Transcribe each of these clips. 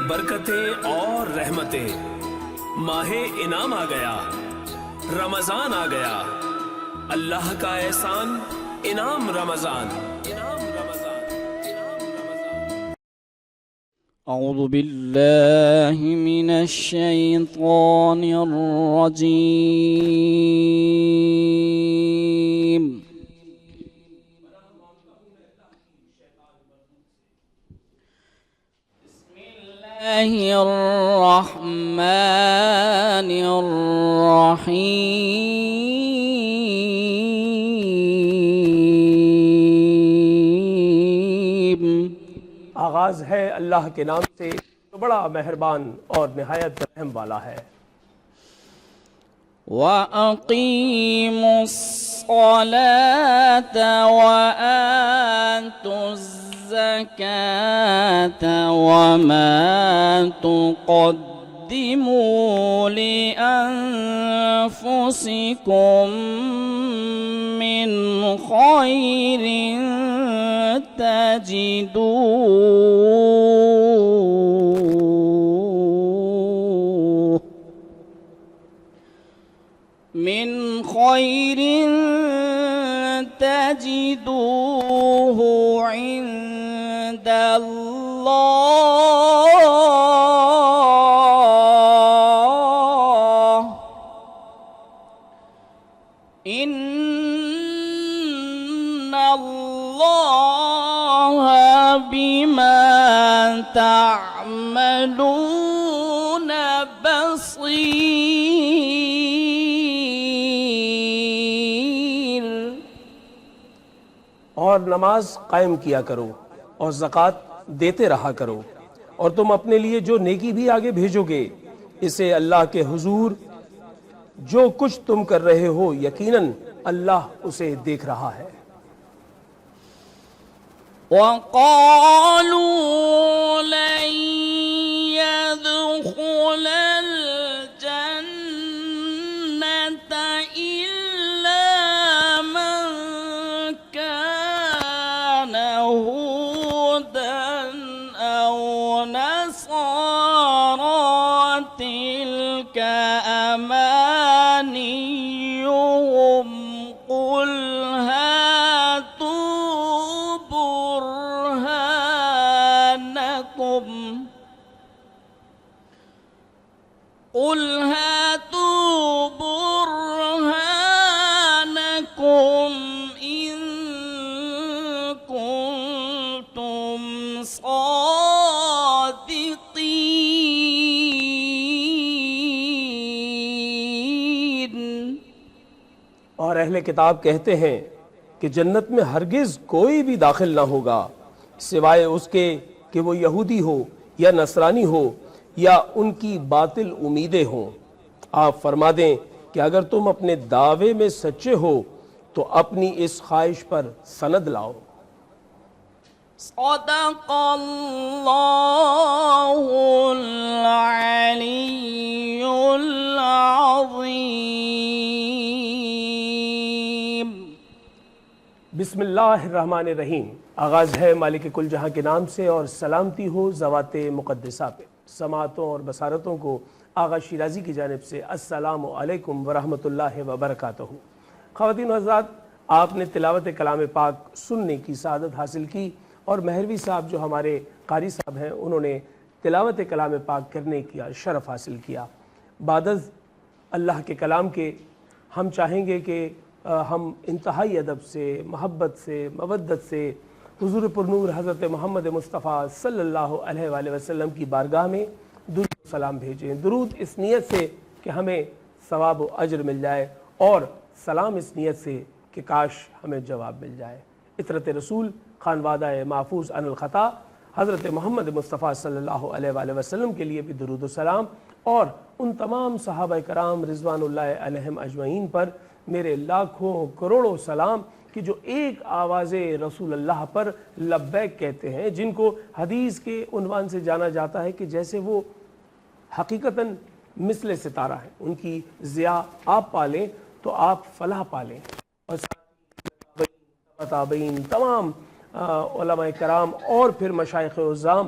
برکتیں اور رحمتیں، ماہ انعام آ گیا، رمضان آ گیا، اللہ کا احسان، انعام رمضان، انعام رمضان، انعام رمضان۔ اعوذ باللہ من الشیطان الرجیم۔ بسم اللہ الرحمن الرحیم۔ آغاز ہے اللہ کے نام سے جو بڑا مہربان اور نہایت رحم والا ہے۔ وَأَقِيمُوا الصَّلَاةَ وَآتُوا الزَّكَاةَ وَمَا تُقَدِّمُوا لِأَنفُسِكُم مِّنْ خَيْرٍ تجدوه عند الله إن الله بما تعملون بصير۔ اور نماز قائم کیا کرو اور زکوٰۃ دیتے رہا کرو، اور تم اپنے لیے جو نیکی بھی آگے بھیجو گے اسے اللہ کے حضور جو کچھ تم کر رہے ہو یقیناً اللہ اسے دیکھ رہا ہے۔ وَقَالُوا لَن يَدْخُلَ الْجَنَّةَ إِلَّا مَن كَانَ هُودًا أَوْ نَصَارَىٰ تِلْكَ أَمَانِيُّهُمْ قُلْ هاتوا برهانكم إن كنتم صادقين۔ اور اہل کتاب کہتے ہیں کہ جنت میں ہرگز کوئی بھی داخل نہ ہوگا سوائے اس کے کہ وہ یہودی ہو یا نصرانی ہو یا ان کی باطل امیدیں ہوں۔ آپ فرما دیں کہ اگر تم اپنے دعوے میں سچے ہو تو اپنی اس خواہش پر سند لاؤ۔ صدق اللہ العلی العظیم۔ بسم اللہ الرحمن الرحیم۔ آغاز ہے مالک کل جہاں کے نام سے، اور سلامتی ہو ذوات مقدسہ پہ۔ سماعتوں اور بصارتوں کو آغا شیرازی کی جانب سے السلام علیکم ورحمۃ اللہ وبرکاتہ۔ خواتین و حضرات، آپ نے تلاوت کلام پاک سننے کی سعادت حاصل کی، اور مہروی صاحب جو ہمارے قاری صاحب ہیں انہوں نے تلاوت کلام پاک کرنے کا شرف حاصل کیا۔ بعد از اللہ کے کلام کے ہم چاہیں گے کہ ہم انتہائی ادب سے، محبت سے، مودت سے حضور پرنور حضرت محمد مصطفیٰ صلی اللہ علیہ وآلہ وسلم کی بارگاہ میں درود و سلام بھیجیں۔ درود اس نیت سے کہ ہمیں ثواب و اجر مل جائے، اور سلام اس نیت سے کہ کاش ہمیں جواب مل جائے۔ عطرت رسول، خانوادہ محفوظ عن الخطا حضرت محمد مصطفیٰ صلی اللہ علیہ وآلہ وسلم کے لیے بھی درود و سلام، اور ان تمام صحابہ کرام رضوان اللہ علیہم اجمعین پر میرے لاکھوں کروڑوں سلام کہ جو ایک آواز رسول اللہ پر لبیک کہتے ہیں، جن کو حدیث کے عنوان سے جانا جاتا ہے کہ جیسے وہ حقیقتاً مثل ستارہ ہیں، ان کی ضیاء آپ پالیں تو آپ فلاح پالیں۔ اور تابعین، تمام علماء کرام اور پھر مشائخ عظام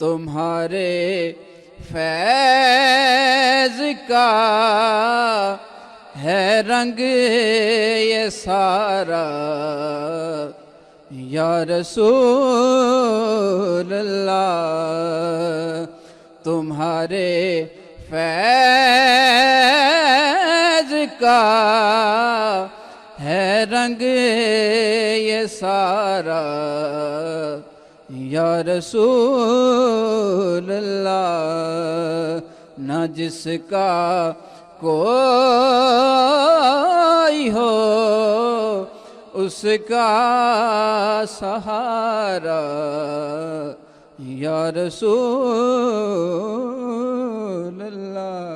تمہارے فیض کا ہے رنگ یہ سارا یا رسول اللہ، تمہارے فیض کا ہے رنگ یہ سارا یا رسول اللہ، نہ جس کا کوئی ہو اس کا سہارا یا رسول اللہ۔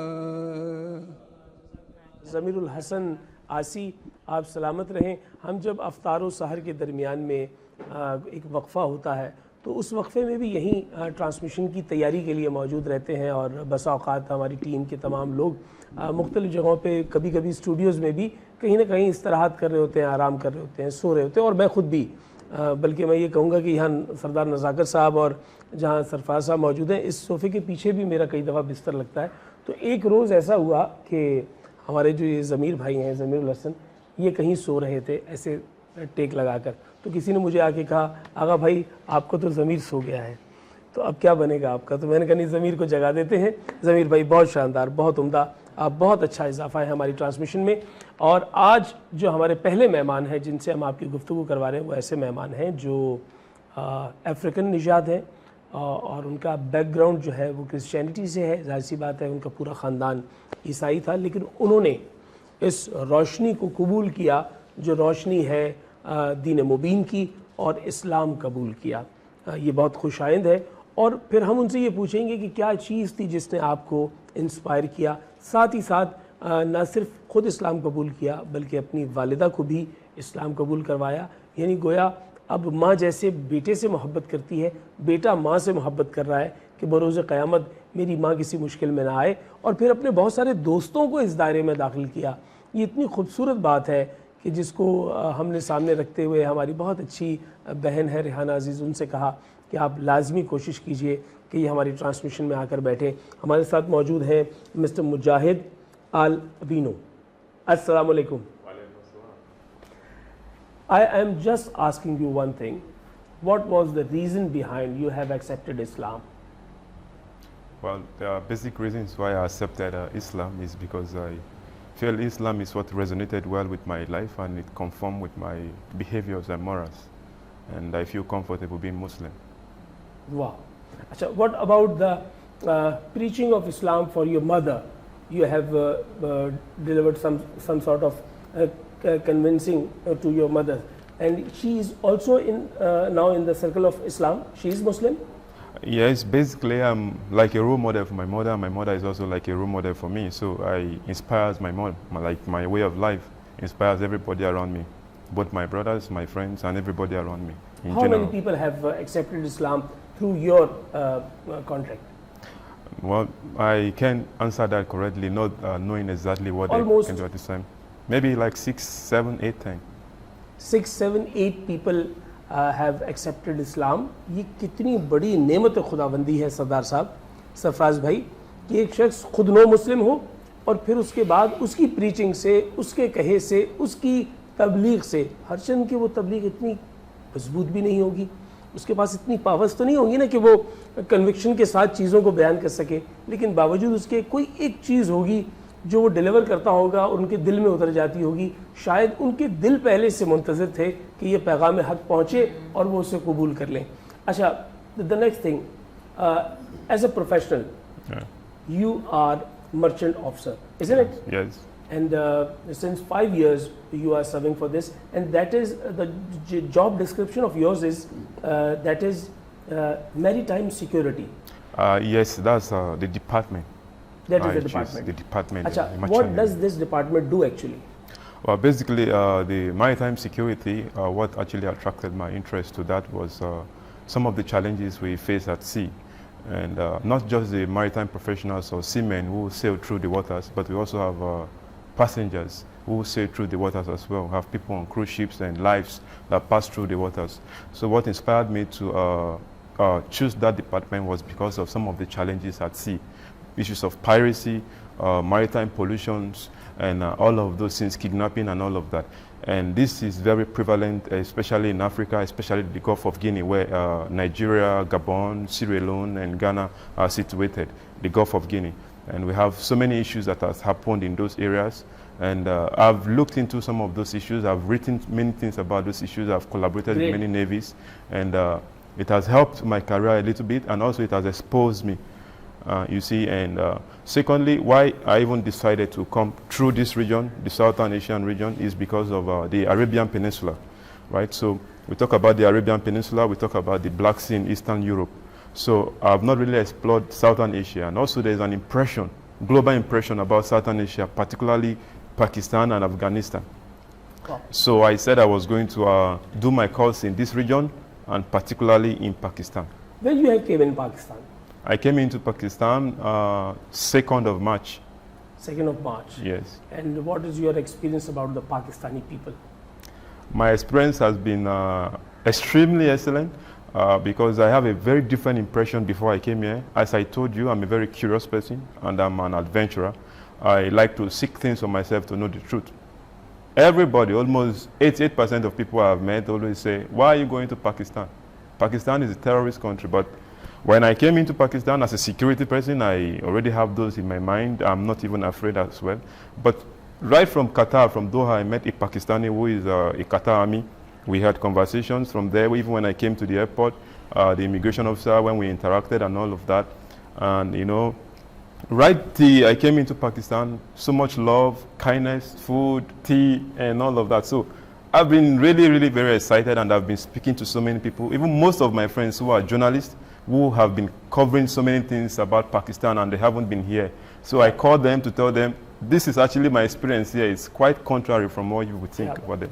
ضمیر الحسن آسی، آپ سلامت رہیں۔ ہم جب افطار و سحر کے درمیان میں ایک وقفہ ہوتا ہے تو اس وقفے میں بھی یہیں ٹرانسمیشن کی تیاری کے لیے موجود رہتے ہیں، اور بسا اوقات ہماری ٹیم کے تمام لوگ مختلف جگہوں پہ، کبھی کبھی اسٹوڈیوز میں بھی کہیں نہ کہیں استراحت کر رہے ہوتے ہیں، آرام کر رہے ہوتے ہیں، سو رہے ہوتے ہیں، اور میں خود بھی، بلکہ میں یہ کہوں گا کہ یہاں سردار نزاکت صاحب اور جہاں سرفراز صاحب موجود ہیں، اس صوفے کے پیچھے بھی میرا کئی دفعہ بستر لگتا ہے۔ تو ایک روز ایسا ہوا کہ ہمارے جو یہ ضمیر بھائی ہیں، ضمیر الحسن، یہ کہیں سو رہے تھے ایسے ٹیک لگا کر، تو کسی نے مجھے آ کے کہا آغا بھائی آپ کو تو ضمیر سو گیا ہے، تو اب کیا بنے گا آپ کا؟ تو میں نے کہا نہیں، ضمیر کو جگا دیتے ہیں۔ ضمیر بھائی بہت شاندار، بہت عمدہ، آپ بہت اچھا اضافہ ہے ہماری ٹرانسمیشن میں۔ اور آج جو ہمارے پہلے مہمان ہیں جن سے ہم آپ کی گفتگو کروا رہے ہیں، وہ ایسے مہمان ہیں جو افریقن نژاد ہیں، اور ان کا بیک گراؤنڈ جو ہے وہ کرسچینٹی سے ہے، ظاہر سی بات ہے ان کا پورا خاندان عیسائی تھا، لیکن انہوں نے اس روشنی کو قبول کیا جو روشنی ہے دین مبین کی، اور اسلام قبول کیا۔ یہ بہت خوش آئند ہے، اور پھر ہم ان سے یہ پوچھیں گے کہ کیا چیز تھی جس نے آپ کو انسپائر کیا، ساتھ ہی ساتھ نہ صرف خود اسلام قبول کیا بلکہ اپنی والدہ کو بھی اسلام قبول کروایا، یعنی گویا اب ماں جیسے بیٹے سے محبت کرتی ہے، بیٹا ماں سے محبت کر رہا ہے کہ بروز قیامت میری ماں کسی مشکل میں نہ آئے، اور پھر اپنے بہت سارے دوستوں کو اس دائرے میں داخل کیا۔ یہ اتنی خوبصورت بات ہے کہ جس کو ہم نے سامنے رکھتے ہوئے ہماری بہت اچھی بہن ہے ریحانہ عزیز، ان سے کہا کہ آپ لازمی کوشش کیجئے کہ یہ ہماری ٹرانسمیشن میں آ کر بیٹھیں۔ ہمارے ساتھ موجود ہیں مسٹر مجاہد آل ابینو۔ السلام علیکم۔ I am just asking you one thing. What was the reason behind you have accepted Islam? Well, the basic reasons why I accepted Islam is because I feel Islam is what resonated well with my life, and it conformed with my behaviors and morals, and I feel comfortable being Muslim. Wow. Achha, what about the preaching of Islam for your mother? You have delivered some sort of convincing to your mother, and she is also now in the circle of Islam. She is Muslim? Yes, basically I'm like a role model for my mother. My mother is also like a role model for me, so I inspires my mom, like my way of life inspires everybody around me, both my brothers, my friends, and everybody around me in How general. many people have accepted Islam through your contact? Well, I can't answer that correctly, not knowing exactly what Almost. they can do at this time. Maybe like 6, 7, 8 times. 6, 7, 8 people have accepted Islam. یہ کتنی بڑی نعمت خداوندی ہے سردار صاحب، سرفراز بھائی، کہ ایک شخص خود نو مسلم ہو، اور پھر اس کے بعد اس کی پریچنگ سے، اس کے کہے سے، اس کی تبلیغ سے، ہرچند کہ وہ تبلیغ اتنی مضبوط بھی نہیں ہوگی، اس کے پاس اتنی پاورز تو نہیں ہوں گی نا کہ وہ کنوکشن کے ساتھ چیزوں کو بیان کر سکے، لیکن باوجود اس کے کوئی ایک چیز ہوگی جو وہ ڈیلیور کرتا ہوگا اور ان کے دل میں اتر جاتی ہوگی۔ شاید ان کے دل پہلے سے منتظر تھے کہ یہ پیغام حق پہنچے اور وہ اسے قبول کر لیں۔ اچھا، the next thing, as a professional, you are merchant officer, isn't it? Yes. And since 5 years you are serving for this, and that is the job description of yours is that is maritime security. Yes, that's the department. That is I the choose department. the department. Achha, the what merchant does navy. this department do actually? Well, basically, the maritime security, what actually attracted my interest to that was some of the challenges we face at sea. And not just the maritime professionals or seamen who sail through the waters, but we also have passengers who sail through the waters as well. We have people on cruise ships and lives that pass through the waters. So what inspired me to choose that department was because of some of the challenges at sea, issues of piracy, maritime pollutions, and all of those things, kidnapping and all of that. And this is very prevalent, especially in Africa, especially the Gulf of Guinea, where Nigeria, Gabon, Sierra Leone, and Ghana are situated, the Gulf of Guinea. And we have so many issues that has happened in those areas. And I've looked into some of those issues. I've written many things about those issues. I've collaborated with many navies. And it has helped my career a little bit, and also it has exposed me, you see. And secondly, why I even decided to come through this region, the Southern Asian region, is because of the Arabian Peninsula, right? So we talk about the Arabian Peninsula, we talk about the Black Sea in Eastern Europe. So I've not really explored Southern Asia. And also there's an impression, global impression about Southern Asia, particularly Pakistan and Afghanistan. Wow. So I said I was going to do my course in this region, and particularly in Pakistan. When you came in Pakistan? I came into Pakistan 2nd of March. 2nd of March. Yes. And what is your experience about the Pakistani people? My experience has been extremely excellent because I have a very different impression before I came here. As I told you, I'm a very curious person and I'm an adventurer. I like to seek things for myself to know the truth. Everybody, almost 88% of people I've met always say, why are you going to Pakistan? Pakistan is a terrorist country. But when I came into Pakistan as a security person, I already have those in my mind. I'm not even afraid as well. But right from Qatar, from Doha, I met a Pakistani who is a Qatar army. We had conversations from there. Even when I came to the airport, the immigration officer, when we interacted and all of that. And, you know, I came into Pakistan, so much love, kindness, food, tea, and all of that. So I've been really, really very excited, and I've been speaking to so many people, even most of my friends who are journalists, who have been covering so many things about Pakistan, and they haven't been here. So I called them to tell them, this is actually my experience here. It's quite contrary from what you would think about it.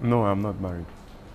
No, I'm not married.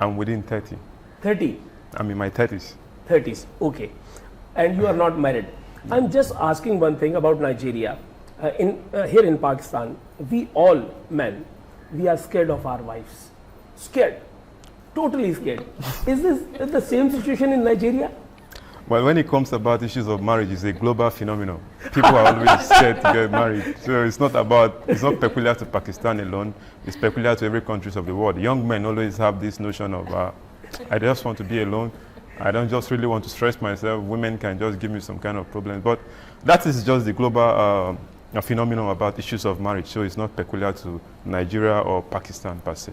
I'm within 30. 30? I'm in my 30s. 30s, okay. And you are not married. I'm just asking one thing about Nigeria. Here in Pakistan, we all men, we are scared of our wives. Scared. Totally scared. Is this the same situation in Nigeria? Well, when it comes about issues of marriage, it's a global phenomenon. People are always scared to get married. So it's not peculiar to Pakistan alone. It's peculiar to every country of the world. Young men always have this notion of, I just want to be alone. I don't just really want to stress myself. Women can just give me some kind of problems. But that is just the global phenomenon about issues of marriage. So it's not peculiar to Nigeria or Pakistan per se.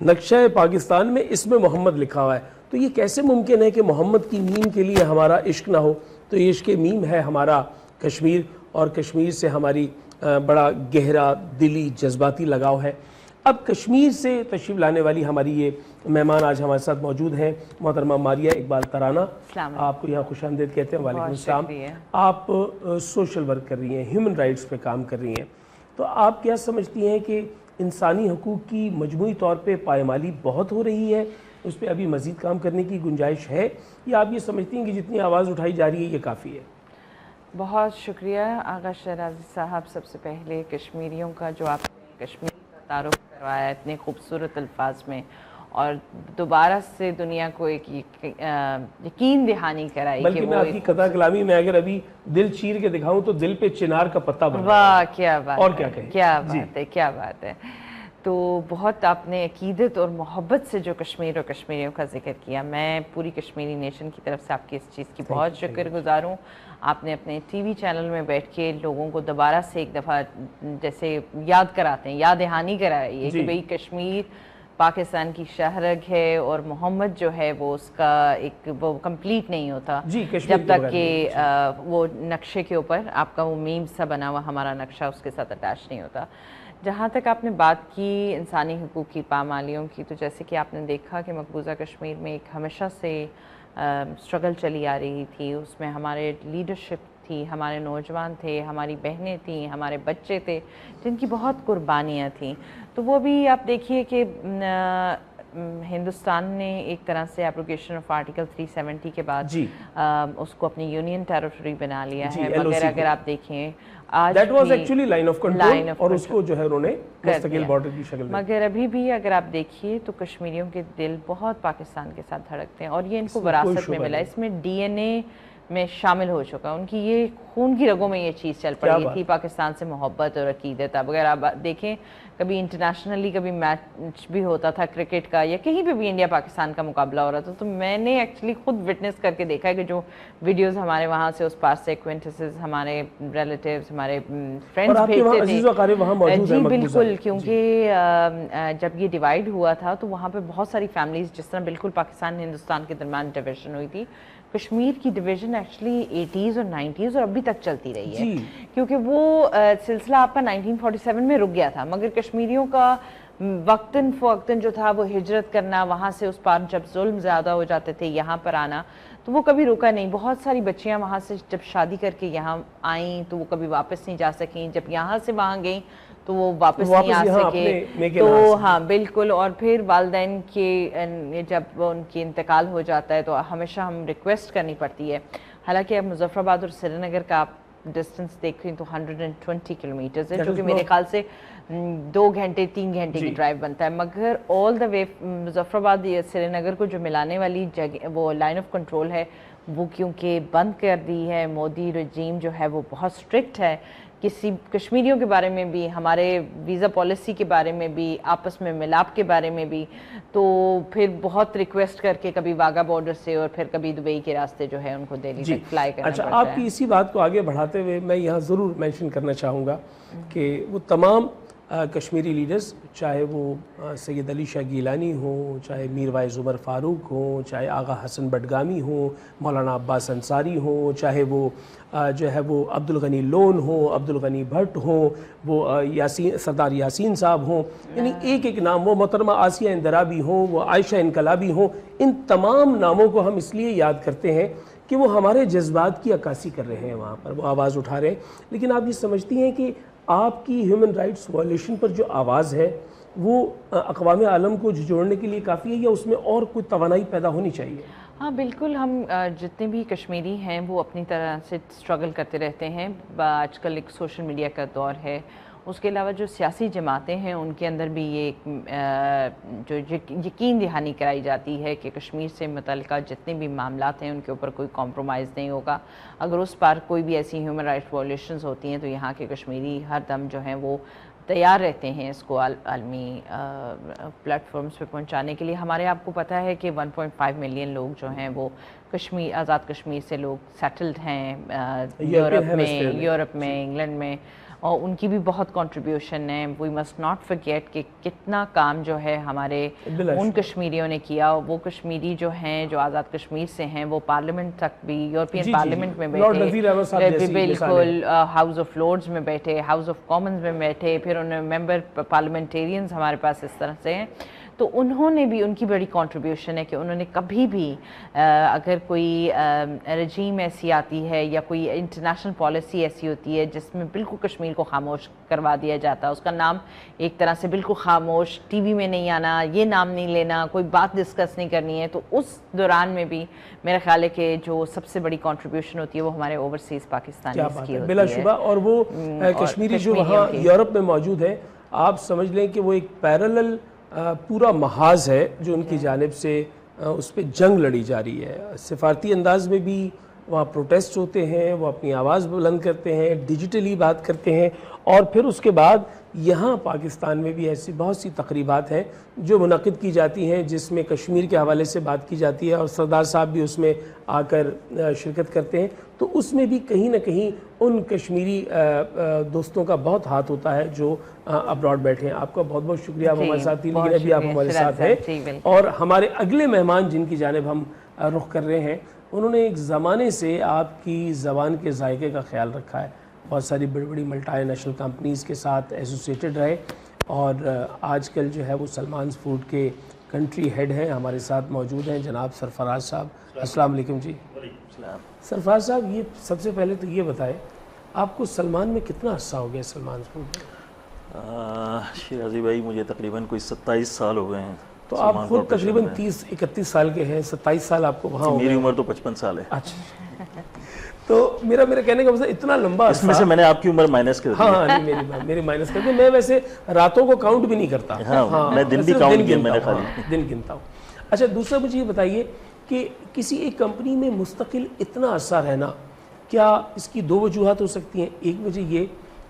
نقشہ پاکستان میں اسم محمد لکھا ہوا ہے، تو یہ کیسے ممکن ہے کہ محمد کی میم کے لیے ہمارا عشق نہ ہو؟ تو یہ عشق میم ہے ہمارا کشمیر، اور کشمیر سے ہماری بڑا گہرا دلی جذباتی لگاؤ ہے۔ اب کشمیر سے تشریف لانے والی ہماری یہ مہمان آج ہمارے ساتھ موجود ہیں محترمہ ماریہ اقبال ترانہ، آپ کو یہاں خوش آمدید کہتے ہیں۔ وعلیکم السلام۔ آپ سوشل ورک کر رہی ہیں، ہیومن رائٹس پہ کام کر رہی ہیں، تو آپ کیا سمجھتی ہیں کہ انسانی حقوق کی مجموعی طور پہ پائمالی بہت ہو رہی ہے، اس پہ ابھی مزید کام کرنے کی گنجائش ہے، یا آپ یہ سمجھتی ہیں کہ جتنی آواز اٹھائی جا رہی ہے یہ کافی ہے؟ بہت شکریہ آغا شیرازی صاحب، سب سے پہلے کشمیریوں کا جو آپ نے کشمیر کا تعارف کروایا اتنے خوبصورت الفاظ میں، اور دوبارہ سے دنیا کو ایک یقین دہانی کرائی، بلکہ میں آپ کی قطع کلامی میں اگر ابھی دل چیر کے دکھاؤں تو دل پہ چنار کا پتہ بن رہا ہے۔ واہ کیا بات ہے، اور کیا کہیں، کیا بات ہے، کیا بات ہے۔ تو بہت آپ نے عقیدت اور محبت سے جو کشمیر اور کشمیریوں کا ذکر کیا، میں پوری کشمیری نیشن کی طرف سے آپ کی اس چیز کی بہت شکر گزار ہوں۔ آپ نے اپنے ٹی وی چینل میں بیٹھ کے لوگوں کو دوبارہ سے ایک دفعہ جیسے یاد کراتے ہیں، یاد دہانی کرائی ہے کہ بھئی کشمیر پاکستان کی شہرگ ہے، اور محمد جو ہے وہ اس کا ایک وہ کمپلیٹ نہیں ہوتا جب تک کہ وہ نقشے کے اوپر آپ کا وہ میم سا بنا ہوا ہمارا نقشہ اس کے ساتھ اٹیچ نہیں ہوتا۔ جہاں تک آپ نے بات کی انسانی حقوق کی پامالیوں کی، تو جیسے کہ آپ نے دیکھا کہ مقبوضہ کشمیر میں ایک ہمیشہ سے سٹرگل چلی آ رہی تھی، اس میں ہمارے لیڈرشپ تھی، ہمارے نوجوان تھے، ہماری بہنیں تھیں، ہمارے بچے تھے جن کی بہت قربانیاں تھیں۔ تو وہ بھی آپ دیکھیے کہ ہندوستان نے ایک طرح سے ایپروگیشن آف آرٹیکل 370 کے بعد اس کو اپنی یونین ٹیریٹری بنا لیا ہے، مگر اگر آپ دیکھیں آج That was actually line of control اور اس کو جو ہے انہوں نے مستقل بارڈر کی شکل میں، مگر ابھی بھی اگر آپ دیکھیے تو کشمیریوں کے دل بہت پاکستان کے ساتھ دھڑکتے ہیں، اور یہ ان کو وراثت میں ملا، اس میں ڈی این اے میں شامل ہو چکا، ان کی یہ خون کی رگوں میں یہ چیز چل پڑی تھی، پاکستان سے محبت اور عقیدت۔ اب اگر آپ دیکھیں کبھی انٹرنیشنلی کبھی میچ بھی ہوتا تھا کرکٹ کا، یا کہیں پہ بھی انڈیا پاکستان کا مقابلہ ہو رہا تھا، تو میں نے ایکچولی خود وٹنس کر کے دیکھا ہے کہ جو ویڈیوز ہمارے وہاں سے اس پار سے ایکوینٹنسز، ہمارے ریلیٹیوز، ہمارے فرینڈز بھیجتے تھے، جی بالکل، کیونکہ جب یہ ڈیوائیڈ ہوا تھا تو وہاں پہ بہت ساری فیملیز، جس طرح بالکل پاکستان ہندوستان کے درمیان ڈویژن ہوئی تھی، کشمیر کی ڈویژن ایکچولی 80s اور 90s اور ابھی تک چلتی رہی ہے، کیونکہ وہ سلسلہ آپ کا 1947 میں رک گیا تھا، مگر کشمیریوں کا وقتاً فوقتاً جو تھا وہ ہجرت کرنا، وہاں سے اس پار جب ظلم زیادہ ہو جاتے تھے یہاں پر آنا، تو وہ کبھی رکا نہیں۔ بہت ساری بچیاں وہاں سے جب شادی کر کے یہاں آئیں تو وہ کبھی واپس نہیں جا سکیں، جب یہاں سے وہاں گئیں تو وہ واپس نہیں آ سکے، تو ہاں بالکل۔ اور پھر والدین کے جب ان کی انتقال ہو جاتا ہے تو ہمیشہ ہم ریکویسٹ کرنی پڑتی ہے، حالانکہ اب مظفر آباد اور سری نگر کا آپ ڈسٹنس دیکھیں تو 120 کلومیٹرز ہے، جو کہ میرے خیال سے 2 گھنٹے 3 گھنٹے کی ڈرائیو بنتا ہے، مگر آل دا وے مظفر آباد یا سری نگر کو جو ملانے والی جگہ وہ لائن آف کنٹرول ہے وہ کیونکہ بند کر دی ہے، مودی رجیم جو ہے وہ بہت اسٹرکٹ ہے، کسی کشمیریوں کے بارے میں بھی، ہمارے ویزا پالیسی کے بارے میں بھی، آپس میں ملاپ کے بارے میں بھی، تو پھر بہت ریکویسٹ کر کے کبھی واگا بارڈر سے اور پھر کبھی دبئی کے راستے جو ہے ان کو دہلی تک فلائی کرنا پڑتا ہے۔ اچھا، آپ کی اسی بات کو آگے بڑھاتے ہوئے میں یہاں ضرور مینشن کرنا چاہوں گا کہ وہ تمام کشمیری لیڈرز، چاہے وہ سید علی شاہ گیلانی ہوں، چاہے میر وائز عمر فاروق ہوں، چاہے آغا حسن بڈگامی ہوں، مولانا عباس انصاری ہوں، چاہے وہ جو ہے وہ عبد الغنی لون ہوں، عبد الغنی بھٹ ہوں، وہ سردار یاسین صاحب ہوں، یعنی ایک ایک نام، وہ محترمہ آسیہ اندرابی ہوں، وہ عائشہ انقلابی ہوں، ان تمام ناموں کو ہم اس لیے یاد کرتے ہیں کہ وہ ہمارے جذبات کی عکاسی کر رہے ہیں، وہاں پر وہ آواز اٹھا رہے ہیں۔ لیکن آپ یہ سمجھتی ہیں کہ آپ کی ہیومن رائٹس وائلیشن پر جو آواز ہے وہ اقوام عالم کو جوڑنے کے لیے کافی ہے، یا اس میں اور کوئی توانائی پیدا ہونی چاہیے؟ ہاں بالکل، ہم جتنے بھی کشمیری ہیں وہ اپنی طرح سے اسٹرگل کرتے رہتے ہیں۔ آج کل ایک سوشل میڈیا کا دور ہے، اس کے علاوہ جو سیاسی جماعتیں ہیں ان کے اندر بھی یہ جو یقین دہانی کرائی جاتی ہے کہ کشمیر سے متعلقہ جتنے بھی معاملات ہیں ان کے اوپر کوئی کمپرومائز نہیں ہوگا، اگر اس پر کوئی بھی ایسی ہیومن رائٹس وائلیشنز ہوتی ہیں تو یہاں کے کشمیری ہر دم جو ہیں وہ تیار رہتے ہیں اس کو عالمی پلیٹ فارمز پہ پہنچانے کے لیے۔ ہمارے آپ کو پتہ ہے کہ 1.5 ملین لوگ جو ہیں وہ کشمیر، آزاد کشمیر سے لوگ سیٹلڈ ہیں یورپ میں، انگلینڈ میں، اور ان کی بھی بہت کنٹریبیوشن ہے. وی مسٹ ناٹ فرگیٹ کہ کتنا کام جو ہے ہمارے ان کشمیریوں نے کیا. وہ کشمیری جو ہیں جو آزاد کشمیر سے ہیں وہ پارلیمنٹ تک بھی, یورپین پارلیمنٹ میں بیٹھے, بالکل ہاؤس آف لارڈز میں بیٹھے, ہاؤس آف کامنز میں بیٹھے, پھر انہیں ممبر پارلیمنٹیرینز ہمارے پاس اس طرح سے ہیں. تو انہوں نے بھی, ان کی بڑی کنٹریبیوشن ہے کہ انہوں نے کبھی بھی اگر کوئی رجیم ایسی آتی ہے یا کوئی انٹرنیشنل پالیسی ایسی ہوتی ہے جس میں بالکل کشمیر کو خاموش کروا دیا جاتا, اس کا نام ایک طرح سے بالکل خاموش, ٹی وی میں نہیں آنا, یہ نام نہیں لینا, کوئی بات ڈسکس نہیں کرنی ہے, تو اس دوران میں بھی میرا خیال ہے کہ جو سب سے بڑی کنٹریبیوشن ہوتی ہے وہ ہمارے اوورسیز پاکستانی کی ہوتی ہے بلا شبہ. اور وہ کشمیری جو وہاں یورپ میں موجود ہے, آپ سمجھ لیں کہ وہ ایک پیرالل پورا محاذ ہے جو ان کی جانب سے اس پہ جنگ لڑی جا رہی ہے. سفارتی انداز میں بھی وہاں پروٹیسٹ ہوتے ہیں, وہ اپنی آواز بلند کرتے ہیں, ڈیجیٹلی بات کرتے ہیں, اور پھر اس کے بعد یہاں پاکستان میں بھی ایسی بہت سی تقریبات ہیں جو منعقد کی جاتی ہیں جس میں کشمیر کے حوالے سے بات کی جاتی ہے, اور سردار صاحب بھی اس میں آ کر شرکت کرتے ہیں. تو اس میں بھی کہیں نہ کہیں ان کشمیری دوستوں کا بہت ہاتھ ہوتا ہے جو ابراڈ بیٹھے ہیں. آپ کا بہت بہت شکریہ, آپ ہمارے ساتھ تھی, لیکن ابھی آپ ہمارے ساتھ ہیں. اور ہمارے اگلے مہمان جن کی جانب ہم رخ کر رہے ہیں, انہوں نے ایک زمانے سے آپ کی زبان کے ذائقے کا خیال رکھا ہے, بہت ساری بڑی بڑی ملٹی نیشنل کمپنیز کے ساتھ ایسوسیٹڈ رہے, اور آج کل جو ہے وہ سلمانز فوڈ کے کنٹری ہیڈ ہیں. ہمارے ساتھ موجود ہیں جناب سرفراز صاحب. السلام علیکم. جی سرفراز صاحب, یہ سب سے پہلے تو یہ بتائیں آپ کو سلمان میں کتنا عرصہ ہو گیا سلمانز فوڈ میں؟ شیرازی بھائی مجھے تقریباً کوئی 27 سال ہو گئے ہیں. تو آپ خود تقریباً 30-31 سال کے ہیں, 27 سال آپ کو وہاں ہو گئے. میری عمر تو 55 سال ہے. اچھا, تو میرا کہنے کا مطلب اتنا لمبا اس میں سے میں نے آپ کی عمر مائنس کر دی. ہاں میری مائنس کر دی. میں ویسے راتوں کو کاؤنٹ بھی نہیں کرتا, ہاں میں دن بھی کاؤنٹ کیا, میں نے خالی دن گنتا ہوں. اچھا, دوسرا مجھے یہ بتائیے کہ کسی ایک کمپنی میں مستقل اتنا عرصہ رہنا, کیا اس کی دو وجوہات ہو سکتی ہیں؟ ایک وجہ یہ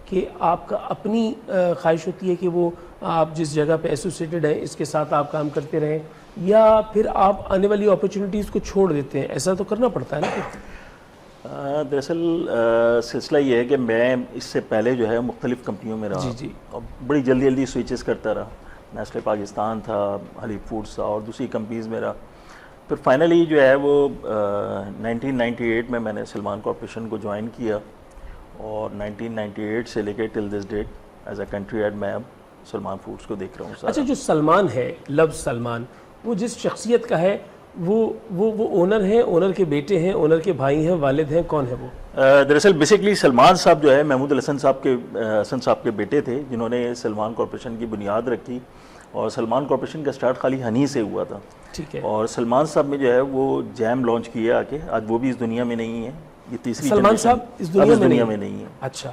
کہ آپ کا اپنی خواہش ہوتی ہے کہ وہ آپ جس جگہ پہ ایسوسیٹڈ ہیں اس کے ساتھ آپ کام کرتے رہیں, یا پھر آپ آنے والی اپرچونیٹیز کو چھوڑ دیتے ہیں, ایسا تو کرنا پڑتا ہے نا. دراصل سلسلہ یہ ہے کہ میں اس سے پہلے جو ہے مختلف کمپنیوں میں رہا, اور بڑی جلدی سوئچز کرتا رہا. نیسلے پاکستان تھا, حلیب فوڈز تھا, اور دوسری کمپنیز میں رہا. پھر فائنلی جو ہے وہ 1998 میں نے سلمان کارپوریشن کو جوائن کیا, اور 1998 سے لے کے till this date as a country head میں اب سلمان فوڈز کو دیکھ رہا ہوں. اچھا, جو سلمان ہے, لفظ سلمان, وہ جس شخصیت کا ہے وہ اونر ہیں, اونر کے بیٹے ہیں, اونر کے بھائی ہیں, والد ہیں, کون ہے وہ؟ دراصل بیسکلی سلمان صاحب جو ہے محمود الحسن صاحب کے بیٹے تھے جنہوں نے سلمان کارپوریشن کی بنیاد رکھی, اور سلمان کارپوریشن کا سٹارٹ خالی ہنی سے ہوا تھا. ٹھیک ہے. اور سلمان صاحب میں جو ہے وہ جیم لانچ کیا آ کے, آج وہ بھی اس دنیا میں نہیں ہے. یہ تیسری سلمان صاحب اس دنیا میں نہیں ہے. اچھا,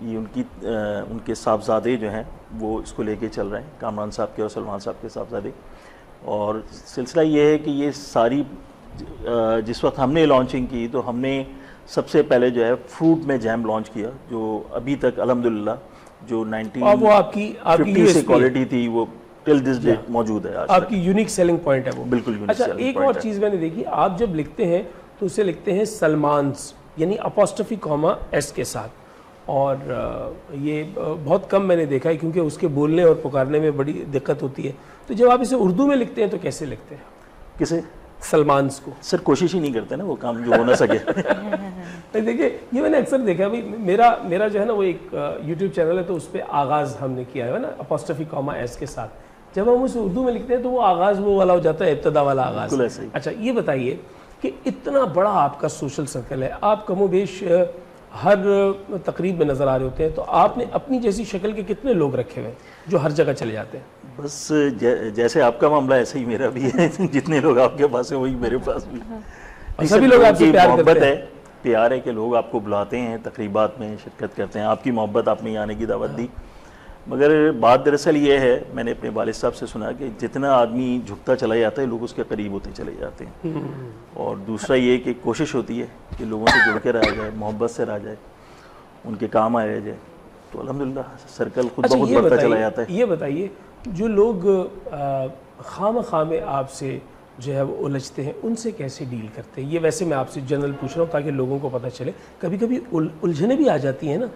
یہ ان کے صاحبزادے جو ہیں وہ اس کو لے کے چل رہے ہیں, کامران صاحب کے اور سلمان صاحب کے صاحبزادے. اور سلسلہ یہ ہے کہ یہ ساری جس وقت ہم نے لانچنگ کی تو ہم نے سب سے پہلے جو ہے فروٹ میں جیم لانچ کیا, جو ابھی تک الحمدللہ جو 1950 سے کوالٹی تھی وہ ٹل دس ڈیٹ موجود ہے. آپ کی یونیک سیلنگ پوائنٹ ہے وہ. بالکل یونیک. اچھا, ایک اور چیز میں نے دیکھی, آپ جب لکھتے ہیں تو اسے لکھتے ہیں سلمانز, یعنی اپوسٹرفی کاما ایس کے ساتھ, اور یہ بہت کم میں نے دیکھا ہے کیونکہ اس کے بولنے اور پکارنے میں بڑی دقت ہوتی ہے. تو جب آپ اسے اردو میں لکھتے ہیں تو کیسے لکھتے ہیں؟ کسے؟ سلمانز کو. سر کوشش ہی نہیں کرتے نا وہ کام جو ہو نہ سکے. دیکھیے, یہ میں نے اکثر دیکھا ہے, میرا جو ہے نا وہ ایک یوٹیوب چینل ہے, تو اس پہ آغاز ہم نے کیا ہے نا اپوسٹرفی کاما ایس کے ساتھ. جب ہم اسے اردو میں لکھتے ہیں تو وہ آغاز وہ والا ہو جاتا ہے, ابتدا والا آغاز. اچھا, یہ بتائیے کہ اتنا بڑا آپ کا سوشل سرکل ہے, آپ کم و بیش ہر تقریب میں نظر آ رہے ہوتے ہیں, تو آپ نے اپنی جیسی شکل کے کتنے لوگ رکھے ہوئے جو ہر جگہ چلے جاتے ہیں؟ بس جیسے آپ کا معاملہ ایسے ہی میرا بھی ہے, جتنے لوگ آپ کے پاس ہیں وہی میرے پاس بھی. سبھی لوگ آپ سے پیار کرتے ہیں. پیار ہے کہ لوگ آپ کو بلاتے ہیں, تقریبات میں شرکت کرتے ہیں, آپ کی محبت آپ نے آنے کی دعوت دی. مگر بات دراصل یہ ہے, میں نے اپنے والد صاحب سے سنا کہ جتنا آدمی جھکتا چلا جاتا ہے لوگ اس کے قریب ہوتے چلے جاتے ہیں. اور دوسرا یہ کہ کوشش ہوتی ہے کہ لوگوں سے جڑ کے رہا جائے, محبت سے رہا جائے, ان کے کام آیا جائے, تو الحمدللہ سرکل خود بخود بڑھتا چلا جاتا ہے. یہ بتائیے, جو لوگ خام میں آپ سے جو ہے وہ الجھتے ہیں, ان سے کیسے ڈیل کرتے ہیں؟ یہ ویسے میں آپ سے جنرل پوچھ رہا ہوں تاکہ لوگوں کو پتہ چلے. کبھی کبھی الجھنیں بھی آ جاتی ہیں نا.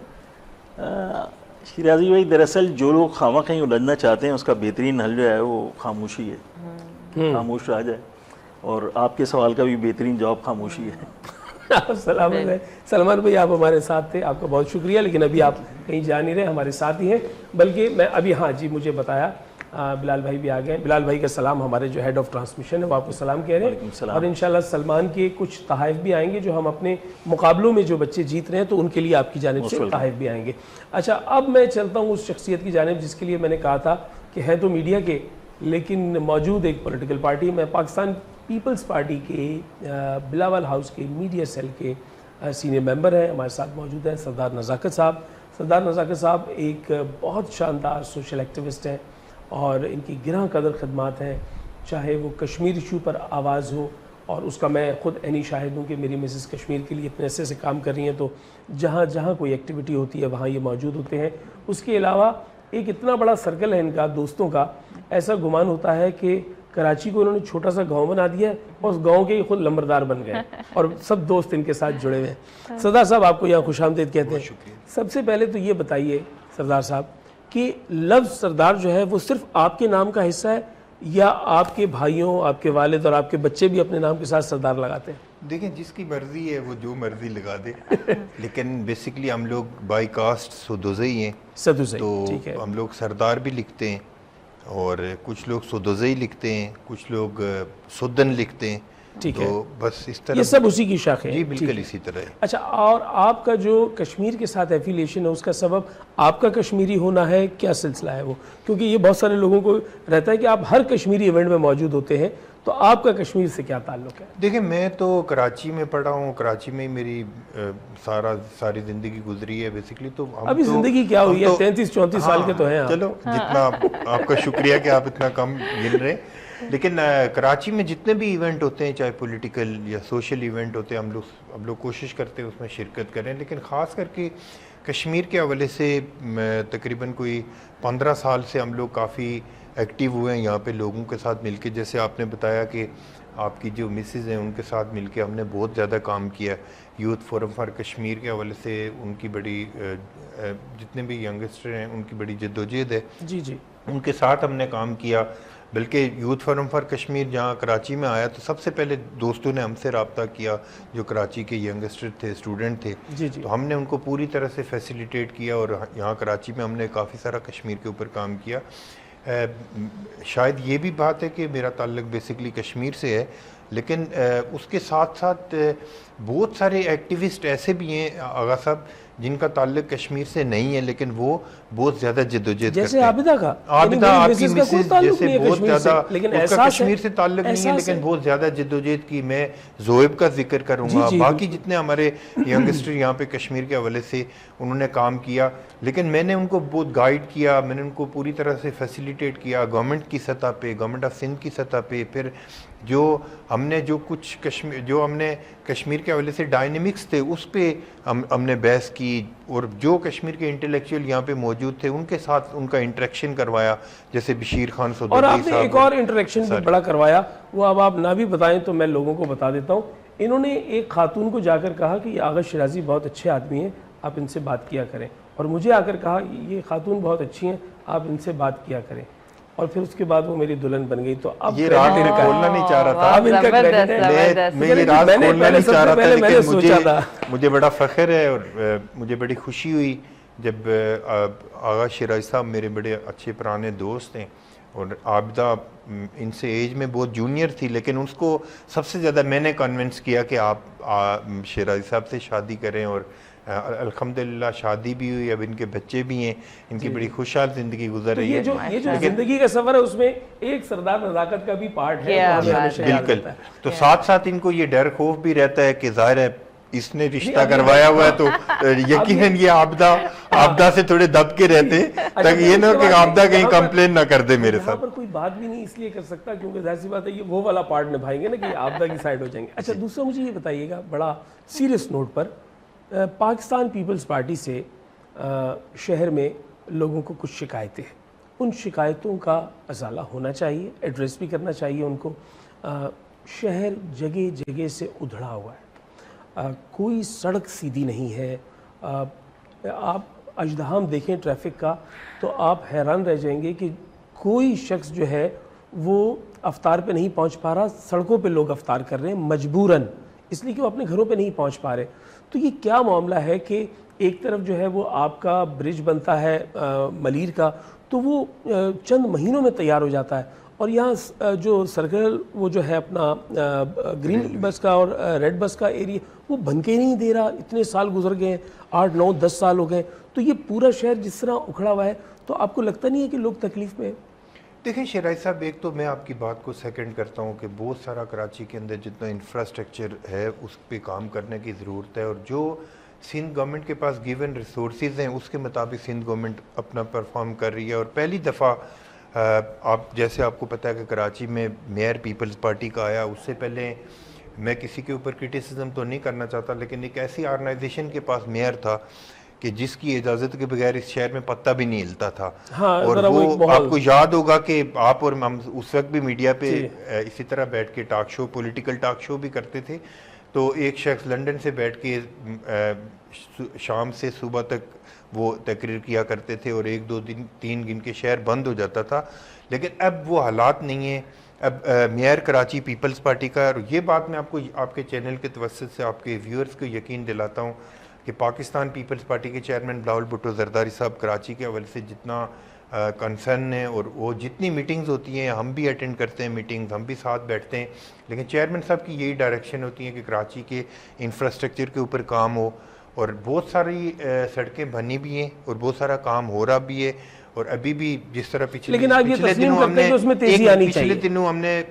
شیرازی بھائی دراصل جو لوگ خواہ کہیں الجھنا چاہتے ہیں اس کا بہترین حل جو ہے وہ خاموشی ہے، خاموش رہ جائے، اور آپ کے سوال کا بھی بہترین جواب خاموشی ہے۔ سلامت ہے سلمان بھائی، آپ ہمارے ساتھ تھے، آپ کا بہت شکریہ، لیکن ابھی آپ کہیں جا نہیں رہے، ہمارے ساتھ ہی ہیں، بلکہ میں ابھی ہاں جی مجھے بتایا بلال بھائی بھی آ گئے. بلال بھائی کا سلام، ہمارے جو ہیڈ آف ٹرانسمیشن ہے وہ آپ کو سلام کہہ رہے ہیں، اور انشاءاللہ سلمان کے کچھ تحائف بھی آئیں گے جو ہم اپنے مقابلوں میں جو بچے جیت رہے ہیں تو ان کے لیے آپ کی جانب سے تحائف بھی آئیں گے. اچھا اب میں چلتا ہوں اس شخصیت کی جانب جس کے لیے میں نے کہا تھا کہ ہے تو میڈیا کے لیکن موجود ایک پولیٹیکل پارٹی. میں پاکستان پیپلز پارٹی کے بلاول ہاؤس کے میڈیا سیل کے سینئر ممبر ہیں، ہمارے ساتھ موجود ہیں سردار نزاکت صاحب. سردار نزاکت صاحب ایک بہت شاندار سوشل ایکٹیوسٹ ہیں اور ان کی گراں قدر خدمات ہیں، چاہے وہ کشمیر ایشو پر آواز ہو، اور اس کا میں خود عینی شاہد ہوں کہ میری مسز کشمیر کے لیے اتنے عرصے سے کام کر رہی ہیں، تو جہاں جہاں کوئی ایکٹیویٹی ہوتی ہے وہاں یہ موجود ہوتے ہیں. اس کے علاوہ ایک اتنا بڑا سرکل ہے ان کا دوستوں کا، ایسا گمان ہوتا ہے کہ کراچی کو انہوں نے چھوٹا سا گاؤں بنا دیا ہے اور اس گاؤں کے خود لمبردار بن گئے اور سب دوست ان کے ساتھ جڑے ہوئے ہیں. سردار صاحب آپ کو یہاں خوش آمدید کہتے ہیں. سب سے پہلے تو یہ بتائیے سردار صاحب کہ لفظ سردار جو ہے وہ صرف آپ کے نام کا حصہ ہے یا آپ کے بھائیوں، آپ کے والد اور آپ کے بچے بھی اپنے نام کے ساتھ سردار لگاتے ہیں؟ دیکھیں جس کی مرضی ہے وہ جو مرضی لگا دے، لیکن بیسیکلی ہم لوگ بائی کاسٹ سدوزئی ہیں، تو ہم لوگ سردار بھی لکھتے ہیں اور کچھ لوگ سدوزئی لکھتے ہیں، کچھ لوگ سدن لکھتے ہیں. ٹھیک ہے، تو بس اس طرح یہ سب اسی کی شاخیں ہیں. جی بالکل اسی طرح ہے. اچھا، اور آپ کا جو کشمیر کے ساتھ ایفیلیشن ہے اس کا سبب آپ کا کشمیری ہونا ہے، کیا سلسلہ ہے وہ؟ کیونکہ یہ بہت سارے لوگوں کو رہتا ہے کہ آپ ہر کشمیری ایونٹ میں موجود ہوتے ہیں، تو آپ کا کشمیر سے کیا تعلق ہے؟ دیکھیں میں تو کراچی میں پڑھا ہوں، کراچی میں ہی میری ساری زندگی گزری ہے بیسیکلی. تو ابھی زندگی کیا ہوئی ہے، 33-34 سال کے تو ہیں آپ. چلو جتنا آپ کا شکریہ کہ آپ اتنا کم گن رہے. لیکن کراچی میں جتنے بھی ایونٹ ہوتے ہیں، چاہے پولیٹیکل یا سوشل ایونٹ ہوتے ہیں، ہم لوگ کوشش کرتے ہیں اس میں شرکت کریں. لیکن خاص کر کے کشمیر کے حوالے سے تقریباً کوئی 15 سال سے ہم لوگ کافی ایکٹیو ہوئے ہیں یہاں پہ لوگوں کے ساتھ مل کے. جیسے آپ نے بتایا کہ آپ کی جو مسز ہیں ان کے ساتھ مل کے ہم نے بہت زیادہ کام کیا. یوتھ فورم فار کشمیر کے حوالے سے ان کی بڑی جتنے بھی ینگسٹر ہیں ان کی بڑی جدوجہد ہے. جی جی، ان کے ساتھ ہم نے کام کیا. بلکہ یوتھ فورم فار کشمیر جہاں کراچی میں آیا تو سب سے پہلے دوستوں نے ہم سے رابطہ کیا جو کراچی کے ینگسٹر تھے، اسٹوڈنٹ تھے. تو ہم نے ان کو پوری طرح سے فیسیلیٹیٹ کیا اور یہاں کراچی میں ہم نے کافی سارا کشمیر کے اوپر کام کیا. شاید یہ بھی بات ہے کہ میرا تعلق بیسیکلی کشمیر سے ہے، لیکن اس کے ساتھ ساتھ بہت سارے ایکٹیوسٹ ایسے بھی ہیں آغا صاحب جن کا تعلق کشمیر سے نہیں ہے لیکن وہ بہت زیادہ جدوجہد کرتے ہیں. جیسے عابدہ کا، عابدہ آپ کی مسز جیسے بہت زیادہ اس کا کشمیر سے تعلق نہیں ہے لیکن بہت زیادہ جدوجہد کی. میں زویب کا ذکر کروں گا، باقی جتنے ہمارے ینگسٹر یہاں پہ کشمیر کے حوالے سے انہوں نے کام کیا، لیکن میں نے ان کو بہت گائیڈ کیا، میں نے ان کو پوری طرح سے فیسیلیٹیٹ کیا گورنمنٹ کی سطح پہ، گورنمنٹ آف سندھ کی سطح پہ. پھر جو ہم نے کشمیر کے حوالے سے ڈائنمکس تھے اس پہ ہم نے بحث کی، اور جو کشمیر کے انٹلیکچوئل یہاں پہ موجود تھے ان کے ساتھ ان کا انٹریکشن کروایا، جیسے بشیر خان سدوزئی صاحب. اور آپ نے ایک اور انٹریکشن بھی بڑا کروایا، وہ اب آپ نہ بھی بتائیں تو میں لوگوں کو بتا دیتا ہوں. انہوں نے ایک خاتون کو جا کر کہا کہ یہ آغا شیرازی بہت اچھے آدمی ہیں، آپ ان سے بات کیا کریں، اور مجھے آ کر کہا یہ خاتون بہت اچھی ہیں، آپ ان سے بات کیا کریں، اور پھر اس کے بعد وہ میری دلہن بن گئی. تو اب یہ راز میں کھولنا نہیں چاہ رہا تھا، اب ان کا کریڈٹ ہے. میں یہ راز کھولنا نہیں چاہ رہا تھا، لیکن مجھے بڑا فخر ہے اور مجھے بڑی خوشی ہوئی جب آغا شیرازی صاحب میرے بڑے اچھے پرانے دوست ہیں، اور عابدہ ان سے ایج میں بہت جونیئر تھی، لیکن اس کو سب سے زیادہ میں نے کنونس کیا کہ آپ شیرازی صاحب سے شادی کریں، اور الحمدللہ شادی بھی ہوئی، اب ان کے بچے بھی ہیں، ان کی بڑی خوشحال زندگی گزر رہی ہے. یہ جو زندگی کا سفر ہے اس میں ایک سردار نزاکت کا بھی پارٹ ہے. بالکل. تو ساتھ ساتھ ان کو یہ ڈر خوف بھی رہتا ہے کہ ظاہر ہے اس نے رشتہ کروایا ہوا ہے تو یقیناً یہ عابدہ سے تھوڑے دب کے رہتے ہیں تاکہ یہ نہ کہ عابدہ کہیں کمپلین نہ کر دے میرے ساتھ. یہاں پر کوئی بات بھی نہیں اس لیے کر سکتا کیونکہ ظاہر سی بات ہے یہ وہ والا پارٹ نبھائیں گے نا کہ عابدہ کی سائڈ ہو جائیں گے. اچھا، دوسرا مجھے یہ بتائیے گا بڑا سیریس نوٹ پر، پاکستان پیپلز پارٹی سے شہر میں لوگوں کو کچھ شکایتیں ہیں، ان شکایتوں کا ازالہ ہونا چاہیے، ایڈریس بھی کرنا چاہیے ان کو. شہر جگہ جگہ سے ادھڑا ہوا ہے، کوئی سڑک سیدھی نہیں ہے. آپ اژدہام دیکھیں ٹریفک کا تو آپ حیران رہ جائیں گے کہ کوئی شخص جو ہے وہ افطار پہ نہیں پہنچ پا رہا. سڑکوں پہ لوگ افطار کر رہے ہیں مجبوراً, اس لیے کہ وہ اپنے گھروں پہ نہیں پہنچ پا رہے. تو یہ کیا معاملہ ہے کہ ایک طرف جو ہے وہ آپ کا برج بنتا ہے ملیر کا, تو وہ چند مہینوں میں تیار ہو جاتا ہے, اور یہاں جو سرکل وہ جو ہے اپنا گرین بس کا اور ریڈ بس کا ایریا وہ بن کے ہی نہیں دے رہا. اتنے سال گزر گئے ہیں, 8 9 10 سال ہو گئے, تو یہ پورا شہر جس طرح اکھڑا ہوا ہے, تو آپ کو لگتا نہیں ہے کہ لوگ تکلیف میں ہیں؟ دیکھیں شہرائی صاحب, ایک تو میں آپ کی بات کو سیکنڈ کرتا ہوں کہ بہت سارا کراچی کے اندر جتنا انفراسٹرکچر ہے اس پہ کام کرنے کی ضرورت ہے, اور جو سندھ گورنمنٹ کے پاس گیون ریسورسز ہیں اس کے مطابق سندھ گورنمنٹ اپنا پرفارم کر رہی ہے. اور پہلی دفعہ جیسے آپ کو پتہ ہے کہ کراچی میں میئر پیپلز پارٹی کا آیا, اس سے پہلے میں کسی کے اوپر کرٹیسزم تو نہیں کرنا چاہتا, لیکن ایک ایسی آرگنائزیشن کے پاس میئر تھا کہ جس کی اجازت کے بغیر اس شہر میں پتہ بھی نہیں ہلتا تھا. اور وہ آپ کو یاد ہوگا کہ آپ اور ہم اس وقت بھی میڈیا پہ اسی طرح بیٹھ کے talk show, political talk show بھی کرتے تھے, تو ایک شخص لنڈن سے بیٹھ کے شام سے صبح تک وہ تقریر کیا کرتے تھے, اور 1 2 3 دن کے شہر بند ہو جاتا تھا. لیکن اب وہ حالات نہیں ہیں. اب میئر کراچی پیپلز پارٹی کا, اور یہ بات میں آپ کو آپ کے چینل کے توسط سے آپ کے ویورز کو یقین دلاتا ہوں کہ پاکستان پیپلز پارٹی کے چیئرمین بلاول بھٹو زرداری صاحب کراچی کے حوالے سے جتنا کنسرن ہے, اور وہ جتنی میٹنگز ہوتی ہیں ہم بھی اٹینڈ کرتے ہیں میٹنگز, ہم بھی ساتھ بیٹھتے ہیں, لیکن چیئرمین صاحب کی یہی ڈائریکشن ہوتی ہے کہ کراچی کے انفراسٹرکچر کے اوپر کام ہو. اور بہت ساری سڑکیں بنی بھی ہیں اور بہت سارا کام ہو رہا بھی ہے, اور ابھی بھی جس طرح پچھلے دنوں ہم نے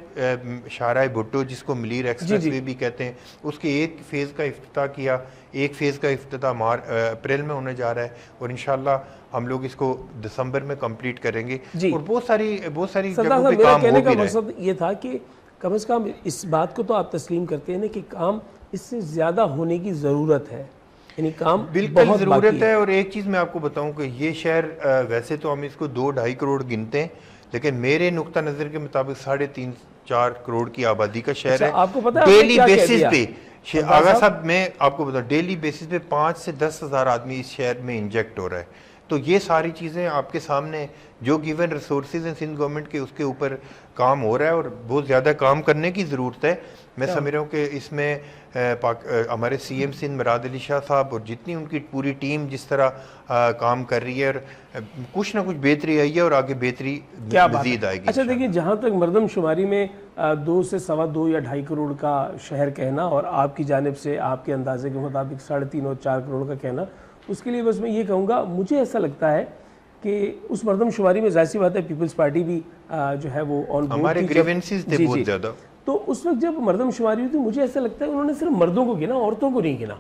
شاہراہ بھٹو جس کو ملیر ایکسپریس وے بھی کہتے ہیں, اس کے ایک فیز کا افتتاح کیا. ایک فیز کا افتتاح اپریل میں ہونے جا رہا ہے, اور انشاءاللہ ہم لوگ اس کو دسمبر میں کمپلیٹ کریں گے. اور بہت ساری جگہوں پہ کام ہو بھی رہا ہے. میرا مقصد یہ تھا کہ کم از کم اس بات کو تو آپ تسلیم کرتے ہیں کہ کام اس سے زیادہ ہونے کی ضرورت ہے, یعنی کام بالکل ضرورت ہے. اور ایک چیز میں آپ کو بتاؤں کہ یہ شہر ویسے تو ہم اس کو 2-2.5 کروڑ گنتے ہیں, لیکن میرے نقطہ نظر کے مطابق 3.5-4 کروڑ کی آبادی کا شہر ہے. آپ کو پتہ ہے ڈیلی بیسس پہ آغا صاحب, میں آپ کو بتاؤں ڈیلی بیسس پہ 5 سے 10 ہزار آدمی اس شہر میں انجیکٹ ہو رہا ہے. تو یہ ساری چیزیں آپ کے سامنے جو گیون ریسورسز ہیں سندھ گورنمنٹ کے, اس کے اوپر کام ہو رہا ہے, اور بہت زیادہ کام کرنے کی ضرورت ہے. میں سمجھ رہا ہوں کہ اس میں ہمارے سی ایم سندھ مراد علی شاہ صاحب اور جتنی ان کی پوری ٹیم جس طرح کام کر رہی ہے, اور کچھ نہ کچھ بہتری آئی ہے, اور آگے بہتری مزید آئے گی. اچھا دیکھیں, جہاں تک مردم شماری میں 2 سے 2.25 یا 2.5 کروڑ کا شہر کہنا, اور آپ کی جانب سے آپ کے اندازے کے مطابق 3.5 اور 4 کروڑ کا کہنا, اس کے لیے بس میں یہ کہوں گا, مجھے ایسا لگتا ہے کہ اس مردم شماری میں ظاہر سی بات ہے پیپلز پارٹی بھی جو ہے وہ آن بورڈ, ہمارے گریونسز تھے بہت زیادہ. تو اس وقت جب مردم شماری ہوئی تھی, مجھے ایسا لگتا ہے انہوں نے صرف مردوں کو گنا, عورتوں کو نہیں گنا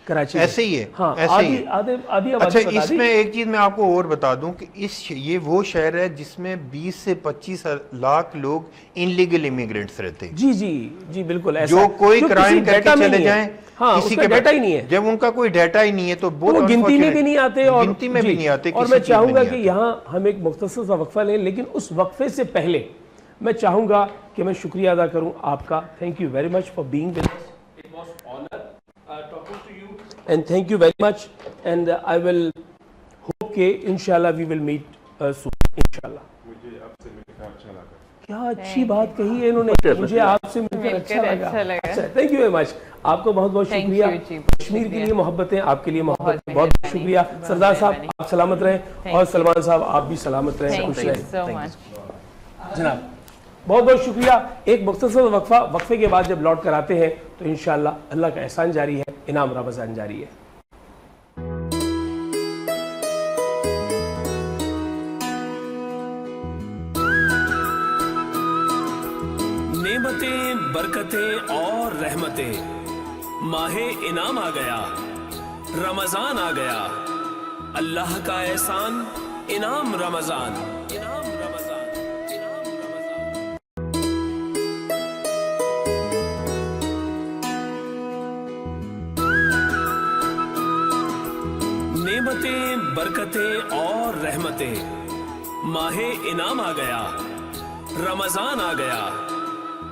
کراچی. ایسے ہی ہے. ہاں, آدھی. اچھا, اس میں ایک چیز میں آپ کو اور بتا دوں کہ یہ وہ شہر ہے جس میں 20 سے 25 لاکھ لوگ انلیگل امیگرینٹس رہتے ہیں. جی بالکل, جو کوئی کرائم کر کے چلے جائیں, کسی کا ڈیٹا ہی نہیں ہے. جب ان کا کوئی ڈیٹا ہی نہیں ہے تو وہ گنتی میں بھی نہیں آتے, اور گنتی میں بھی نہیں آتے. اور میں چاہوں گا کہ یہاں ہم ایک مختصر سا وقفہ لیں, لیکن اس وقفے سے پہلے میں چاہوں گا کہ میں شکریہ ادا کروں آپ کا. Thank you very much for being with us. It was honour talking to you, and thank you very much, and I will hope کہ انشاءاللہ وی ول میٹ سون انشاءاللہ. مجھے آپ سے مل کر اچھا لگا. کیا اچھی بات کہی ہے انہوں نے, مجھے آپ سے مل کر اچھا لگا. تھینک یو ویری مچ, آپ کو بہت بہت شکریہ. کشمیر کے لیے محبتیں, آپ کے لیے محبت, بہت بہت شکریہ. سردار صاحب آپ سلامت رہیں, اور سلمان صاحب آپ بھی سلامت رہیں, خوش رہیں. جناب بہت بہت شکریہ. ایک مختصر وقفے کے بعد جب لوٹ کر آتے ہیں تو انشاءاللہ اللہ کا احسان جاری ہے, انعام رمضان جاری ہے. نعمتیں, برکتیں اور رحمتیں, ماہ انعام آ گیا, رمضان آ گیا, اللہ کا احسان انعام رمضان, انعام رمضان, انعام رمضان. نعمتیں, برکتیں اور رحمتیں, ماہ انعام آ گیا, رمضان آ گیا,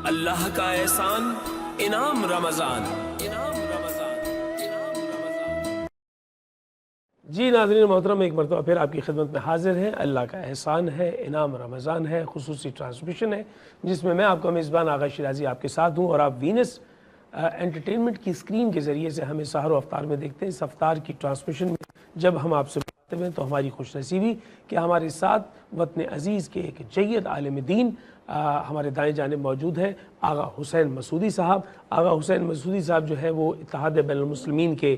اللہ کا احسان انعام رمضان, انعام رمضان, انعام رمضان. جی ناظرین محترم، ایک مرتبہ پھر آپ کی خدمت میں حاضر ہیں. اللہ کا احسان ہے، انعام رمضان ہے، خصوصی ٹرانسمیشن ہے جس میں آپ کا میزبان آغا شیرازی آپ کے ساتھ ہوں، اور آپ وینس انٹرٹینمنٹ کی اسکرین کے ذریعے سے ہمیں سحر و افطار میں دیکھتے ہیں. اس افطار کی ٹرانسمیشن میں جب ہم آپ سے باتیں ہیں تو ہماری خوش نصیبی کہ ہمارے ساتھ وطن عزیز کے ایک جید عالم دین ہمارے دائیں جانب موجود ہے، آغا حسین مسعودی صاحب. آغا حسین مسعودی صاحب جو ہے وہ اتحاد بین المسلمین کے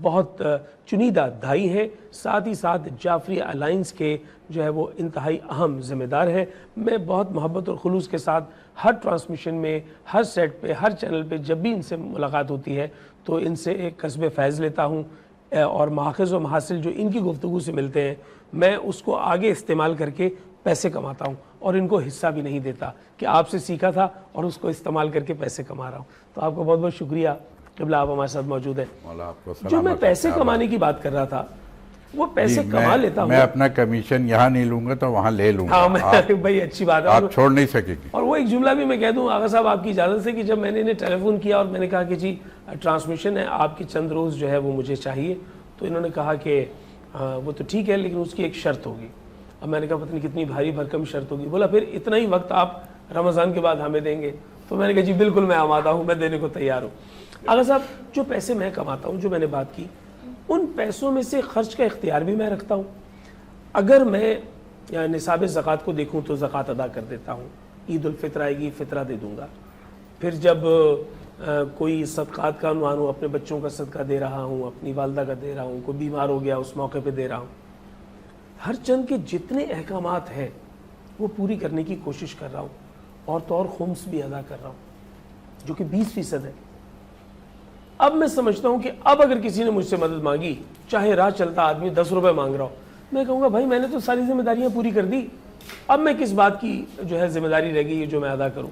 بہت چنیدہ داعی ہیں، ساتھ ہی ساتھ جعفری الائنس کے جو ہے وہ انتہائی اہم ذمہ دار ہیں. میں بہت محبت اور خلوص کے ساتھ ہر ٹرانسمیشن میں، ہر سیٹ پہ، ہر چینل پہ جب بھی ان سے ملاقات ہوتی ہے تو ان سے ایک قصب فیض لیتا ہوں، اور ماخذ و محاصل جو ان کی گفتگو سے ملتے ہیں میں اس کو آگے استعمال کر کے پیسے کماتا ہوں، اور ان کو حصہ بھی نہیں دیتا کہ آپ سے سیکھا تھا اور اس کو استعمال کر کے پیسے کما رہا ہوں. تو آپ کو بہت بہت شکریہ قبلہ، آپ ہمارے ساتھ موجود ہیں. جو میں پیسے کمانے کی بات کر رہا تھا وہ پیسے کما لیتا ہوں. میں اپنا کمیشن یہاں نہیں لوں گا تو وہاں لے لوں گا. ہاں بھائی اچھی بات ہے، آپ چھوڑ نہیں سکیں گے. اور وہ ایک جملہ بھی میں کہہ دوں آغا صاحب آپ کی اجازت سے کہ جب میں نے انہیں ٹیلی فون کیا اور میں نے کہا کہ جی ٹرانسمیشن ہے آپ کی چند روز جو ہے وہ مجھے چاہیے، تو انہوں نے کہا کہ وہ تو ٹھیک ہے لیکن اس کی ایک شرط ہوگی. اب میں نے کہا پتہ نہیں کتنی بھاری بھرکم شرط ہوگی. بولا پھر اتنا ہی وقت آپ رمضان کے بعد ہمیں دیں گے. تو میں نے کہا جی بالکل میں آمادہ ہوں، میں دینے کو تیار ہوں. آغا صاحب جو پیسے میں کماتا ہوں، جو میں نے بات کی، ان پیسوں میں سے خرچ کا اختیار بھی میں رکھتا ہوں. اگر میں نصاب زکوٰۃ کو دیکھوں تو زکوٰۃ ادا کر دیتا ہوں. عید الفطر آئے گی، فطرہ دے دوں گا. پھر جب کوئی صدقات کا عنوان ہو، اپنے بچوں کا صدقہ دے رہا ہوں، اپنی والدہ کا دے رہا ہوں، کوئی بیمار ہو گیا اس موقع پہ دے رہا ہوں. ہر چند کے جتنے احکامات ہیں وہ پوری کرنے کی کوشش کر رہا ہوں، اور تو اور خمس بھی ادا کر رہا ہوں جو کہ 20% ہے. اب میں سمجھتا ہوں کہ اب اگر کسی نے مجھ سے مدد مانگی، چاہے راہ چلتا آدمی 10 روپے مانگ رہا ہو، میں کہوں گا بھائی میں نے تو ساری ذمہ داریاں پوری کر دی، اب میں کس بات کی جو ہے ذمہ داری رہ گئی جو میں ادا کروں.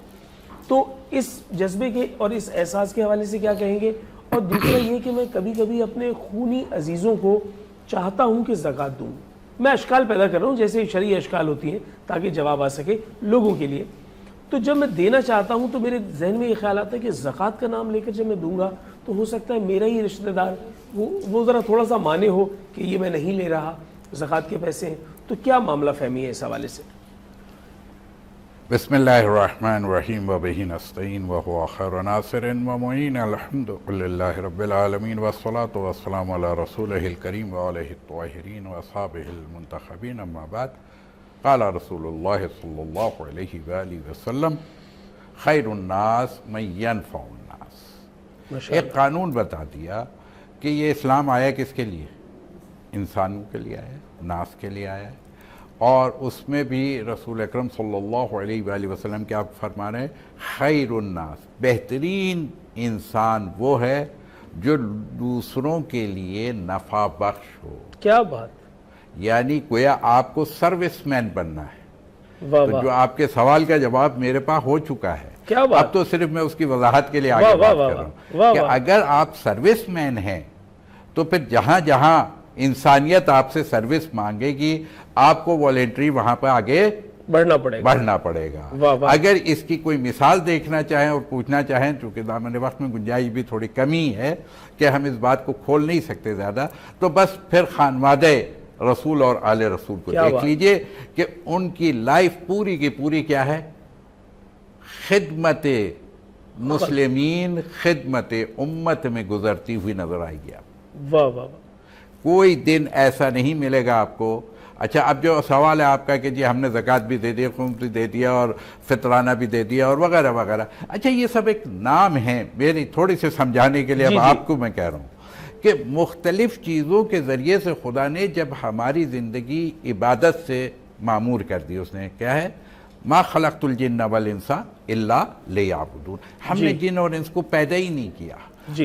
تو اس جذبے کے اور اس احساس کے حوالے سے کیا کہیں گے. اور دوسرا یہ کہ میں کبھی کبھی اپنے خونی عزیزوں کو چاہتا ہوں کہ زکوٰۃ دوں. میں اشکال پیدا کر رہا ہوں جیسے شرعی اشکال ہوتی ہیں تاکہ جواب آ سکے لوگوں کے لیے. تو جب میں دینا چاہتا ہوں تو میرے ذہن میں یہ خیال آتا ہے کہ زکوٰۃ کا نام لے کر جب میں دوں گا تو ہو سکتا ہے میرا ہی رشتہ دار وہ ذرا تھوڑا سا مانے ہو کہ یہ میں نہیں لے رہا، زکوٰۃ کے پیسے ہیں. تو کیا معاملہ فہمی ہے اس حوالے سے؟ بسم اللہ الرحمن الرحیم وبہ نستعین وہو خیر ناصر ومعین الحمدللہ رب العالمین والصلاة والسلام علی رسولہ الکریم وآلہ الطاہرین واصحابہ المنتخبین. اما بعد، قال رسول اللہ صلی اللہ علیہ وآلہ وسلم خیر الناس من ینفع الناس. ایک قانون بتا دیا کہ یہ اسلام آیا کس کے لیے؟ انسانوں کے لیے آیا، ناس کے لیے آیا ہے. اور اس میں بھی رسول اکرم صلی اللہ علیہ وآلہ وسلم کیا فرما رہے ہیں؟ خیر الناس، بہترین انسان وہ ہے جو دوسروں کے لیے نفع بخش ہو. کیا بات، یعنی گویا آپ کو سروس مین بننا ہے. واہ تو واہ، جو آپ کے سوال کا جواب میرے پاس ہو چکا ہے، کیا بات. اب تو صرف میں اس کی وضاحت کے لیے آگے واہ بات واہ کر رہا واہ ہوں کہ واہ. اگر آپ سروس مین ہیں تو پھر جہاں جہاں انسانیت آپ سے سروس مانگے گی آپ کو والنٹری وہاں پہ آگے بڑھنا پڑے گا. واہ واہ. اگر اس کی کوئی مثال دیکھنا چاہیں اور پوچھنا چاہیں، چونکہ دامن وقت میں گنجائش بھی تھوڑی کمی ہے کہ ہم اس بات کو کھول نہیں سکتے زیادہ، تو بس پھر خانوادہ رسول اور آل رسول کو دیکھ لیجئے کہ ان کی لائف پوری کی پوری کیا ہے؟ خدمت مسلمین، خدمت امت میں گزرتی ہوئی نظر آئے گی. واہ واہ. کوئی دن ایسا نہیں ملے گا آپ کو. اچھا، اب جو سوال ہے آپ کا کہ جی ہم نے زکوٰۃ بھی دے دیا، خمس بھی دے دیا اور فطرانہ بھی دے دیا اور وغیرہ وغیرہ، اچھا یہ سب ایک نام ہیں. میری تھوڑی سے سمجھانے کے لیے اب آپ کو میں کہہ رہا ہوں کہ مختلف چیزوں کے ذریعے سے خدا نے جب ہماری زندگی عبادت سے معمور کر دی، اس نے کیا ہے؟ ما خلقت الجن والانس الا لیعبدون. ہم نے جن اور انس کو پیدا ہی نہیں کیا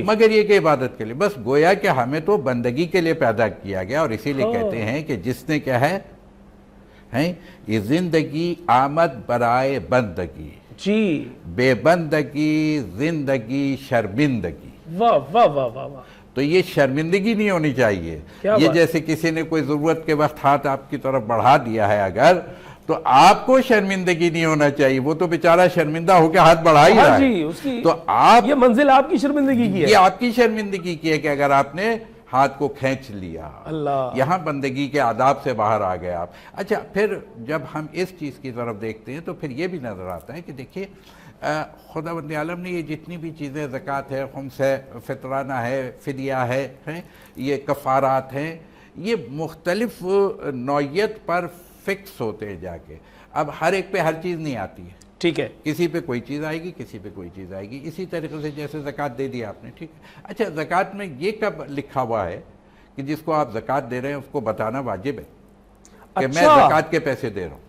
مگر یہ کہ عبادت کے لیے. بس گویا کہ ہمیں تو بندگی کے لیے پیدا کیا گیا، اور اسی لیے کہتے ہیں کہ جس نے کیا ہے یہ زندگی آمد برائے بندگی، جی بے بندگی زندگی شرمندگی. واہ واہ واہ واہ واہ. تو یہ شرمندگی نہیں ہونی چاہیے. یہ جیسے کسی نے کوئی ضرورت کے وقت ہاتھ آپ کی طرف بڑھا دیا ہے اگر، تو آپ کو شرمندگی نہیں ہونا چاہیے. وہ تو بیچارہ شرمندہ ہو کے ہاتھ بڑھا ہی رہا ہے. تو آپ، یہ منزل آپ کی شرمندگی کی ہے، یہ آپ کی شرمندگی کی ہے کہ اگر آپ نے ہاتھ کو کھینچ لیا، یہاں بندگی کے آداب سے باہر آ گئے آپ۔ اچھا پھر جب ہم اس چیز کی طرف دیکھتے ہیں تو پھر یہ بھی نظر آتا ہے کہ دیکھیے خداوند عالم نے یہ جتنی بھی چیزیں زکوٰۃ ہے، خمس ہے، فطرانہ ہے، فدیہ ہے، یہ کفارات ہیں، یہ مختلف نوعیت پر فکس ہوتے ہیں جا کے۔ اب ہر ایک پہ ہر چیز نہیں آتی ہے، ٹھیک ہے، کسی پہ کوئی چیز آئے گی، کسی پہ کوئی چیز آئے گی۔ اسی طریقے سے جیسے زکوٰۃ دے دی آپ نے، ٹھیک ہے، اچھا زکوٰۃ میں یہ کب لکھا ہوا ہے کہ جس کو آپ زکوٰۃ دے رہے ہیں اس کو بتانا واجب ہے کہ میں زکوٰۃ کے پیسے دے رہا ہوں؟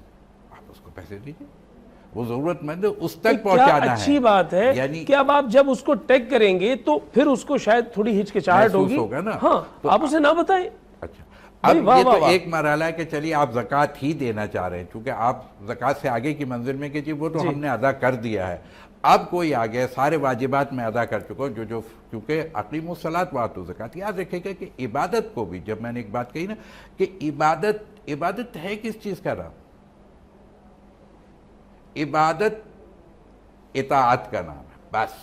آپ اس کو پیسے دیجیے، وہ ضرورت مند ہے، اس تک پہنچانا ہے۔ اچھی بات ہے یعنی کہ اب آپ جب اس کو ٹیگ کریں گے تو پھر اس کو شاید تھوڑی ہچکچاہٹ ہوگی، ہوگا نا، ہاں آپ اسے نہ بتائیں۔ اچھا اب یہ تو ایک مرحلہ ہے کہ چلیے آپ زکوٰۃ ہی دینا چاہ رہے ہیں، چونکہ آپ زکوٰۃ سے آگے کی منزل میں کہ جی وہ تو ہم نے ادا کر دیا ہے، اب کوئی آگے سارے واجبات میں ادا کر چکا ہوں، جو کیونکہ اقیموا الصلاۃ وآتوا الزکوٰۃ۔ یاد رکھے گا کہ عبادت کو بھی، جب میں نے ایک بات کہی نا کہ عبادت ہے کس چیز کا نام؟ عبادت اطاعت کا نام ہے، بس۔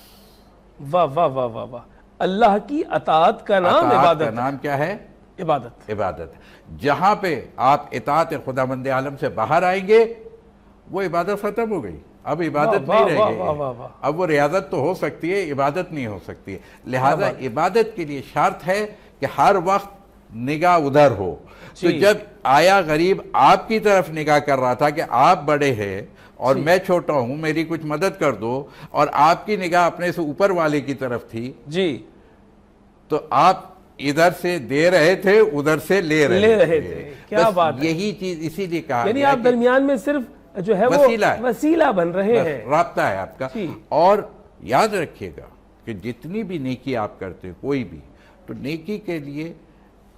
واہ واہ واہ واہ واہ، اللہ کی اطاعت کا نام عبادت کا نام کیا ہے؟ عبادت۔ جہاں پہ آپ اطاعت خداوند عالم سے باہر آئیں گے وہ عبادت ختم ہو گئی، اب عبادت نہیں رہ گئی، اب وہ ریاضت تو ہو سکتی ہے، عبادت نہیں ہو سکتی ہے۔ لہذا عبادت کے لیے شرط ہے کہ ہر وقت نگاہ ادھر ہو۔ تو جب آیا غریب آپ کی طرف نگاہ کر رہا تھا کہ آپ بڑے ہیں اور میں چھوٹا ہوں، میری کچھ مدد کر دو، اور آپ کی نگاہ اپنے سے اوپر والے کی طرف تھی، جی، تو آپ ادھر سے دے رہے تھے، ادھر سے لے رہے تھے۔ کیا بات ہے، یہی چیز اسی لیے کہا یعنی آپ درمیان میں صرف جو ہے وہ وسیلہ بن رہے ہیں، رابطہ ہے آپ کا۔ اور یاد رکھیے گا کہ جتنی بھی نیکی آپ کرتے ہیں کوئی بھی، تو نیکی کے لیے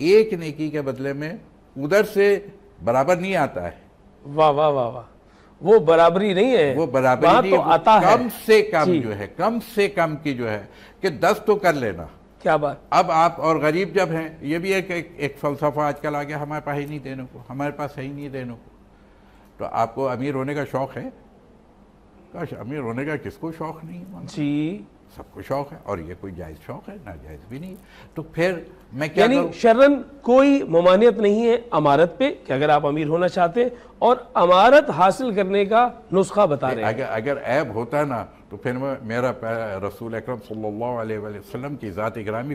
ایک نیکی کے بدلے میں ادھر سے برابر نہیں آتا ہے۔ واہ واہ واہ واہ، وہ برابری نہیں ہے، وہ برابری تو آتا ہے، کم سے کم جو ہے، کم سے کم کی جو ہے کہ 10 تو کر لینا۔ کیا بات۔ اب آپ اور غریب جب ہیں، یہ بھی ایک فلسفہ آج کل آ گیا، ہمارے پاس ہی نہیں دینے کو، ہمارے پاس ہے ہی نہیں دینے کو۔ تو آپ کو امیر ہونے کا شوق ہے؟ کاش امیر ہونے کا کس کو شوق نہیں ہے؟ جی سب کو شوق ہے، اور یہ کوئی جائز شوق ہے، ناجائز بھی نہیں۔ تو پھر میں کیا یعنی کروں؟ شرعاً کوئی ممانعت نہیں ہے امارت پہ کہ اگر آپ امیر ہونا چاہتے ہیں، اور امارت حاصل کرنے کا نسخہ بتا رہے ہیں۔ اگر عیب ہوتا نا تو پھر میرا رسول اکرم صلی اللہ علیہ وسلم کی ذات گرامی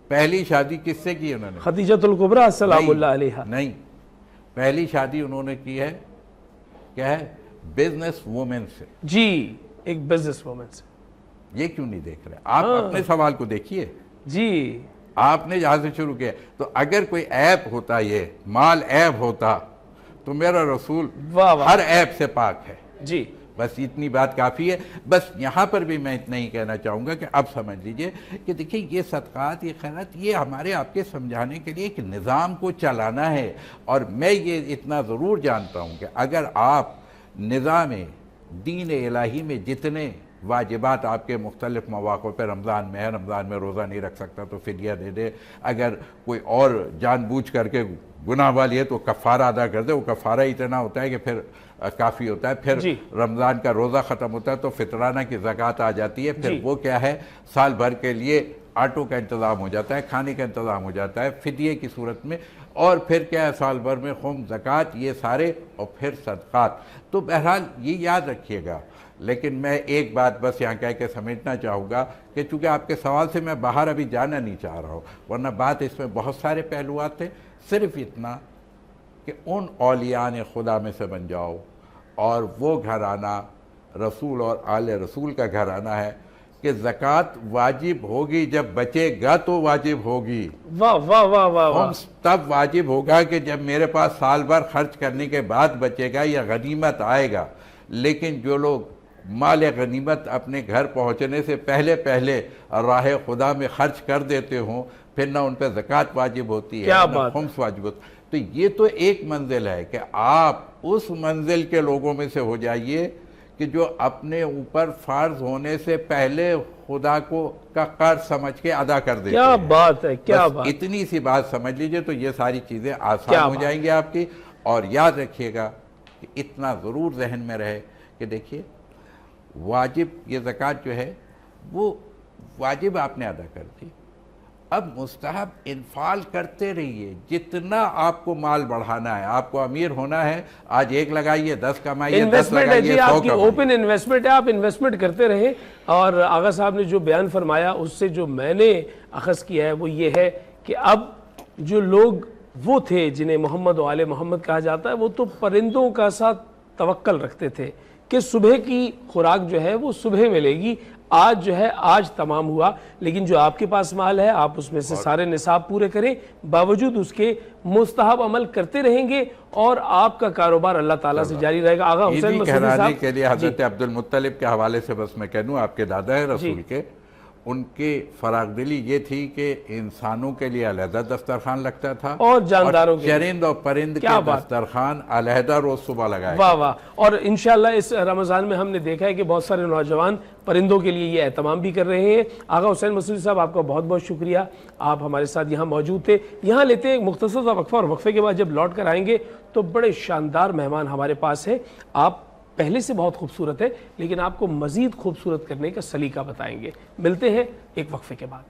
پہلی شادی کس سے کی انہوں نے؟ خدیجۃ الکبریٰ السلام اللہ علیہا۔ نہیں، پہلی شادی انہوں نے کی ہے کیا ہے؟ بزنس وومن سے۔ جی، ایک بزنس وومن سے۔ یہ کیوں نہیں دیکھ رہے آپ؟ اپنے سوال کو دیکھیے، جی آپ نے جہاں سے شروع کیا۔ تو اگر کوئی عیب ہوتا، یہ مال عیب ہوتا، تو میرا رسول ہر عیب سے پاک ہے۔ جی بس اتنی بات کافی ہے۔ بس یہاں پر بھی میں اتنا ہی کہنا چاہوں گا کہ اب سمجھ لیجئے کہ دیکھیں یہ صدقات، یہ خیرات، یہ ہمارے آپ کے سمجھانے کے لیے ایک نظام کو چلانا ہے۔ اور میں یہ اتنا ضرور جانتا ہوں کہ اگر آپ نظام دین الہی میں جتنے واجبات آپ کے مختلف مواقع پہ، رمضان میں ہے، رمضان میں روزہ نہیں رکھ سکتا تو فدیہ دے دے، اگر کوئی اور جان بوجھ کر کے گناہ والی ہے تو کفارہ ادا کر دے، وہ کفارہ اتنا ہوتا ہے کہ پھر کافی ہوتا ہے۔ پھر رمضان کا روزہ ختم ہوتا ہے تو فطرانہ کی زکوٰۃ آ جاتی ہے، پھر وہ کیا ہے، سال بھر کے لیے آٹو کا انتظام ہو جاتا ہے، کھانے کا انتظام ہو جاتا ہے فدیے کی صورت میں، اور پھر کیا ہے، سال بھر میں خمس، زکوٰۃ، یہ سارے، اور پھر صدقات۔ تو بہرحال یہ یاد رکھیے گا۔ لیکن میں ایک بات بس یہاں کہہ کے سمجھنا چاہوں گا کہ چونکہ آپ کے سوال سے میں باہر ابھی جانا نہیں چاہ رہا ہوں، ورنہ بات اس میں بہت سارے پہلوات تھے، صرف اتنا کہ ان اولیاء خدا میں سے بن جاؤ، اور وہ گھرانہ رسول اور آل رسول کا گھرانہ ہے کہ زکوٰۃ واجب ہوگی جب بچے گا تو واجب ہوگی۔ واہ واہ واہ واہ واہ، تب واجب ہوگا کہ جب میرے پاس سال بھر خرچ کرنے کے بعد بچے گا یا غنیمت آئے گا۔ لیکن جو لوگ مال غنیمت اپنے گھر پہنچنے سے پہلے راہ خدا میں خرچ کر دیتے ہوں، پھر نہ ان پہ زکوٰۃ واجب ہوتی ہے نہ خمس واجب ہوتا ہے۔ تو یہ تو ایک منزل ہے کہ آپ اس منزل کے لوگوں میں سے ہو جائیے کہ جو اپنے اوپر فرض ہونے سے پہلے خدا کو کا قرض سمجھ کے ادا کر دیتے ہیں۔ کیا بات ہے، کیا بات، اتنی سی بات سمجھ لیجئے تو یہ ساری چیزیں آسان ہو جائیں گی آپ کی۔ اور یاد رکھیے گا کہ اتنا ضرور ذہن میں رہے کہ دیکھیے واجب، یہ زکوٰۃ جو ہے وہ واجب آپ نے ادا کر دی، اب مستحب انفال کرتے رہیے، جتنا آپ کو مال بڑھانا ہے، آپ کو امیر ہونا ہے، آج 1 لگائیے 10 کمائیے، 10 انویسٹمنٹ ہے لگائیے جی، 100 آپ کی کمائیے۔ اوپن انویسٹمنٹ ہے، آپ انویسٹمنٹ کرتے رہیں۔ اور آغا صاحب نے جو بیان فرمایا اس سے جو میں نے اخذ کیا ہے وہ یہ ہے کہ اب جو لوگ وہ تھے جنہیں محمد و آل محمد کہا جاتا ہے، وہ تو پرندوں کا ساتھ توکل رکھتے تھے کہ صبح کی خوراک جو ہے وہ صبح ملے گی، آج جو ہے آج تمام ہوا، لیکن جو آپ کے پاس مال ہے آپ اس میں سے سارے نصاب پورے کریں، باوجود اس کے مستحب عمل کرتے رہیں گے اور آپ کا کاروبار اللہ تعالیٰ سے جاری رہے گا۔ آغا حسین عیدی مسعودی کہرانے صاحب کے لیے حضرت عبد المطلب کے حوالے سے بس میں کہہ دوں، آپ کے دادا ہیں رسول کے، ان کی فراغ دلی یہ تھی کہ انسانوں کے لیے علیحدہ دسترخوان لگتا تھا اور جانداروں کے چرند اور پرند کے دسترخوان علیحدہ روز صبح لگائے۔ واہ واہ۔ اور انشاءاللہ اس رمضان میں ہم نے دیکھا ہے کہ بہت سارے نوجوان پرندوں کے لیے یہ اہتمام بھی کر رہے ہیں۔ آغا حسین مسعودی صاحب آپ کا بہت بہت شکریہ، آپ ہمارے ساتھ یہاں موجود تھے۔ یہاں لیتے ہیں ایک مختصر سا وقفہ، اور وقفے کے بعد جب لوٹ کر آئیں گے تو بڑے شاندار مہمان ہمارے پاس ہیں۔ آپ پہلے سے بہت خوبصورت ہے لیکن آپ کو مزید خوبصورت کرنے کا سلیقہ بتائیں گے۔ ملتے ہیں ایک وقفے کے بعد۔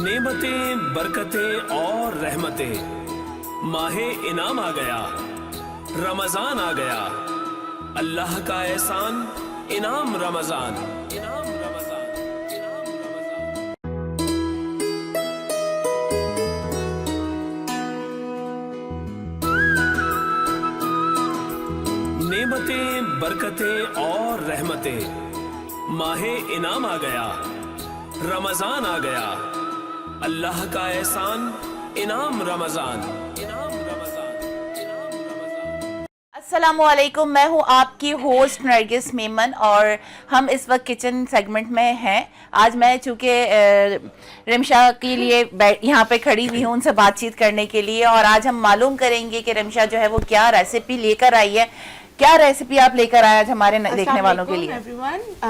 نعمتیں، برکتیں اور رحمتیں، ماہ انعام آ گیا، رمضان آ گیا، اللہ کا احسان انعام رمضان، انعام رمضان، انعام رمضان۔ نعمتیں، برکتیں اور رحمتیں، ماہ انعام آ گیا، رمضان آ گیا، اللہ کا احسان انعام رمضان، انعام رمضان، انعام رمضان۔ السلام علیکم، میں ہوں آپ کی ہوسٹ نرگس میمن اور ہم اس وقت کچن سیگمنٹ میں ہیں۔ آج میں چونکہ رمشا کے لیے یہاں پہ کھڑی ہوئی ہوں ان سے بات چیت کرنے کے لیے، اور آج ہم معلوم کریں گے کہ رمشا جو ہے وہ کیا ریسیپی لے کر آئی ہے۔ کیا ریسیپی آپ لے کر آئے آج ہمارے دیکھنے والوں کے لیے؟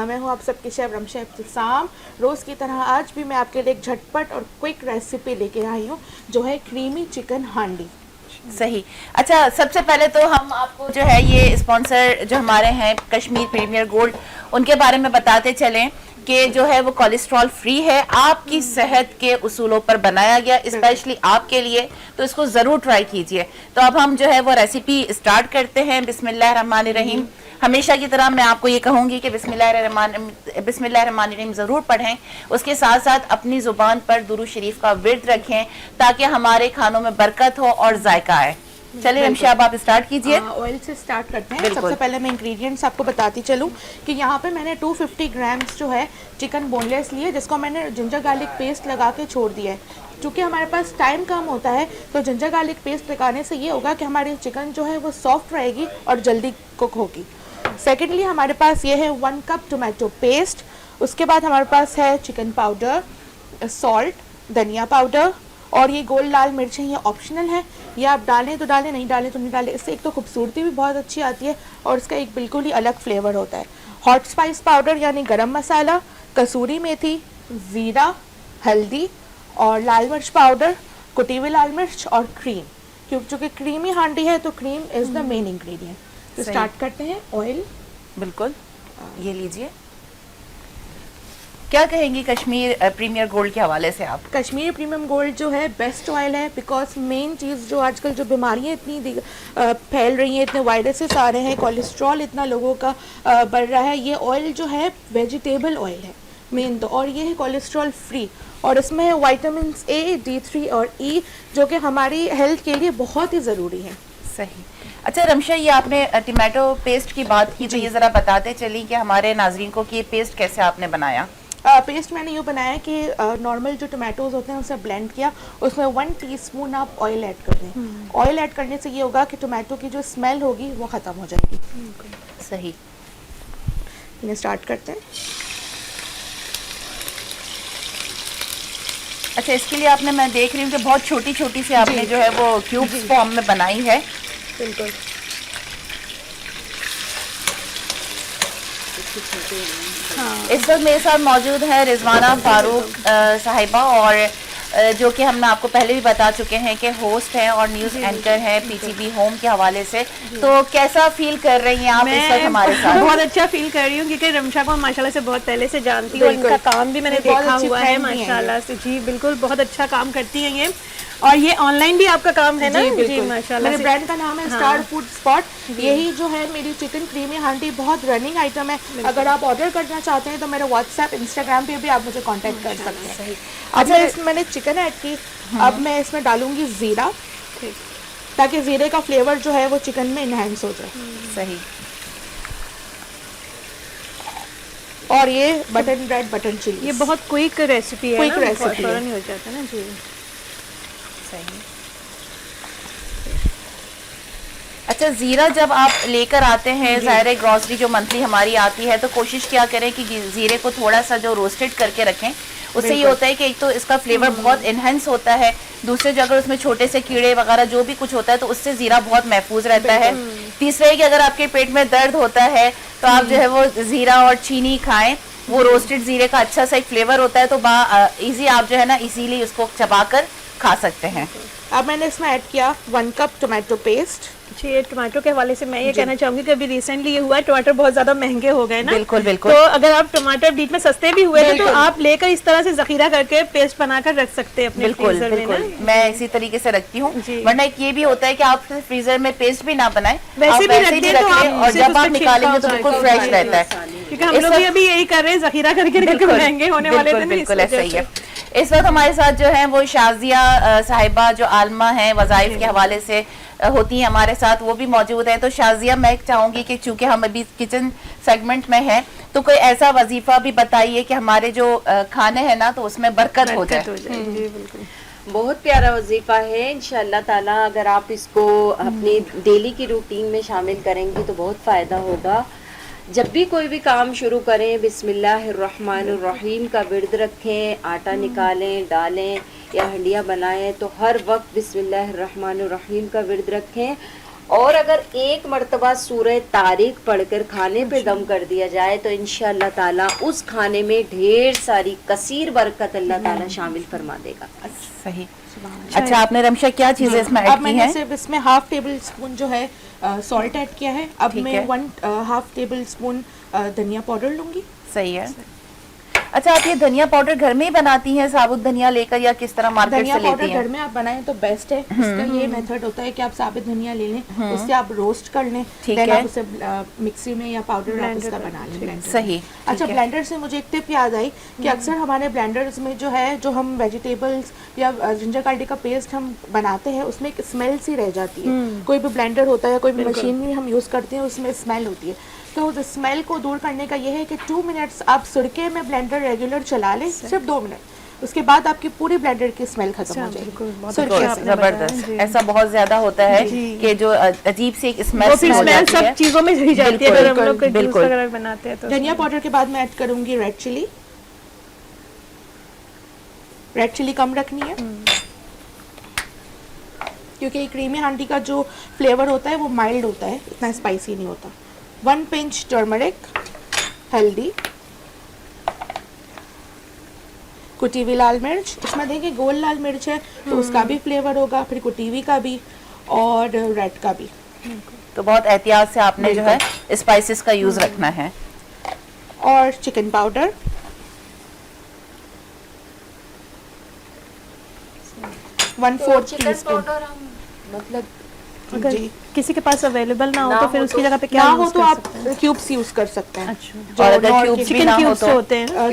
میں ہوں آپ سب کی شیف رمشا ابتسام۔ روز کی طرح آج بھی میں آپ کے لیے ایک جھٹپٹ اور کوئک ریسیپی لے کے آئی ہوں جو ہے کریمی چکن ہانڈی۔ صحیح۔ اچھا، سب سے پہلے تو ہم آپ کو جو ہے یہ اسپانسر جو ہمارے ہیں کشمیر پریمیئر گولڈ، ان کے بارے میں بتاتے چلیں کہ جو ہے وہ کولیسٹرول فری ہے، آپ کی صحت کے اصولوں پر بنایا گیا اسپیشلی آپ کے لیے، تو اس کو ضرور ٹرائی کیجئے۔ تو اب ہم جو ہے وہ ریسیپی اسٹارٹ کرتے ہیں۔ بسم اللہ الرحمن الرحیم۔ ہمیشہ کی طرح میں آپ کو یہ کہوں گی کہ بسم اللہ الرحمن الرحیم ضرور پڑھیں، اس کے ساتھ ساتھ اپنی زبان پر درود شریف کا ورد رکھیں تاکہ ہمارے کھانوں میں برکت ہو اور ذائقہ آئے۔ چلیے رمشا اب آپ اسٹارٹ کیجئے۔ آئل سے اسٹارٹ کرتے ہیں۔ سب سے پہلے میں انگریڈینٹس آپ کو بتاتی چلوں کہ یہاں پہ میں نے 250 گرامز جو ہے چکن بون لیس لیے، جس کو میں نے جنجر گارلک پیسٹ لگا کے چھوڑ دیا ہے۔ چونکہ ہمارے پاس ٹائم کم ہوتا ہے تو جنجر گارلک پیسٹ لگانے سے یہ ہوگا کہ ہماری چکن جو ہے وہ سافٹ رہے گی اور جلدی کوک ہوگی۔ سیکنڈلی ہمارے پاس یہ ہے 1 کپ ٹومیٹو پیسٹ، اس کے بعد ہمارے پاس ہے چکن پاؤڈر، سالٹ، دھنیا پاؤڈر، اور یہ گول لال مرچیں یہ آپشنل ہے، یہ آپ ڈالیں تو ڈالیں، نہیں ڈالیں تو نہیں ڈالیں۔ اس سے ایک تو خوبصورتی بھی بہت اچھی آتی ہے اور اس کا ایک بالکل ہی الگ فلیور ہوتا ہے۔ ہاٹ اسپائس پاؤڈر یعنی گرم مسالہ، کسوری میتھی، زیرہ، ہلدی اور لال مرچ پاؤڈر، کٹی ہوئی لال مرچ اور کریم، کیونکہ کریمی ہانڈی ہے تو کریم از دا مین انگریڈینٹ۔ تو اسٹارٹ کرتے ہیں۔ آئل بالکل، یہ لیجئے۔ کیا کہیں گی کشمیر پریمیئر گولڈ کے حوالے سے آپ؟ کشمیر پریمیم گولڈ جو ہے بیسٹ آئل ہے، بیکاز مین چیز جو آج کل جو بیماریاں اتنی پھیل رہی ہیں، اتنے وائرسز آ رہے ہیں، کولیسٹرول اتنا لوگوں کا بڑھ رہا ہے، یہ آئل جو ہے ویجیٹیبل آئل ہے مین تو، اور یہ ہے کولیسٹرول فری، اور اس میں وائٹامنس A, D3 اور E جو کہ ہماری ہیلتھ کے لیے بہت ہی ضروری ہے۔ صحیح۔ اچھا رمشا، یہ آپ نے ٹمیٹو پیسٹ کی بات کی تو یہ ذرا بتاتے چلیں کہ ہمارے ناظرین کو کہ یہ پیسٹ کیسے آپ نے بنایا؟ پیسٹ میں نے یوں بنایا کہ نارمل جو ٹمیٹوز ہوتے ہیں اسے بلینڈ کیا، اس میں 1 ٹی اسپون آپ آئل ایڈ کر دیں۔ آئل ایڈ کرنے سے یہ ہوگا کہ ٹمیٹو کی جو اسمیل ہوگی وہ ختم ہو جائے گی۔ صحیح۔ انہیں اسٹارٹ کرتے ہیں۔ اچھا، اس کے لیے آپ نے، میں دیکھ رہی ہوں کہ بہت چھوٹی چھوٹی سی آپ نے جو ہے وہ کیوبس فارم میں بنائی ہے۔ بالکل۔ اس وقت میرے ساتھ موجود ہے رضوانہ فاروق صاحبہ، اور جو کہ ہم آپ کو پہلے بھی بتا چکے ہیں کہ ہوسٹ ہیں اور نیوز اینکر ہیں پی ٹی وی ہوم کے حوالے سے. تو کیسا فیل کر رہی ہیں آپ اس وقت ہمارے ساتھ؟ بہت اچھا فیل کر رہی ہوں کیونکہ رمشا کو ماشاءاللہ سے بہت پہلے سے جانتی ہوں, ان کا کام بھی میں نے دیکھا ہوا ہے ماشاءاللہ سے. جی بالکل, بہت اچھا کام کرتی ہیں یہ, اور یہ آن لائن بھی آپ کا کام ہے نا؟ جی ماشاءاللہ. میرے برانڈ کا نام ہے اسٹار فوڈ اسپاٹ. یہی جو ہے میری چکن کریمی ہانڈی بہت رننگ آئٹم ہے. اگر آپ آرڈر کرنا چاہتے ہیں تو میرا واٹس ایپ انسٹاگرام پہ بھی آپ مجھے کانٹیکٹ کر سکتے ہیں. اب میں نے چکن ایڈ کی, اب میں اس میں ڈالوں گی زیرہ, تاکہ زیرے کا فلیور جو ہے وہ چکن میں انہینس ہو جائے. صحیح. اور یہ بٹن ریڈ بٹن چلی, یہ بہت کوئک ریسیپی ہے, کوئک ریسیپی فوراً ہو جاتا ہے نا. جی صحیح. اچھا, زیرہ جب آپ لے کر آتے ہیں, ظاہر ہے گروسری جو منتھلی ہماری آتی ہے, تو کوشش کیا کریں کہ زیرے کو تھوڑا سا جو روسٹڈ کر کے رکھیں. اس سے یہ ہوتا ہے کہ ایک تو اس کا فلیور بہت انہینس ہوتا ہے, دوسرے جو اگر اس میں چھوٹے سے کیڑے وغیرہ جو بھی کچھ ہوتا ہے تو اس سے زیرہ بہت محفوظ رہتا ہے. تیسرا ہے کہ اگر آپ کے پیٹ میں درد ہوتا ہے تو آپ جو ہے وہ زیرہ اور چینی کھائیں, وہ روسٹڈ زیرے کا اچھا سا ایک فلیور ہوتا ہے, تو ایزی آپ جو ہے نا ایزیلی اس کو چبا کر کھا سکتے ہیں. اب میں نے اس میں ایڈ کیا 1 کپ ٹومیٹو پیسٹ. جی, ٹماٹو کے حوالے سے میں یہ کہنا چاہوں گی کہ ابھی ریسنٹلی یہ ہوا ہے ٹماٹر بہت زیادہ مہنگے ہو گئے نا. بالکل بالکل. تو اگر آپ ٹماٹر بیچ میں سستے بھی ہوئے تھے تو آپ لے کر اس طرح سے ذخیرہ کر کے پیسٹ بنا کر رکھ سکتے ہیں اپنے فریزر میں. بالکل, میں اسی طریقے سے رکھتی ہوں. ورنہ ایک یہ بھی ہوتا ہے کہ آپ فریزر میں پیسٹ بھی نہ بنائیں, ویسے بھی رکھ دیں اور جب آپ نکالیں گے تو بالکل فریش رہتا ہے. کیونکہ ہم لوگ بھی ابھی یہی کر رہے ہیں, ذخیرہ کر کے مہنگے ہونے والے تھے. بالکل ایسا ہی ہے. اس وقت ہمارے ساتھ جو ہیں وہ شازیہ صاحبہ جو عالمہ ہیں وظائف کے حوالے سے ہوتی ہیں ہمارے ساتھ, وہ بھی موجود ہیں. تو شازیہ, میں چاہوں گی کہ چونکہ ہم ابھی کچن سیگمنٹ میں ہیں تو کوئی ایسا وظیفہ بھی بتائیے کہ ہمارے جو کھانے ہیں نا تو اس میں برکت ہو جائے. جی بالکل. بہت پیارا وظیفہ ہے, انشاءاللہ تعالیٰ اگر آپ اس کو اپنی ڈیلی کی روٹین میں شامل کریں گی تو بہت فائدہ ہوگا. جب بھی کوئی بھی کام شروع کریں بسم اللہ الرحمن الرحیم کا ورد رکھیں, آٹا نکالیں ڈالیں یا ہنڈیاں بنائیں تو ہر وقت بسم اللہ الرحمن الرحیم کا ورد رکھیں. اور اگر ایک مرتبہ سورہ طارق پڑھ کر کھانے پہ دم کر دیا جائے تو انشاءاللہ تعالیٰ اس کھانے میں ڈھیر ساری کثیر برکت اللہ تعالیٰ شامل فرما دے گا. صحیح. اچھا, آپ نے رمشا کیا چیزیں اس میں ایڈ کی ہیں؟ اب میں نے صرف اس میں ہاف ٹیبل اسپون جو ہے سالٹ ایڈ کیا ہے. اب میں 1/2 ٹیبل اسپون دھنیا پاؤڈر لوں گی. صحیح ہے. اچھا, آپ یہ دھنیا پاؤڈر گھر میں ہی بناتی ہیں ثابت دھنیا لے کر یا کس طرح مارکیٹ سے لیتی ہیں؟ دھنیا پاؤڈر گھر میں آپ بنائیں تو بیسٹ ہے. اس کا یہ میتھڈ ہوتا ہے کہ آپ ثابت دھنیا لے لیں, اس سے آپ روسٹ کر لیں, پھر آپ اسے مکسی میں یا پاؤڈر آپ اس کا بنا لیں. صحیح. اچھا, بلینڈر سے مجھے ایک ٹپ یاد آئی کہ اکثر ہمارے بلینڈرز میں جو ہے جو ہم ویجیٹیبلز یا جنجر گارلک کا پیسٹ ہم بناتے ہیں اس میں ایک اسمیل سی رہ جاتی ہے. کوئی بھی بلینڈر ہوتا ہے, کوئی بھی مشینری ہم یوز کرتے ہیں, اس میں اسمیل ہوتی ہے. تو اس اسمیل کو دور کرنے کا یہ ہے کہ 2 منٹس آپ سرکے میں بلینڈر ریگولر چلا لیں, صرف 2 منٹ, اس کے بعد آپ کی پوری بلینڈر کی اسمیل ختم ہو جائے گی. زبردست. ایسا بہت زیادہ ہوتا ہے کہ جو عجیب سی ایک اسمیل سب چیزوں میں رہ جاتی ہے اگر ہم لوگ جوس وغیرہ بناتے ہیں تو. دھنیا پاؤڈر کے بعد میں ایڈ کروں گی ریڈ چلی. ریڈ چلی کم رکھنی ہے کیونکہ کریمی ہانڈی کا جو فلیور ہوتا ہے وہ مائلڈ ہوتا ہے, اتنا اسپائسی نہیں ہوتا. 1 پنچ ٹرمرک, ہلدی, کٹی ہوئی لال مرچ. اس میں دیکھیں گول لال مرچ ہے تو اس کا بھی فلیور ہوگا, پھر کٹی ہوئی کا بھی اور ریڈ کا بھی. تو بہت احتیاط سے آپ نے جو ہے اسپائسز کا یوز رکھنا ہے. اور چکن پاؤڈر, چکن پاؤڈر ہم مطلب اگر کسی کے پاس اویلیبل نہ ہو تو پھر اس کی جگہ پہ کیا ہو تو آپ کیوبس یوز کر سکتے ہیں. اور اگر کیوبس بھی نہ ہو تو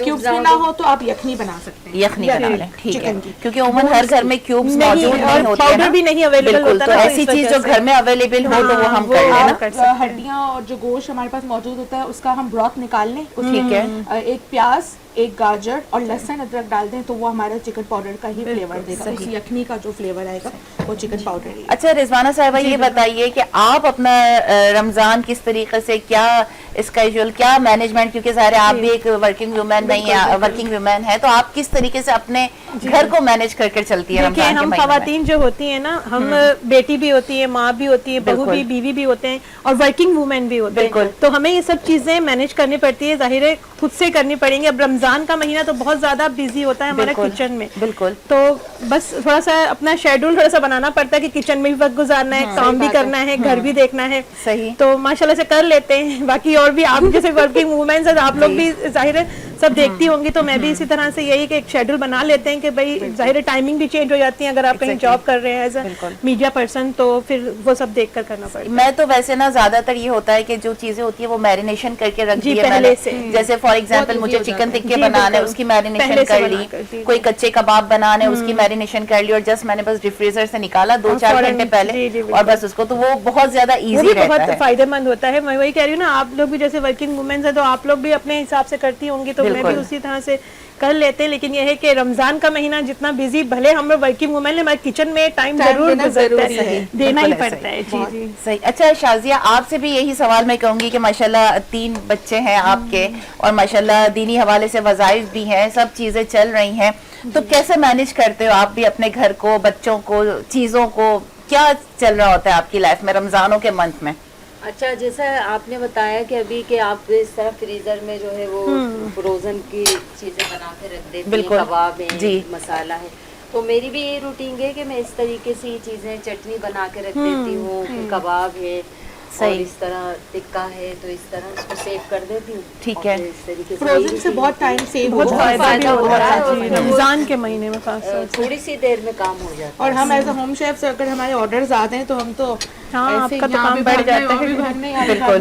کیوبس بھی نہ ہو تو آپ یخنی بنا سکتے ہیں. یخنی بنا لیں, ٹھیک ہے, کیونکہ عموماً ہر گھر میں کیوبس موجود نہیں ہوتے ہیں, پاؤڈر بھی نہیں اویلیبل ہوتا, تو ایسی چیز جو گھر میں اویلیبل ہو تو وہ ہم کر لینا. ہڈیاں اور جو گوشت ہمارے پاس موجود ہوتا ہے اس کا ہم براث نکال لیں, ٹھیک ہے, ایک پیاز, ایک گاجر اور لہسن ادرک ڈال دیں تو وہ ہمارا چکن پاؤڈر کا ہی فلیور دے گا. اس یخنی کا جو فلیور آئے گا وہ چکن پاؤڈر. اچھا رضوانہ صاحبہ, یہ بتائیے کہ آپ اپنا رمضان کس طریقے سے, کیا اسکیجول, کیا مینجمنٹ, کیونکہ ظاہر ہے آپ بھی ایک ورکنگ وومن نہیں ہے, ورکنگ وومن ہے, تو آپ کس طریقے سے اپنے گھر کو مینج کر کے چلتی ہے رمضان کے ہم خواتین جو ہوتی ہیں نا, ہم بیٹی بھی ہوتی ہے, ماں بھی ہوتی ہے, بہو بھی, بیوی بھی ہوتے ہیں اور ورکنگ وومن بھی ہوتے ہیں, تو ہمیں یہ سب چیزیں مینج کرنی پڑتی ہے, ظاہر ہے خود سے کرنی پڑیں گی. اب رمضان رمضان کا مہینہ تو بہت زیادہ بزی ہوتا ہے ہمارا کچن میں. بالکل. تو بس تھوڑا سا اپنا شیڈول تھوڑا سا بنانا پڑتا ہے کہ کچن میں بھی وقت گزارنا ہے, کام بھی کرنا ہے, گھر بھی دیکھنا ہے. صحیح. تو ماشاءاللہ سے کر لیتے ہیں. باقی اور بھی آپ جیسے ورکنگ وومنز ہیں, آپ لوگ بھی ظاہر ہے سب دیکھتی ہوں گی, تو میں بھی اسی طرح سے یہی کہ ایک شیڈول بنا لیتے ہیں کہ بھائی ظاہر ٹائمنگ بھی چینج ہو جاتی ہے. اگر آپ کہیں جاب کر رہے ہیں ایز اے میڈیا پرسن تو پھر وہ سب دیکھ کر کرنا پڑتا ہے. میں تو ویسے نا زیادہ تر یہ ہوتا ہے کہ جو چیزیں ہوتی ہیں وہ میرینیشن کر کے رکھ دی ہے پہلے سے. جیسے فار ایگزامپل مجھے چکن ٹکے بنانے اس کی میرینیشن کر لی, کوئی کچے کباب بنانے اس کی میرینیشن کر لی, اور جسٹ میں نے بس ریفریزر سے نکالا 2-4 گھنٹے پہلے اور بس اس کو, تو وہ بہت زیادہ ایزی رہتا ہے, بہت فائدہ مند ہوتا ہے. میں وہی کہہ رہی ہوں نا, آپ لوگ بھی جیسے ورکنگ وومنز ہیں تو آپ لوگ بھی اپنے حساب سے کرتی ہوں گی, تو میں بھی اسی طرح سے کر لیتے ہیں. لیکن یہ ہے کہ رمضان کا مہینہ جتنا بزی بھلے ہم لوگ ورکنگ وومن ہیں, ہمارے کچن میں ٹائم ضرور گزرتا ہے, دینا ہی پڑتا ہے. جی جی صحیح. اچھا شازیہ, آپ سے بھی یہی سوال میں کہوں گی کہ ماشاءاللہ 3 بچے ہیں آپ کے, اور ماشاءاللہ دینی حوالے سے وظائف بھی ہیں, سب چیزیں چل رہی ہیں, تو کیسے مینیج کرتے ہو آپ بھی اپنے گھر کو, بچوں کو, چیزوں کو, کیا چل رہا ہوتا ہے آپ کی لائف میں رمضانوں کے منتھ میں؟ اچھا, جیسا آپ نے بتایا کہ ابھی کہ آپ اس طرح فریزر میں جو ہے وہ فروزن کی چیزیں بنا کے رکھ دیتی ہیں, کباب ہے, مسالہ ہے, تو میری بھی یہ روٹین ہے کہ میں اس طریقے سے یہ چیزیں چٹنی بنا کے رکھ دیتی ہوں, کباب ہے اور اس طرح ٹکا ہے, تو اس طرح اس کو سیو کر دیتی ہوں. ٹھیک ہے. فروزن سے بہت ٹائم سیو بہت فائدہ ہو رہا ہے رمضان کے مہینے میں, خاص تھوڑی سی دیر میں کام ہو جاتا ہے. اور ہم ایز اے ہوم شیف اگر ہمارے آرڈرز آتے ہیں تو ہم تو آپ کا تو کام بڑھ جاتا ہے. بالکل.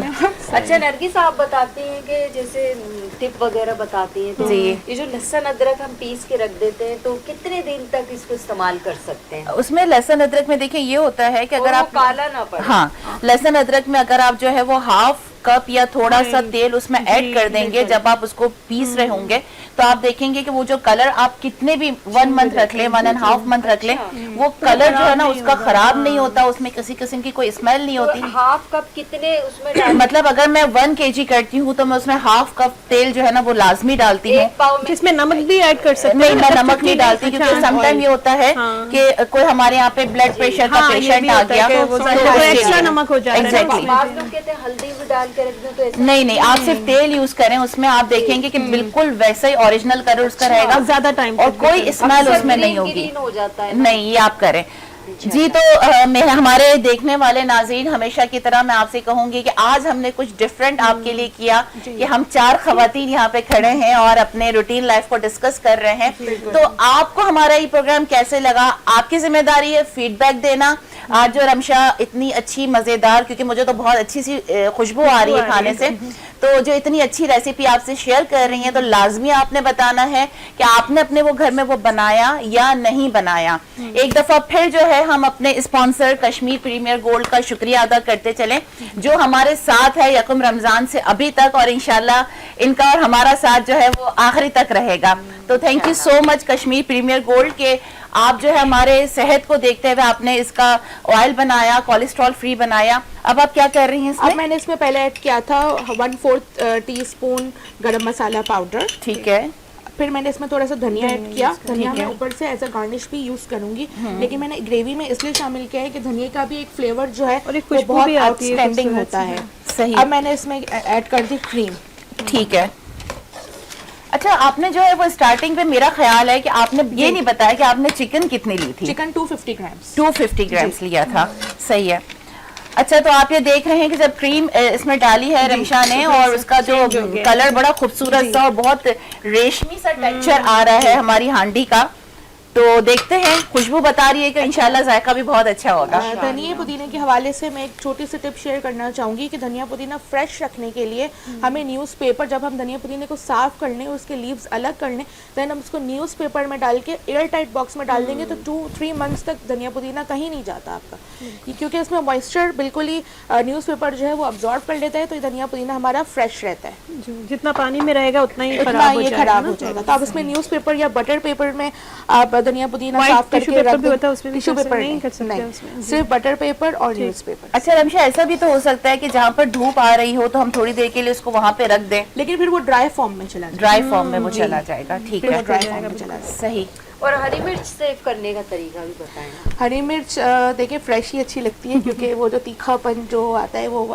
اچھا نرگس, آپ بتاتی ہیں کہ جیسے ٹپ وغیرہ بتاتی ہیں, تو یہ جو لہسن ادرک ہم پیس کے رکھ دیتے ہیں تو کتنے دن تک اس کو استعمال کر سکتے ہیں؟ اس میں لہسن ادرک میں دیکھیں یہ ہوتا ہے کہ اگر آپ کالا نہ پڑے, ہاں لہسن ادرک میں اگر آپ جو ہے وہ ½ کپ یا تھوڑا سا تیل اس میں ایڈ کر دیں گے, جب آپ اس کو پیس رہے ہوں گے تو آپ دیکھیں گے کہ وہ جو کلر آپ کتنے بھی 1 منتھ رکھ لیں, 1.5 منتھ رکھ لیں, وہ کلر جو ہے نا اس کا خراب نہیں ہوتا, اس میں کسی قسم کی کوئی اسمیل نہیں ہوتی. ½ کپ کتنے اس میں مطلب اگر میں 1 kg کرتی ہوں تو میں اس میں ½ کپ تیل جو ہے نا وہ لازمی ڈالتی ہوں. جس میں نمک بھی ایڈ کر سکتے ہیں. نہیں, میں نمک نہیں ڈالتی کیونکہ سم ٹائم یہ ہوتا ہے کہ کوئی ہمارے یہاں پہ بلڈ پریشر کا پیشنٹ آ گیا تو ایکسٹرا نمک ہو جائے گا. ہلدی بھی ڈال کے رکھ دیں تو نہیں, آپ صرف تیل یوز کریں, اس میں آپ دیکھیں گے کہ بالکل ویسا ہی اوریجنل کلر اس کا رہے گا, زیادہ ٹائم اور کوئی اسمیل اس میں نہیں ہوگی. نہیں, یہ آپ کریں. جی, تو ہمارے دیکھنے والے ناظرین, ہمیشہ کی طرح میں آپ سے کہوں گی کہ آج ہم نے کچھ ڈیفرنٹ آپ کے لیے کیا کہ ہم 4 خواتین یہاں پہ کھڑے ہیں اور اپنے روٹین لائف کو ڈسکس کر رہے ہیں. تو آپ کو ہمارا یہ پروگرام کیسے لگا, آپ کی ذمہ داری ہے فیڈ بیک دینا. آج جو رمشا اتنی اچھی مزیدار, کیونکہ مجھے تو بہت اچھی سی خوشبو آ رہی ہے کھانے سے, تو جو اتنی اچھی ریسیپی آپ سے شیئر کر رہی ہیں تو لازمی آپ نے بتانا ہے کہ آپ نے اپنے وہ گھر میں وہ بنایا یا نہیں بنایا. ایک دفعہ پھر جو ہے ہم اپنے اسپانسر کشمیر پریمیئر گولڈ کا شکریہ ادا کرتے چلیں, جو ہمارے ساتھ ہے یکم رمضان سے ابھی تک, اور انشاءاللہ ان کا اور ہمارا ساتھ جو ہے وہ آخری تک رہے گا. تو thank you so much Kashmir premier gold کے آپ جو ہے ہمارے صحت کو دیکھتے ہوئے آپ نے اس کا آئل بنایا, کولیسٹرول فری بنایا. اب آپ کیا کر رہی ہیں اس میں؟ اب میں نے اس میں پہلے ایڈ کیا تھا 1/4 ٹی اسپون گرم مسالہ پاؤڈر. ٹھیک ہے. پھر میں نے اس میں تھوڑا سا دھنیا ایڈ کیا. دھنیا میں اوپر سے ایز اے گارنش بھی یوز کروں گی, لیکن میں نے گریوی میں اس لیے شامل کیا ہے کہ دھنیا کا بھی ایک فلیور جو ہے وہ بہت آؤٹ اسٹینڈنگ ہوتا ہے. صحیح. اب میں نے اس میں ایڈ کر دی کریم. ٹھیک ہے. اچھا, آپ نے جو ہے وہ اسٹارٹنگ پہ میرا خیال ہے کہ آپ نے یہ نہیں بتایا کہ آپ نے چکن کتنی لی تھی. Chicken 250 grams. 250 گرامز لیا تھا. صحیح ہے. اچھا, تو آپ یہ دیکھ رہے ہیں کہ جب کریم اس میں ڈالی ہے رمشا نے, اور اس کا جو کلر بڑا خوبصورت سا اور بہت ریشمی سا ٹیکسچر آ رہا ہے ہماری ہانڈی کا, تو دیکھتے ہیں, خوشبو بتا رہی ہے کہ انشاءاللہ ذائقہ بھی بہت اچھا ہوگا. دھنیا پودینے کے حوالے سے میں ایک چھوٹی سی ٹپ شیئر کرنا چاہوں گی کہ دھنیا پودینہ فریش رکھنے کے لیے ہمیں نیوز پیپر, جب ہم دھنیا پودینے کو صاف کر لیں, اس کے لیوز الگ کر لیں, دین ہم اس کو نیوز پیپر میں ڈال کے ایئر ٹائٹ باکس میں ڈال دیں گے تو 2-3 منتھس تک دھنیا پودینہ کہیں نہیں جاتا آپ کا, کیونکہ اس میں موئسچر بالکل ہی نیوز پیپر جو ہے وہ ابزارو کر لیتا ہے, تو یہ دھنیا پودینہ ہمارا فریش رہتا ہے. جتنا پانی میں رہے گا اتنا ہی خراب ہو جائے گا. تو آپ اس میں نیوز پیپر یا بٹر پیپر میں آپ دھنیا پودینہ صاف کر کے رکھ دیں. ٹیشو پیپر نہیں, صرف بٹر پیپر اور نیوز پیپر. اچھا رمشا, ایسا بھی تو ہو سکتا ہے کہ جہاں پر دھوپ آ رہی ہو تو ہم تھوڑی دیر کے لیے اس کو وہاں پہ رکھ دیں, لیکن پھر وہ ڈرائی فارم میں چلا جائے گا. ڈرائی فارم میں وہ چلا جائے گا. ٹھیک ہے, ڈرائی فارم میں چلا جائے گا. صحیح. اور ہری مرچ سیو کرنے کا طریقہ بھی بتائیں. ہری مرچ دیکھیں فریش ہی اچھی لگتی ہے, کیونکہ وہ جو تیکھا پن جو آتا ہے وہ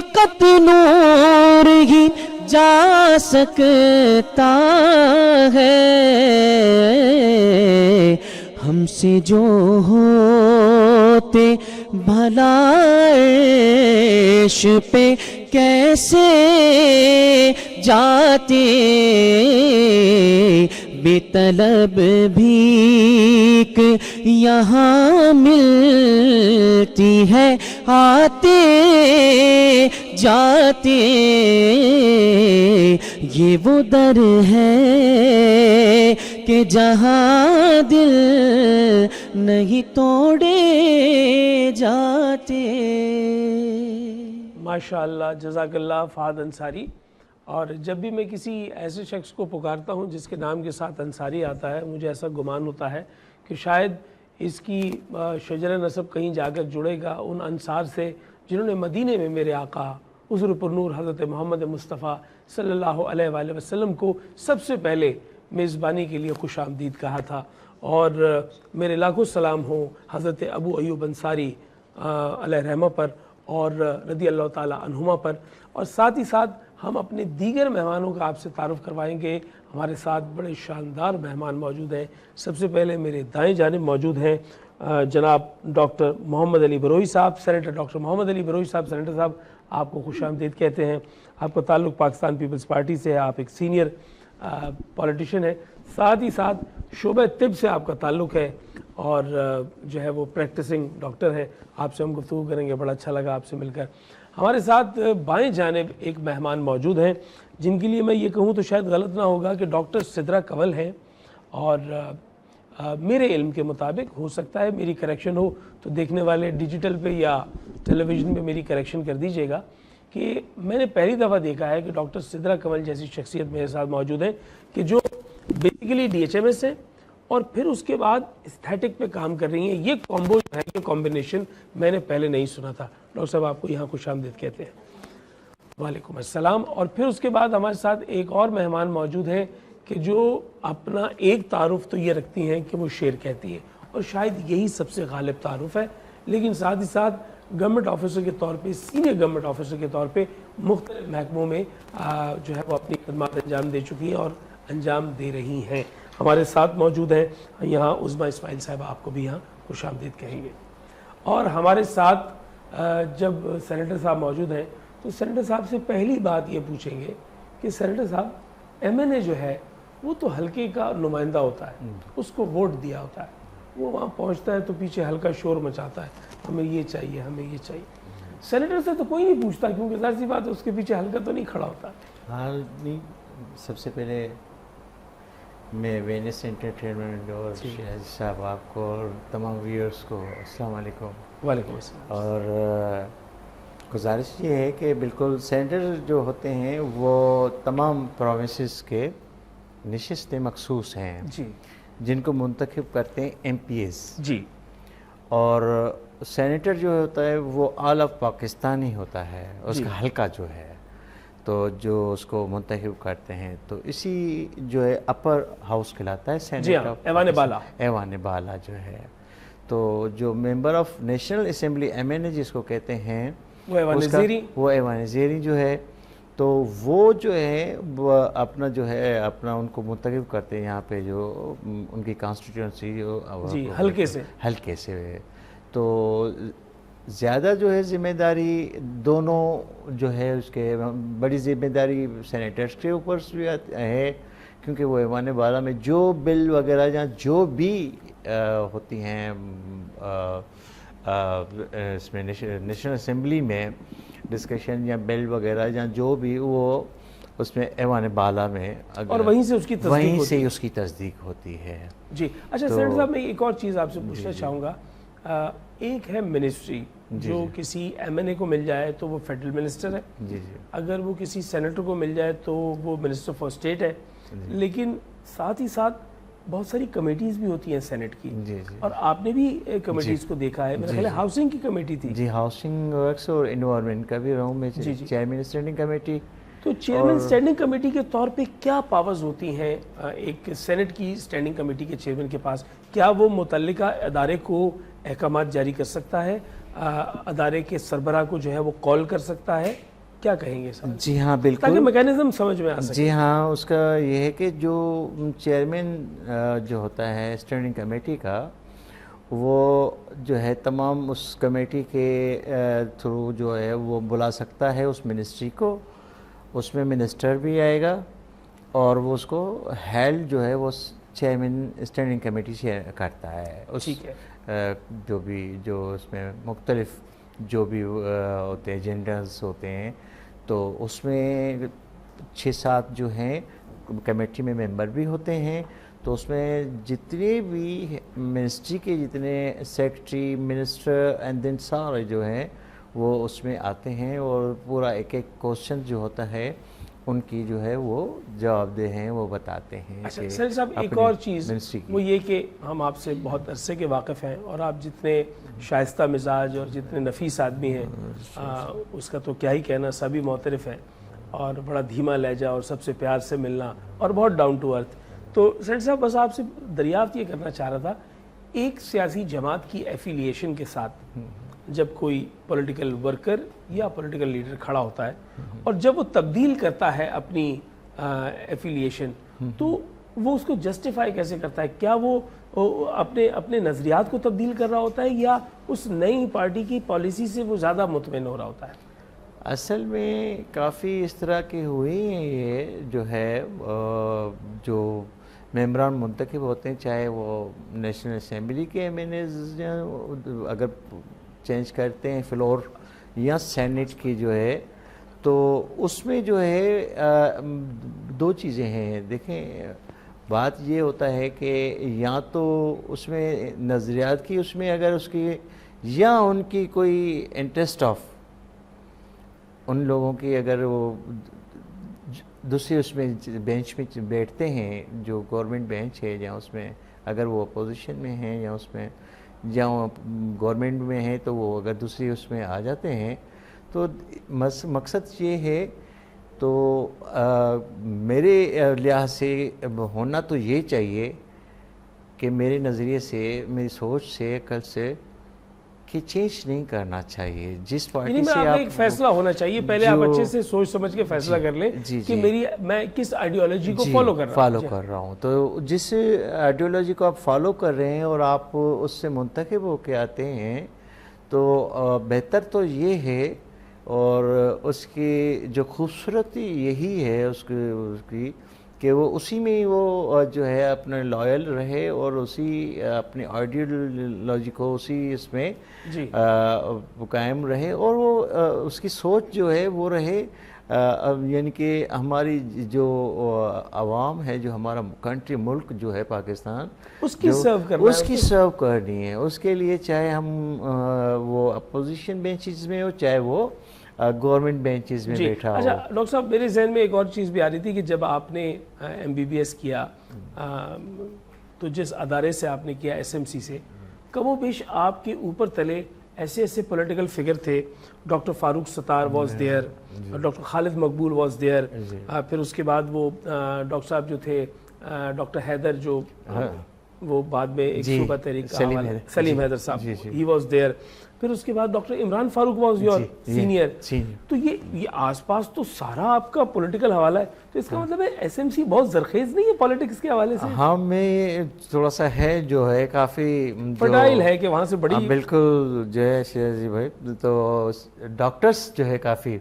فقط نور ہی جا سکتا ہے، ہم سے جو ہوتے بھلا عرش پہ کیسے جاتے، بے طلب بھیک یہاں ملتی ہے، آتے جاتے یہ وہ در ہے کہ جہاں دل نہیں توڑے جاتے۔ ماشاءاللہ، جزاک اللہ فہد انصاری۔ اور جب بھی میں کسی ایسے شخص کو پکارتا ہوں جس کے نام کے ساتھ انصاری آتا ہے، مجھے ایسا گمان ہوتا ہے کہ شاید اس کی شجر نسب کہیں جا کر جڑے گا ان انصار سے جنہوں نے مدینے میں میرے آقا حضور پرنور حضرت محمد مصطفیٰ صلی اللہ علیہ وآلہ وسلم کو سب سے پہلے میزبانی کے لیے خوش آمدید کہا تھا۔ اور میرے لاکھوں سلام ہوں حضرت ابو ایوب انصاری علیہ رحمہ پر اور رضی اللہ تعالی عنہما پر۔ اور ساتھ ہی ساتھ ہم اپنے دیگر مہمانوں کا آپ سے تعارف کروائیں گے۔ ہمارے ساتھ بڑے شاندار مہمان موجود ہیں۔ سب سے پہلے میرے دائیں جانب موجود ہیں جناب ڈاکٹر محمد علی بروئی صاحب، سینیٹر ڈاکٹر محمد علی بروئی صاحب۔ سینیٹر صاحب، آپ کو خوش آمدید کہتے ہیں۔ آپ کا تعلق پاکستان پیپلز پارٹی سے ہے، آپ ایک سینئر پولیٹیشین ہیں، ساتھ ہی ساتھ شعبہ طب سے آپ کا تعلق ہے اور جو ہے وہ پریکٹسنگ ڈاکٹر ہے۔ آپ سے ہم گفتگو کریں گے، بڑا اچھا لگا آپ سے مل کر۔ ہمارے ساتھ بائیں جانب ایک مہمان موجود ہیں جن کے لیے میں یہ کہوں تو شاید غلط نہ ہوگا کہ ڈاکٹر سدرا کنول ہیں، اور میرے علم کے مطابق، ہو سکتا ہے میری کریکشن ہو تو دیکھنے والے ڈیجیٹل پہ یا ٹیلی ویژن پہ میری کریکشن کر دیجیے گا، کہ میں نے پہلی دفعہ دیکھا ہے کہ ڈاکٹر سدرا کنول جیسی شخصیت میرے ساتھ موجود ہیں کہ جو بیسیکلی DHMS ہے اور پھر اس کے بعد استھیٹک پہ کام کر رہی ہیں۔ یہ کامبو جو ہے، یہ کمبینیشن میں نے پہلے نہیں سنا تھا۔ ڈاکٹر صاحب، آپ کو یہاں خوش آمدید کہتے ہیں۔ وعلیکم السلام۔ اور پھر اس کے بعد ہمارے ساتھ ایک اور مہمان موجود ہیں کہ جو اپنا ایک تعارف تو یہ رکھتی ہیں کہ وہ شعر کہتی ہے، اور شاید یہی سب سے غالب تعارف ہے، لیکن ساتھ ہی ساتھ گورنمنٹ آفیسر کے طور پہ، سینئر گورنمنٹ آفیسر کے طور پہ مختلف محکموں میں جو ہے وہ اپنی خدمات انجام دے چکی ہیں اور انجام دے رہی ہیں۔ ہمارے ساتھ موجود ہیں یہاں عظمیٰ اسماعیل صاحبہ، آپ کو بھی یہاں خوش آمدید کہیں گے۔ اور ہمارے ساتھ جب سینیٹر صاحب موجود ہیں تو سینیٹر صاحب سے پہلی بات یہ پوچھیں گے کہ سینیٹر صاحب، MNA جو ہے وہ تو حلقے کا نمائندہ ہوتا ہے، اس کو ووٹ دیا ہوتا ہے، وہ وہاں پہنچتا ہے تو پیچھے ہلکا شور مچاتا ہے، ہمیں یہ چاہیے، ہمیں یہ چاہیے۔ سینیٹر سے تو کوئی نہیں پوچھتا، کیونکہ ظاہر سی بات ہے اس کے پیچھے ہلکا تو نہیں کھڑا ہوتا۔ ہاں نہیں، سب سے پہلے میں وینس انٹرٹینمنٹ اور شہزاد صاحب آپ کو اور تمام ویورز کو السلام علیکم۔ وعلیکم السلام۔ اور گزارش یہ ہے کہ بالکل سینٹر جو ہوتے ہیں وہ تمام پروونسز کے نشست مخصوص ہیں جی، جن کو منتخب کرتے ہیں MPs جی، اور سینیٹر جو ہوتا ہے وہ آل آف پاکستان ہی ہوتا ہے، اس کا حلقہ جو ہے تو جو اس کو منتخب کرتے ہیں، تو اسی جو ہے اپر ہاؤس کہلاتا ہے سینیٹ، ایوان بالا، ایوان بالا جو ہے۔ تو جو member of national assembly MNA جس کو کہتے ہیں، وہ ایوان زیری جو ہے، تو وہ جو ہے وہ اپنا جو ہے اپنا ان کو منتخب کرتے ہیں یہاں پہ جو ان کی کانسٹیٹیوئنسی جو حلقے سے، تو زیادہ جو ہے ذمہ داری دونوں جو ہے اس کے بڑی ذمہ داری سینیٹرز کے اوپر بھی ہے، کیونکہ وہ ایوان بالا میں جو بل وغیرہ جہاں جو بھی ہوتی ہیں اس میں نیشنل اسمبلی میں ڈسکشن یا بل وغیرہ جہاں جو بھی وہ اس میں ایوان بالا میں، اور وہیں سے اس کی تصدیق ہوتی ہے۔ جی اچھا سینیٹر صاحب، میں ایک اور چیز آپ سے پوچھنا چاہوں گا۔ ایک ہے منسٹری، جو کسی MNA کو مل جائے تو وہ فیڈرل منسٹر ہے، اگر وہ کسی سینیٹر کو مل جائے تو وہ منسٹر فار اسٹیٹ ہے، لیکن ساتھ ہی ساتھ بہت ساری کمیٹیز بھی ہوتی ہیں سینیٹ کی، اور آپ نے بھی کمیٹیز کو دیکھا ہے، میرا خیال ہے ہاؤسنگ کی کمیٹی تھی۔ جی، ہاؤسنگ ورکس اور انوائرمنٹ کا بھی رہا ہوں میں، چیئرمین اسٹینڈنگ کمیٹی۔ تو چیئرمین اسٹینڈنگ کمیٹی کے طور پہ کیا پاورز ہوتی ہیں ایک سینیٹ کی اسٹینڈنگ کمیٹی کے چیئرمین کے پاس؟ کیا وہ متعلقہ ادارے کو احکامات جاری کر سکتا ہے، ادارے کے سربراہ کو جو ہے وہ کال کر سکتا ہے، کیا کہیں گے سر؟ جی ہاں بالکل، تاکہ میکینزم سمجھ میں آ سکے. جی ہاں، اس کا یہ ہے کہ جو چیئرمین جو ہوتا ہے اسٹینڈنگ کمیٹی کا، وہ جو ہے تمام اس کمیٹی کے تھرو جو ہے وہ بلا سکتا ہے اس منسٹری کو. اس میں منسٹر بھی آئے گا اور وہ اس کو ہیلڈ جو ہے وہ چیئرمین اسٹینڈنگ کمیٹی سے کرتا ہے. جو اس میں مختلف جو بھی ہوتے ہیں ایجنڈاز ہوتے ہیں، تو اس میں 6-7 جو ہیں کمیٹی میں ممبر بھی ہوتے ہیں. تو اس میں جتنے بھی منسٹری کے جتنے سیکرٹری، منسٹر اینڈ دین سارے جو ہیں وہ اس میں آتے ہیں، اور پورا ایک کوشچن جو ہوتا ہے ان کی جو ہے وہ جواب دہ ہیں، وہ بتاتے ہیں. اچھا سر صاحب، ایک اور چیز وہ یہ کہ ہم آپ سے بہت عرصے کے واقف ہیں، اور آپ جتنے شائستہ مزاج اور جتنے نفیس آدمی ہیں اس کا تو کیا ہی کہنا، سبھی معترف ہیں، اور بڑا دھیما لہجہ اور سب سے پیار سے ملنا اور بہت ڈاؤن ٹو ارتھ. تو سر صاحب بس آپ سے دریافت یہ کرنا چاہ رہا تھا، ایک سیاسی جماعت کی ایفیلیشن کے ساتھ جب کوئی پولیٹیکل ورکر یا پولیٹیکل لیڈر کھڑا ہوتا ہے اور جب وہ تبدیل کرتا ہے اپنی ایفیلیشن، تو وہ اس کو جسٹیفائی کیسے کرتا ہے؟ کیا وہ اپنے نظریات کو تبدیل کر رہا ہوتا ہے، یا اس نئی پارٹی کی پالیسی سے وہ زیادہ مطمئن ہو رہا ہوتا ہے؟ اصل میں کافی اس طرح کے ہوئے ہیں. یہ جو ہے جو ممبران منتخب ہوتے ہیں، چاہے وہ نیشنل اسمبلی کے ایم این ایز اگر چینج کرتے ہیں فلور، یا سینٹ کی جو ہے، تو اس میں جو ہے 2 چیزیں ہیں. دیکھیں بات یہ ہوتا ہے کہ یا تو اس میں نظریات کی، اس میں اگر اس کی یا ان کی کوئی انٹرسٹ آف ان لوگوں کی، اگر وہ دوسری اس میں بینچ میں بیٹھتے ہیں، جو گورنمنٹ بینچ ہے، یا اس میں اگر وہ اپوزیشن میں ہیں، یا اس میں یا گورنمنٹ میں ہیں، تو وہ اگر دوسری اس میں آ جاتے ہیں، تو مقصد یہ ہے. تو میرے لحاظ سے ہونا تو یہ چاہیے کہ میرے نظریے سے، میری سوچ سے، عقل سے، کہ چینج نہیں کرنا چاہیے. جس پارٹی سے آپ ایک فیصلہ ہونا چاہیے، پہلے آپ اچھے سے سوچ سمجھ کے فیصلہ کر لیں کہ میں کس آئیڈیالوجی کو فالو کر رہا ہوں. تو جس آئیڈیالوجی کو آپ فالو کر رہے ہیں اور آپ اس سے منتخب ہو کے آتے ہیں، تو بہتر تو یہ ہے، اور اس کی جو خوبصورتی یہی ہے اس کی کہ وہ اسی میں وہ جو ہے اپنے لائل رہے، اور اسی اپنی آئیڈیالوجی کو اسی اس میں قائم رہے، اور وہ اس کی سوچ جو ہے وہ رہے. یعنی کہ ہماری جو عوام ہے، جو ہمارا کنٹری، ملک جو ہے پاکستان، اس کی سرو کرنی ہے. اس کے لیے چاہے ہم وہ اپوزیشن بینچز میں ہو، چاہے وہ گورنمنٹ بینچز میں بیٹھا ہو. اچھا ڈاکٹر صاحب، میرے ذہن میں ایک اور چیز بھی آ رہی تھی کہ جب آپ نے MBBS کیا، تو جس ادارے سے آپ نے کیا SMC سے، کم و بیش آپ کے اوپر تلے ایسے پولیٹیکل فگر تھے. Doctor Farooq Sattar was there, doctor Khalid Maqbool was there, پھر اس کے بعد وہ ڈاکٹر صاحب جو تھے، ڈاکٹر حیدر، جو وہ بعد میں ایک صوبہ تحریک سلیم حیدر صاحب، ہی واز دیئر. پھر اس کے بعد doctor Imran Farooq was your senior. تو یہ آس پاس تو سارا آپ کا پولیٹیکل حوالہ ہے. تو اس کا مطلب ہے SMC بہت زرخیز نہیں ہے پولیٹکس کے حوالے سے؟ ہاں، میں تھوڑا سا ہے جو ہے کافی فرٹائل ہے کہ وہاں سے بڑی بالکل جو ہے شیرازی بھائی. تو ڈاکٹرز جو ہے کافی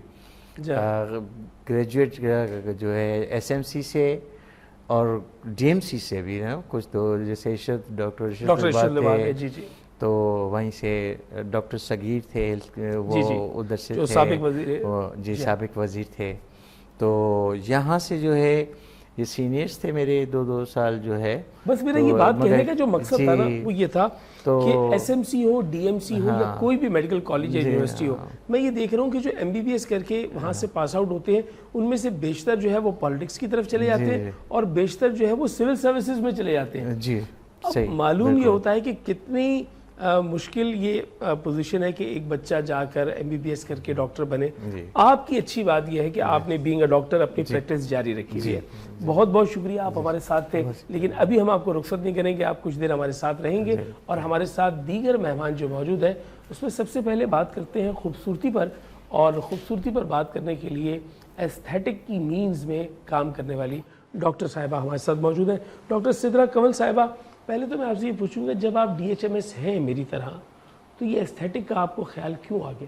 گریجویٹ جو ہے SMC سے اور DMC سے بھی نا کچھ، تو جیسے ڈاکٹر ارشد لباد تھے، تو وہیں سے ڈاکٹر صغیر تھے، وہ ادھر سے تھے، سابق وزیر تھے. تو یہاں سے جو ہے یہ سینئرز تھے میرے 2 سال جو ہے. بس میرا یہ بات کہنے کا جو مقصد تھا نا وہ یہ تھا کہ SMC ہو، DMC ہو، یا کوئی بھی میڈیکل کالج یا یونیورسٹی ہو، میں یہ دیکھ رہا ہوں کہ جو MBBS کر کے وہاں سے پاس آؤٹ ہوتے ہیں، ان میں سے بیشتر جو ہے وہ پالیٹکس کی طرف چلے جاتے ہیں، اور بیشتر جو ہے وہ سول سروسز میں چلے جاتے ہیں. معلوم یہ ہوتا ہے کہ کتنی مشکل یہ پوزیشن ہے کہ ایک بچہ جا کر MBBS کر کے ڈاکٹر بنے. آپ کی اچھی بات یہ ہے کہ آپ نے بینگ اے ڈاکٹر اپنی پریکٹس جاری رکھی ہوئی ہے. بہت بہت شکریہ، آپ ہمارے ساتھ تھے. لیکن ابھی ہم آپ کو رخصت نہیں کریں گے، آپ کچھ دیر ہمارے ساتھ رہیں گے، اور ہمارے ساتھ دیگر مہمان جو موجود ہیں اس میں سب سے پہلے بات کرتے ہیں خوبصورتی پر، اور خوبصورتی پر بات کرنے کے لیے ایستھیٹک کی مینز میں کام کرنے والی ڈاکٹر صاحبہ ہمارے ساتھ موجود ہیں. ڈاکٹر سدرہ کنول صاحبہ, پہلے تو میں آپ سے یہ پوچھوں گا, جب آپ DHMS ہیں میری طرح, تو یہ ایستھیٹک کا آپ کو خیال کیوں آ گیا؟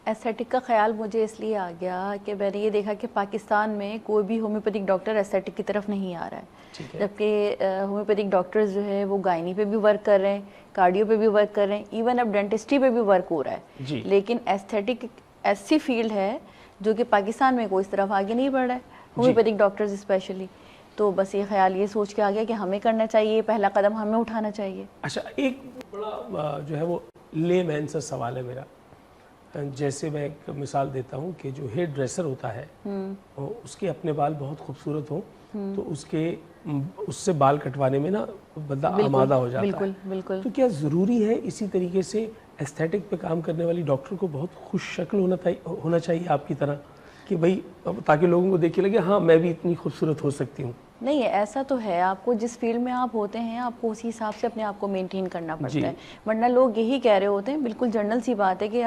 ایستھیٹک کا خیال مجھے اس لیے آ گیا کہ میں نے یہ دیکھا کہ پاکستان میں کوئی بھی ہومیوپیتھک ڈاکٹر ایستھیٹک کی طرف نہیں آ رہا ہے, جبکہ ہومیوپیتھک ڈاکٹرز جو ہے وہ گائنی پہ بھی ورک کر رہے ہیں, کارڈیو پہ بھی ورک کر رہے ہیں, ایون اب ڈینٹسٹری پہ بھی ورک ہو رہا ہے. لیکن ایستھیٹک ایسی فیلڈ ہے جو کہ پاکستان میں کوئی اس طرف آگے نہیں بڑھ رہا ہے, ہومیوپیتھک ڈاکٹرز اسپیشلی. تو بس یہ خیال یہ سوچ کے آ گیا کہ ہمیں کرنا چاہیے, پہلا قدم ہمیں اٹھانا چاہیے. اچھا, ایک بڑا جو ہے وہ لے مین سا سوال ہے میرا. جیسے میں ایک مثال دیتا ہوں کہ جو ہیئر ڈریسر ہوتا ہے اس کے اپنے بال بہت خوبصورت ہوں تو اس سے بال کٹوانے میں نا بندہ آمادہ ہو جاتا ہے. بالکل. تو کیا ضروری ہے اسی طریقے سے ایستھیٹک پہ کام کرنے والی ڈاکٹر کو بہت خوش شکل ہونا چاہیے آپ کی طرح, کہ بھئی تاکہ لوگوں کو دیکھ کے لگے ہاں میں بھی اتنی خوبصورت ہو سکتی ہوں؟ نہیں, ایسا تو ہے, آپ کو جس فیلڈ میں آپ ہوتے ہیں آپ کو اسی حساب سے اپنے آپ کو مینٹین کرنا پڑتا ہے, ورنہ لوگ یہی کہہ رہے ہوتے ہیں, بالکل جنرل سی بات ہے کہ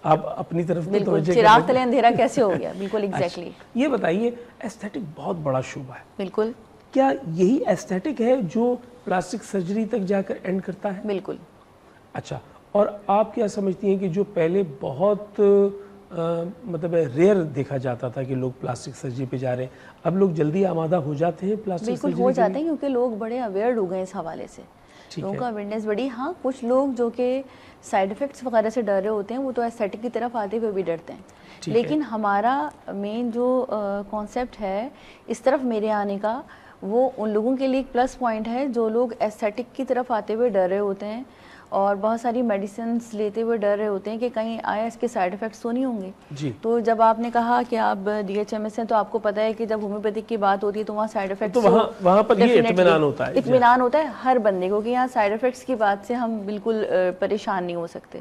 آپ اپنی طرف بالکل چراغ تلے اندھیرا کیسے ہو گیا. بالکل ایگزیکٹلی. یہ بتائیے, ایستھیٹک بہت بڑا شعبہ ہے. بالکل. کیا یہی ایستھیٹک ہے جو پلاسٹک سرجری تک جا کر اینڈ کرتا ہے؟ بالکل. اچھا, اور آپ کیا سمجھتی ہیں کہ جو پہلے بہت مطلب ریئر دیکھا جاتا تھا کہ لوگ پلاسٹک سرجری پہ جا رہے ہیں, اب لوگ جلدی آمادہ ہو جاتے ہیں پلاسٹک سرجری؟ بالکل ہو جاتے ہیں, کیونکہ لوگ بڑے اویئر ہو گئے اس حوالے سے, لوگوں کا اویئرنیس بڑی. ہاں کچھ لوگ جو کہ سائیڈ افیکٹس وغیرہ سے ڈر رہے ہوتے ہیں وہ تو ایستھیٹک کی طرف آتے ہوئے بھی ڈرتے ہیں, لیکن ہمارا مین جو کانسیپٹ ہے اس طرف میرے آنے کا, وہ ان لوگوں کے لیے ایک پلس پوائنٹ ہے جو لوگ ایستھیٹک کی طرف آتے ہوئے ڈر رہے ہوتے ہیں اور بہت ساری میڈیسنس لیتے ہوئے ڈر رہے ہوتے ہیں کہ کہیں آیا اس کے سائیڈ افیکٹس تو نہیں ہوں گے. تو جب آپ نے کہا کہ آپ DHMS ہیں تو آپ کو پتہ ہے کہ جب ہومیوپیتھک کی بات ہوتی ہے تو وہاں سائیڈ افیکٹس, تو وہاں پر یہ اطمینان ہوتا ہے, اطمینان ہوتا ہے ہر بندے کو کہ یہاں سائیڈ افیکٹس کی بات سے ہم بالکل پریشان نہیں ہو سکتے.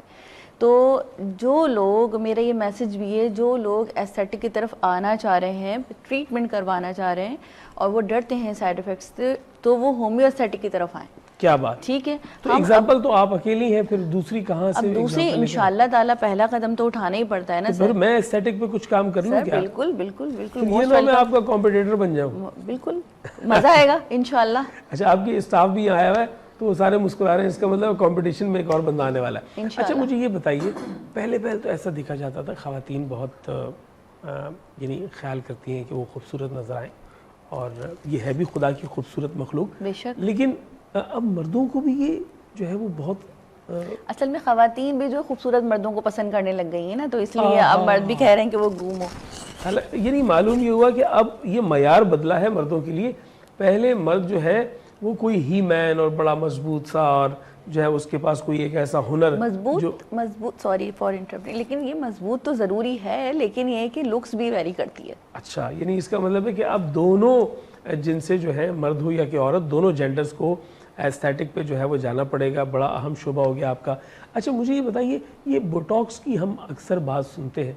تو جو لوگ, میرا یہ میسج بھی ہے, جو لوگ ایستھیٹک کی طرف آنا چاہ رہے ہیں, ٹریٹمنٹ کروانا چاہ رہے ہیں اور وہ ڈرتے ہیں سائیڈ افیکٹس سے, تو وہ ہومیو ایستھیٹک کی طرف آئیں. کیا بات, ٹھیک ہے. تو ایگزامپل تو آپ اکیلی ہیں, پھر دوسری کہاں سے؟ اب دوسری انشاءاللہ تعالیٰ پہلا قدم تو اٹھانا ہی پڑتا ہے نا سر. میں ایستھیٹک پہ کچھ کام کر لوں کیا؟ بالکل بالکل بالکل. یہ نہ میں آپ کا کمپیٹیٹر بن جاؤں. بالکل مزہ آئے گا انشاءاللہ. اچھا, آپ کی اسٹاف بھی آیا ہوا ہے تو وہ سارے مسکرا رہے ہیں, اس کا مطلب کمپٹیشن میں ایک اور بندہ آنے والا ہے. اچھا مجھے یہ بتائیے, پہلے تو ایسا دیکھا جاتا تھا خواتین بہت یعنی خیال کرتی ہیں کہ وہ خوبصورت نظر آئیں, اور یہ ہے بھی خدا کی خوبصورت مخلوق, لیکن اب مردوں کو بھی یہ جو ہے وہ بہت, اصل میں خواتین بھی جو خوبصورت مردوں کو پسند کرنے لگ گئی ہیں نا, تو اس لیے اب مرد بھی کہہ رہے ہیں کہ وہ گروم ہو. یعنی معلوم یہ ہوا کہ اب یہ معیار بدلا ہے مردوں کے لیے. پہلے مرد جو ہے وہ کوئی ہی مین اور بڑا مضبوط سا, اور جو ہے اس کے پاس کوئی ایک ایسا ہنر مضبوط سوری فار انٹرپٹنگ, لیکن یہ مضبوط تو ضروری ہے, لیکن یہ کہ لکس بھی ویری کرتی ہے. اچھا, یعنی اس کا مطلب ہے کہ اب دونوں جن سے جو ہے, مرد ہو یا کہ عورت, دونوں جینڈرز کو ایستھیٹک پہ جو ہے وہ جانا پڑے گا. بڑا اہم شعبہ ہو گیا آپ کا. اچھا مجھے یہ بتائیے, یہ بوٹاکس کی ہم اکثر بات سنتے ہیں,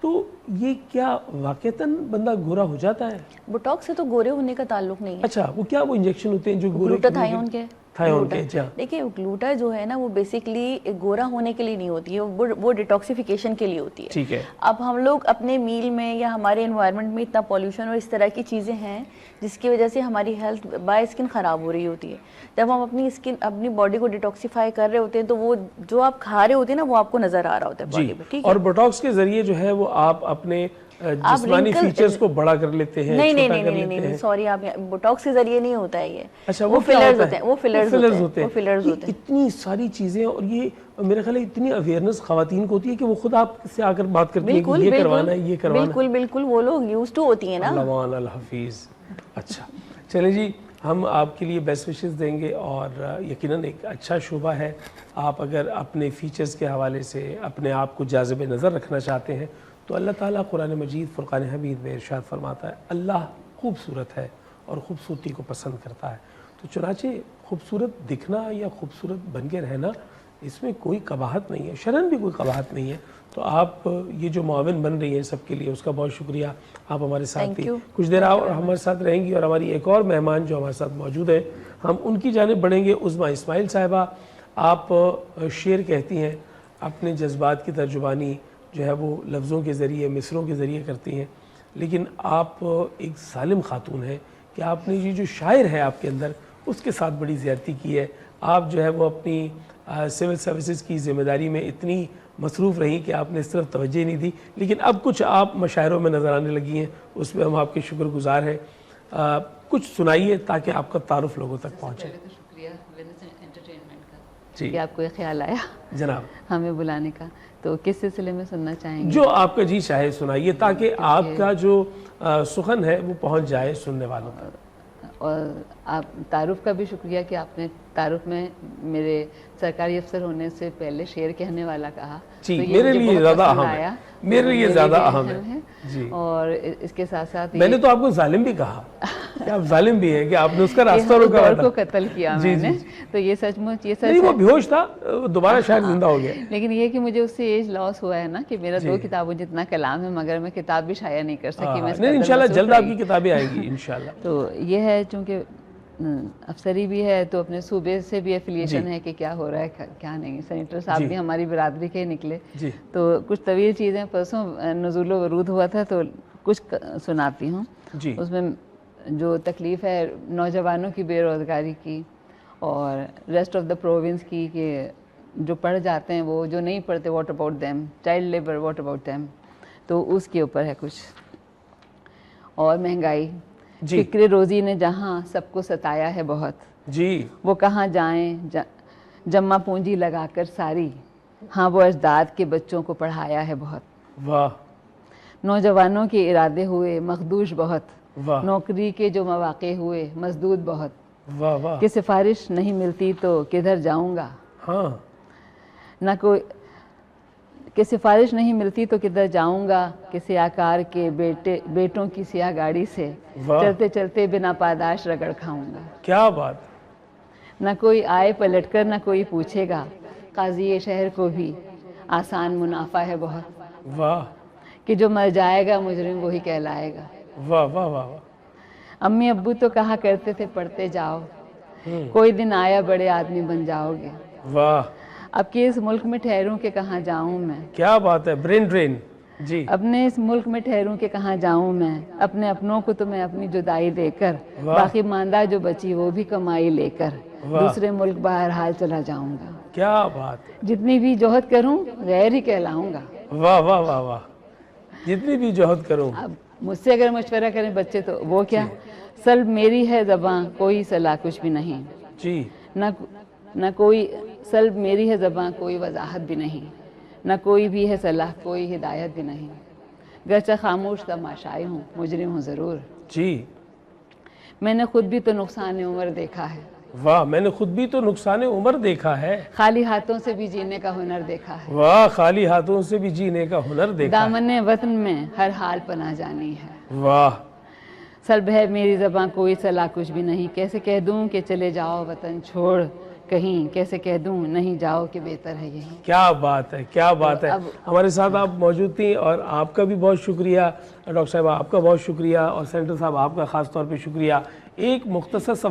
تو یہ کیا واقعتاً بندہ گورا ہو جاتا ہے؟ بوٹاکس سے تو گورے ہونے کا تعلق نہیں ہے. اچھا, وہ کیا وہ انجیکشن ہوتے ہیں جو گورے دیکھیں گلوٹا جو ہے نا وہ بیسکلی گورا ہونے کے لیے نہیں ہوتی ہے, وہ ڈیٹاکسیفیکیشن کے لیے ہوتی ہے. ٹھیک ہے. اب ہم لوگ اپنے میل میں یا ہمارے انوائرمنٹ میں اتنا پولیوشن اور اس طرح کی چیزیں ہیں جس کی وجہ سے ہماری ہیلتھ بائی اسکن خراب ہو رہی ہوتی ہے. جب ہم اپنی اسکن, اپنی باڈی کو ڈیٹاکسیفائی کر رہے ہوتے ہیں تو وہ جو آپ کھا رہے ہوتے ہیں نا وہ آپ کو نظر آ رہا ہوتا ہے باڈی میں. ٹھیک ہے. اور بوٹاکس کے ذریعے جو ہے وہ آپ اپنے جسمانی فیچرز کو بڑا کر لیتے ہیں. نہیں سوری, آپ بوٹاکس کے ذریعے نہیں ہوتا ہے یہ. اچھا, وہ فلرز ہوتے ہیں. وہ فلرز ہوتے ہیں. اتنی ساری چیزیں, اور یہ میرے خیال ہے اتنی اویئرنس خواتین کو ہوتی ہے کہ وہ خود آپ سے آ کر بات کرتی ہیں کہ یہ کروانا ہے, یہ کروانا ہے. بالکل بالکل, وہ لوگ یوز ٹو ہوتی ہیں نا. اللہ الحفیظ. اچھا چلیں جی, ہم آپ کے لیے بیسٹ وشز دیں گے, اور یقیناً ایک اچھا شعبہ ہے. آپ اگر اپنے فیچرز کے حوالے سے اپنے آپ کو جاذب نظر رکھنا چاہتے ہیں تو اللہ تعالیٰ قرآن مجید فرقان حمید میں ارشاد فرماتا ہے, اللہ خوبصورت ہے اور خوبصورتی کو پسند کرتا ہے. تو چنانچہ خوبصورت دکھنا یا خوبصورت بن کے رہنا, اس میں کوئی قباحت نہیں ہے, شرعاً بھی کوئی قباحت نہیں ہے. تو آپ یہ جو معاون بن رہی ہیں سب کے لیے, اس کا بہت شکریہ. آپ ہمارے ساتھ تھی, کچھ دیر آپ ہمارے ساتھ رہیں گی, اور ہماری ایک اور مہمان جو ہمارے ساتھ موجود ہے ہم ان کی جانب بڑھیں گے. عظمیٰ اسماعیل صاحبہ, آپ شعر کہتی ہیں, اپنے جذبات کی ترجمانی جو ہے وہ لفظوں کے ذریعے مصروں کے ذریعے کرتی ہیں، لیکن آپ ایک ظالم خاتون ہیں کہ آپ نے یہ جو شاعر ہے آپ کے اندر اس کے ساتھ بڑی زیادتی کی ہے. آپ جو ہے وہ اپنی سول سروسز کی ذمہ داری میں اتنی مصروف رہیں کہ آپ نے اس طرف توجہ نہیں دی، لیکن اب کچھ آپ مشاعروں میں نظر آنے لگی ہیں، اس میں ہم آپ کے شکر گزار ہیں. کچھ سنائیے تاکہ آپ کا تعارف لوگوں تک پہنچے. شکریہ انٹرٹینمنٹ کا جی کہ آپ کو یہ خیال آیا جناب ہمیں بلانے کا. تو کس سلسلے میں سننا چاہیں گے؟ جو آپ کا جی چاہے سنائیے تاکہ آپ کا جو سخن ہے وہ پہنچ جائے سننے والوں تک. اور آپ تعارف کا بھی شکریہ کہ آپ نے تعارف میں میرے سرکاری افسر ہونے سے پہلے شعر کہنے والا کہا. جی میرے لیے زیادہ اہم ہے، میرے لیے زیادہ اہم ہے. جی اور اس کے ساتھ ساتھ میں نے تو آپ کو ظالم بھی کہا کہ آپ ظالم بھی ہیں کہ آپ نے اس کا راستہ روکا کو قتل کیا میں نے. تو یہ سچ مچ یہ نہیں، وہ بیہوش تھا، دوبارہ شاید زندہ ہو گیا. لیکن یہ کہ مجھے اس سے ایج لاس ہوا ہے نا کہ میرا 2 کتابوں جتنا کلام ہے مگر میں کتاب بھی شائع نہیں کر سکی. نہیں انشاءاللہ جلد آپ کی کتابیں آئیں گی انشاءاللہ. تو یہ ہے چونکہ افسری بھی ہے تو اپنے صوبے سے بھی ایفیلیشن ہے کہ کیا ہو رہا ہے کیا نہیں. سینیٹر صاحب بھی ہماری برادری کے نکلے. تو کچھ طویل چیزیں پرسوں نزول و ورود ہوا تھا تو کچھ سناتی ہوں. اس میں جو تکلیف ہے نوجوانوں کی بے روزگاری کی اور ریسٹ آف دا پروونس کی کہ جو پڑھ جاتے ہیں وہ جو نہیں پڑھتے what about them, child labour what about them, تو اس کے اوپر ہے کچھ. اور مہنگائی، فکر روزی نے جہاں سب کو ستایا ہے بہت، جی وہ کہاں جائیں جمع پونجی لگا کر ساری، ہاں وہ اجداد کے بچوں کو پڑھایا ہے بہت. واہ. نوجوانوں کے ارادے ہوئے مخدوش بہت، واہ. نوکری کے جو مواقع ہوئے مسدود بہت. واہ واہ. کہ سفارش نہیں ملتی تو کدھر جاؤں گا، ہاں نہ کوئی کہ سفارش نہیں ملتی تو کدھر جاؤں گا، کہ سیاکار کے بیٹوں کی سیاہ گاڑی سے چلتے چلتے بنا پاداش رگڑ کھاؤں گا. کیا بات. نہ کوئی آئے پلٹ کر نہ کوئی پوچھے گا، قاضی شہر کو بھی آسان منافع ہے بہت. واہ. کہ جو مر جائے گا مجرم وہی کہلائے گا. واہ واہ واہ واہ. امی ابو تو کہا کرتے تھے پڑھتے جاؤ، کوئی دن آیا بڑے آدمی بن جاؤ گے. واہ. اب کہ اس ملک میں ٹھہروں کہ کہاں جاؤں میں. کیا بات ہے. Brain drain. جی. اپنے اس ملک میں ٹھہروں کہ کہاں جاؤں میں، اپنے اپنوں کو تو میں اپنی جدائی دے کر، باقی ماندہ جو بچی وہ بھی کمائی لے کر دوسرے ملک بہرحال چلا جاؤں گا. کیا بات. جتنی بھی جوہد کروں غیر ہی کہلاؤں گا. واہ واہ واہ واہ. جتنی بھی جوہد کروں. اب مجھ سے اگر مشورہ کریں بچے تو وہ کیا، سلب میری ہے زباں کوئی صلاح کچھ بھی نہیں. جی. نہ کوئی سلب میری ہے زباں کوئی وضاحت بھی نہیں، نہ کوئی بھی ہے صلاح کوئی ہدایت بھی نہیں. گرچہ خاموش تماشائی ہوں مجرم ہوں ضرور. جی. میں نے خود بھی تو نقصان عمر دیکھا ہے. واہ. میں نے خود بھی تو نقصان عمر دیکھا ہے. خالی ہاتھوں سے بھی جینے کا ہنر دیکھا ہے. واہ. خالی ہاتھوں سے بھی جینے کا ہنر دیکھا. دامن وطن میں ہر حال پناہ جانی ہے. واہ. سلب ہے میری زباں کوئی صلاح کچھ بھی نہیں، کیسے کہہ دوں کہ چلے جاؤ وطن چھوڑ کہیں، کیسے کہہ دوں نہیں جاؤ کہ بہتر ہے یہی. کیا بات ہے. کیا بات ہے. ہمارے ساتھ آپ موجود تھیں اور آپ کا بھی بہت شکریہ. ڈاکٹر صاحب آپ کا بہت شکریہ اور سینٹر صاحب آپ کا خاص طور پہ شکریہ. ایک مختصر سا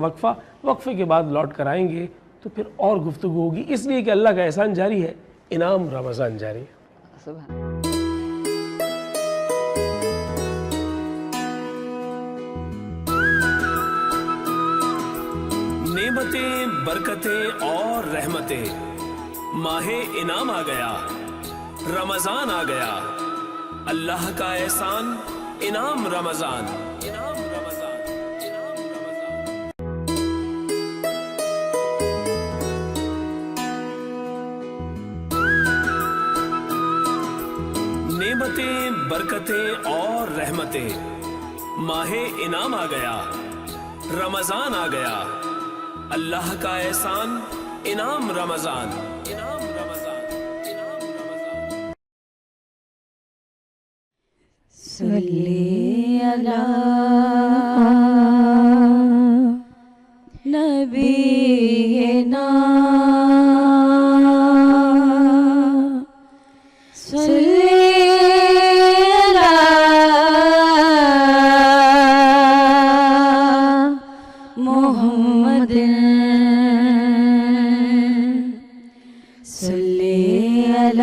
وقفے کے بعد لوٹ کر آئیں گے تو پھر اور گفتگو ہوگی، اس لیے کہ اللہ کا احسان جاری ہے، انعام رمضان جاری ہے. سبحان. نعمتیں، برکتیں اور رحمتیں، ماہ انعام آ گیا، رمضان آ گیا، اللہ کا احسان انعام رمضان. انعام رمضان. نعمتیں، برکتیں اور رحمتیں، ماہ انعام آ گیا، رمضان آ گیا، اللہ کا احسان انعام رمضان. انعام رمضان. صلی علی نبینا صلی علی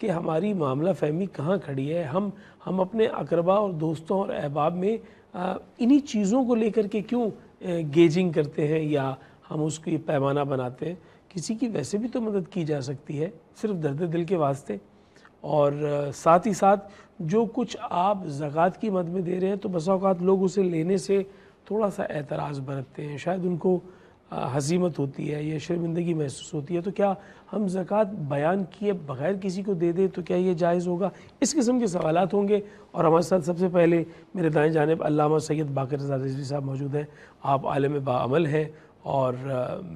کہ ہماری معاملہ فہمی کہاں کھڑی ہے. ہم اپنے اقربا اور دوستوں اور احباب میں انہی چیزوں کو لے کر کے کیوں گیجنگ کرتے ہیں یا ہم اس کو یہ پیمانہ بناتے ہیں. کسی کی ویسے بھی تو مدد کی جا سکتی ہے صرف درد دل کے واسطے. اور ساتھ ہی ساتھ جو کچھ آپ زکوٰۃ کی مد میں دے رہے ہیں تو بسا اوقات لوگ اسے لینے سے تھوڑا سا اعتراض برتتے ہیں, شاید ان کو ہزیمت ہوتی ہے یا شرمندگی محسوس ہوتی ہے. تو کیا ہم زکوٰۃ بیان کیے بغیر کسی کو دے دیں تو کیا یہ جائز ہوگا؟ اس قسم کے سوالات ہوں گے. اور ہمارے ساتھ سب سے پہلے میرے دائیں جانب علامہ سید باقر رضا رضوی صاحب موجود ہیں. آپ عالم باعمل ہیں اور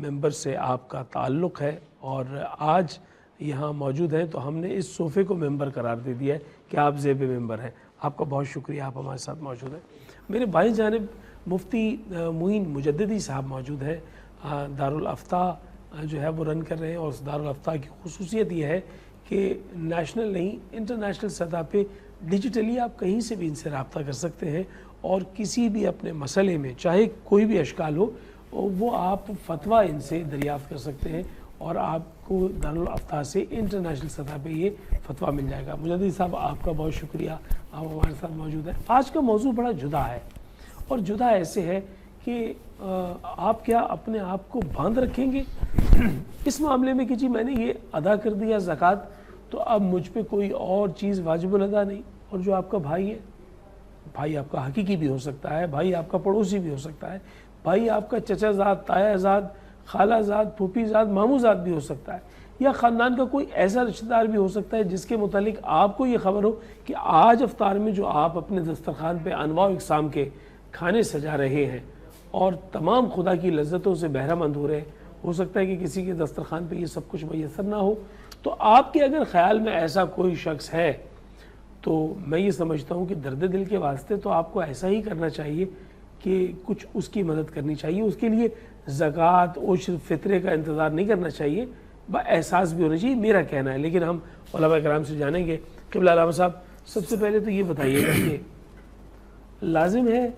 ممبر سے آپ کا تعلق ہے اور آج یہاں موجود ہیں تو ہم نے اس صوفے کو ممبر قرار دے دیا ہے کہ آپ زیب ممبر ہیں. آپ کا بہت شکریہ, آپ ہمارے ساتھ موجود ہیں. میرے بائیں جانب مفتی معین مجددی صاحب موجود ہیں. دارالافتاء جو ہے وہ رن کر رہے ہیں اور اس دارالافتاء کی خصوصیت یہ ہے کہ نیشنل نہیں انٹرنیشنل سطح پہ ڈیجیٹلی آپ کہیں سے بھی ان سے رابطہ کر سکتے ہیں اور کسی بھی اپنے مسئلے میں چاہے کوئی بھی اشکال ہو وہ آپ فتویٰ ان سے دریافت کر سکتے ہیں اور آپ کو دارالافتاء سے انٹرنیشنل سطح پہ یہ فتویٰ مل جائے گا. مجددی صاحب آپ کا بہت شکریہ, آپ ہمارے ساتھ موجود ہیں. آج کا موضوع بڑا جدا ہے اور جدا ایسے ہے کہ آپ کیا اپنے آپ کو باندھ رکھیں گے اس معاملے میں کہ جی میں نے یہ ادا کر دیا زکوٰۃ تو اب مجھ پہ کوئی اور چیز واجب الادا نہیں. اور جو آپ کا بھائی ہے, بھائی آپ کا حقیقی بھی ہو سکتا ہے, بھائی آپ کا پڑوسی بھی ہو سکتا ہے, بھائی آپ کا چچا زاد, تایا زاد, خالہ زاد, پھوپھی زاد, ماموں زاد بھی ہو سکتا ہے, یا خاندان کا کوئی ایسا رشتہ دار بھی ہو سکتا ہے جس کے متعلق آپ کو یہ خبر ہو کہ آج افطار میں جو آپ اپنے دسترخوان پہ انواع و اقسام کے کھانے سجا رہے ہیں اور تمام خدا کی لذتوں سے بہرہ مند ہو رہے ہیں, ہو سکتا ہے کہ کسی کے دسترخوان پہ یہ سب کچھ میسر نہ ہو. تو آپ کے اگر خیال میں ایسا کوئی شخص ہے تو میں یہ سمجھتا ہوں کہ درد دل کے واسطے تو آپ کو ایسا ہی کرنا چاہیے کہ کچھ اس کی مدد کرنی چاہیے. اس کے لیے زکوٰۃ عشر فطرے کا انتظار نہیں کرنا چاہیے, احساس بھی ہونا چاہیے, میرا کہنا ہے. لیکن ہم علماء کرام سے جانیں گے. قبلہ علامہ صاحب سب سے پہلے تو یہ بتائیے گا کہ لازم ہے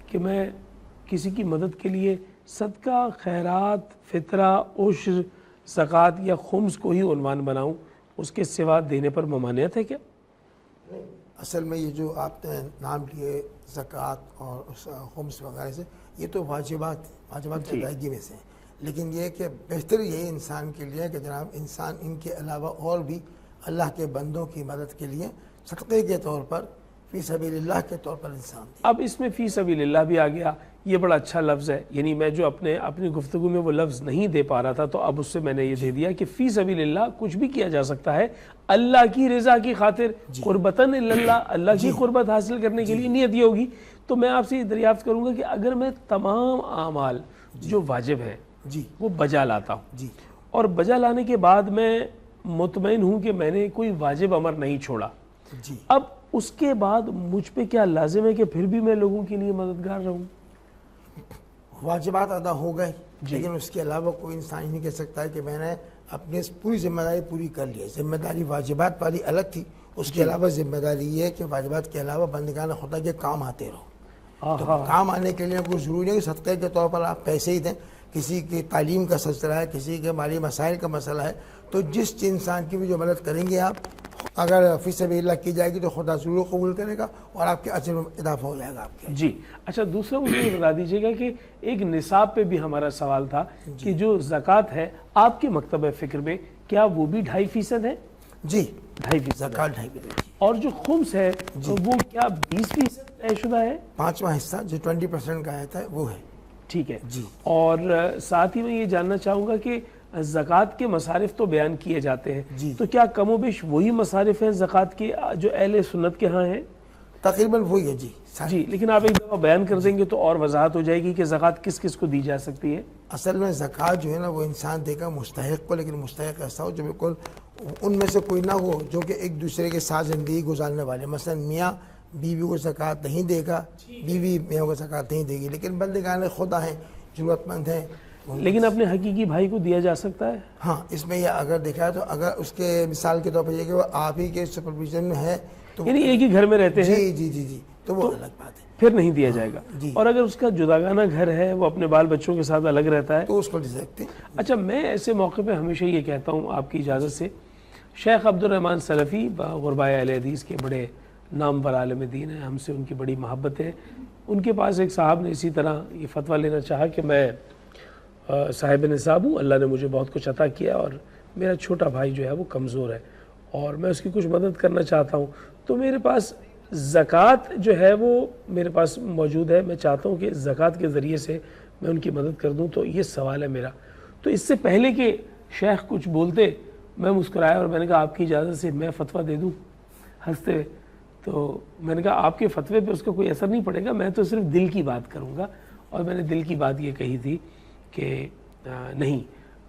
کہ میں کسی کی مدد کے لیے صدقہ, خیرات, فطرہ, عشر, زکوٰۃ یا خمس کو ہی عنوان بناؤں, اس کے سوا دینے پر ممانعت ہے کیا؟ اصل میں یہ جو آپ نے نام لیے زکوٰۃ اور خمس وغیرہ سے, یہ تو واجبات کی ادائیگی میں سے ہیں. لیکن یہ کہ بہتر یہ انسان کے لیے کہ جناب انسان ان کے علاوہ اور بھی اللہ کے بندوں کی مدد کے لیے صدقے کے طور پر فی سبیل اللہ کے طور پر انسان دے. اب اس میں فی سبیل اللہ بھی آ گیا, یہ بڑا اچھا لفظ ہے. یعنی میں جو اپنی گفتگو میں وہ لفظ نہیں دے پا رہا تھا تو اب اس سے میں نے یہ دے دیا کہ فی سبیل اللہ کچھ بھی کیا جا سکتا ہے اللہ کی رضا کی خاطر, قربتاً اللہ, اللہ کی قربت حاصل کرنے کے لیے نیت یہ ہوگی. تو میں آپ سے یہ دریافت کروں گا کہ اگر میں تمام اعمال جو واجب ہیں وہ بجا لاتا ہوں اور بجا لانے کے بعد میں مطمئن ہوں کہ میں نے کوئی واجب امر نہیں چھوڑا, اب اس کے بعد مجھ پہ کیا لازم ہے کہ پھر بھی میں لوگوں کے لیے مددگار رہوں؟ واجبات ادا ہو گئے لیکن اس کے علاوہ کوئی انسان نہیں کہہ سکتا ہے کہ میں نے اپنی پوری ذمہ داری پوری کر لی ہے. ذمہ داری واجبات والی الگ تھی, اس کے علاوہ ذمہ داری یہ ہے کہ واجبات کے علاوہ بندگان خدا کے کام آتے رہو. تو کام آنے کے لیے کوئی ضروری نہیں کہ صدقے کے طور پر آپ پیسے ہی دیں. کسی کی تعلیم کا سلسلہ ہے, کسی کے مالی مسائل کا مسئلہ ہے, تو جس انسان کی بھی جو مدد کریں گے آپ, اگر فی سبیل اللہ کی جائے گی تو خدا ضرور قبول کرے گا اور آپ کے اجر میں اضافہ ہو جائے گا آپ کے. جی اچھا, دوسرا مجھے یہ بتا دیجیے گا کہ ایک نصاب پہ بھی ہمارا سوال تھا کہ جو زکوٰۃ ہے آپ کے مکتبہ فکر میں کیا وہ بھی 2.5% ہے؟ جی 2.5% زکوٰۃ 2.5%. اور جو خمس ہے وہ کیا 20% طے شدہ ہے؟ 5واں حصہ جو 20% کا آتا ہے وہ ہے. ٹھیک ہے جی. اور ساتھ ہی میں یہ جاننا چاہوں گا کہ زکوٰۃ کے مصارف تو بیان کیے جاتے ہیں تو کیا کم و بیش وہی مصارف ہیں زکوٰۃ کے جو اہل سنت کے ہاں ہیں؟ تقریباً وہی ہے. جی لیکن آپ ایک دفعہ بیان کر دیں گے تو اور وضاحت ہو جائے گی کہ زکوٰۃ کس کس کو دی جا سکتی ہے. اصل میں زکوٰۃ جو ہے نا وہ انسان دے گا مستحق کو, لیکن مستحق ایسا ہو جو بالکل ان میں سے کوئی نہ ہو جو کہ ایک دوسرے کے ساتھ زندگی گزارنے والے. مثلا میاں بیوی کو زکوٰۃ نہیں دے گا, بیوی میاں کو زکوٰۃ نہیں دے گی, لیکن بندگان خدا ہیں, ضرورت مند ہیں. لیکن اپنے حقیقی بھائی کو دیا جا سکتا ہے؟ ہاں, اس میں یہ اگر دیکھا تو اگر اس کے مثال کے طور پر یہ کہ وہ آپ ہی کے سپرویژن میں ہے تو یعنی ایک ہی گھر میں رہتے ہیں. جی تو وہ الگ بات ہے, پھر نہیں دیا جائے گا. اور اگر اس کا جداگانہ گھر ہے, وہ اپنے بال بچوں کے ساتھ الگ رہتا ہے تو اس کو دے سکتے ہیں. اچھا, میں ایسے موقع پہ ہمیشہ یہ کہتا ہوں آپ کی اجازت سے شیخ عبد الرحمن سلفی غرباء اہل حدیث کے بڑے نامور عالم دین ہیں, ہم سے ان کی بڑی محبت ہے. ان کے پاس ایک صاحب نے اسی طرح یہ فتویٰ لینا چاہا کہ میں صاحب نصاب ہوں, اللہ نے مجھے بہت کچھ عطا کیا اور میرا چھوٹا بھائی جو ہے وہ کمزور ہے اور میں اس کی کچھ مدد کرنا چاہتا ہوں, تو میرے پاس زکوٰۃ جو ہے وہ میرے پاس موجود ہے, میں چاہتا ہوں کہ زکوٰۃ کے ذریعے سے میں ان کی مدد کر دوں. تو یہ سوال ہے میرا. تو اس سے پہلے کہ شیخ کچھ بولتے میں مسکرایا اور میں نے کہا آپ کی اجازت سے میں فتویٰ دے دوں ہنستے ہوئے. تو میں نے کہا آپ کے فتوے پہ اس کا کوئی اثر نہیں پڑے گا, میں تو صرف دل کی بات کروں گا. اور میں نے دل کی بات یہ کہی تھی کہ نہیں,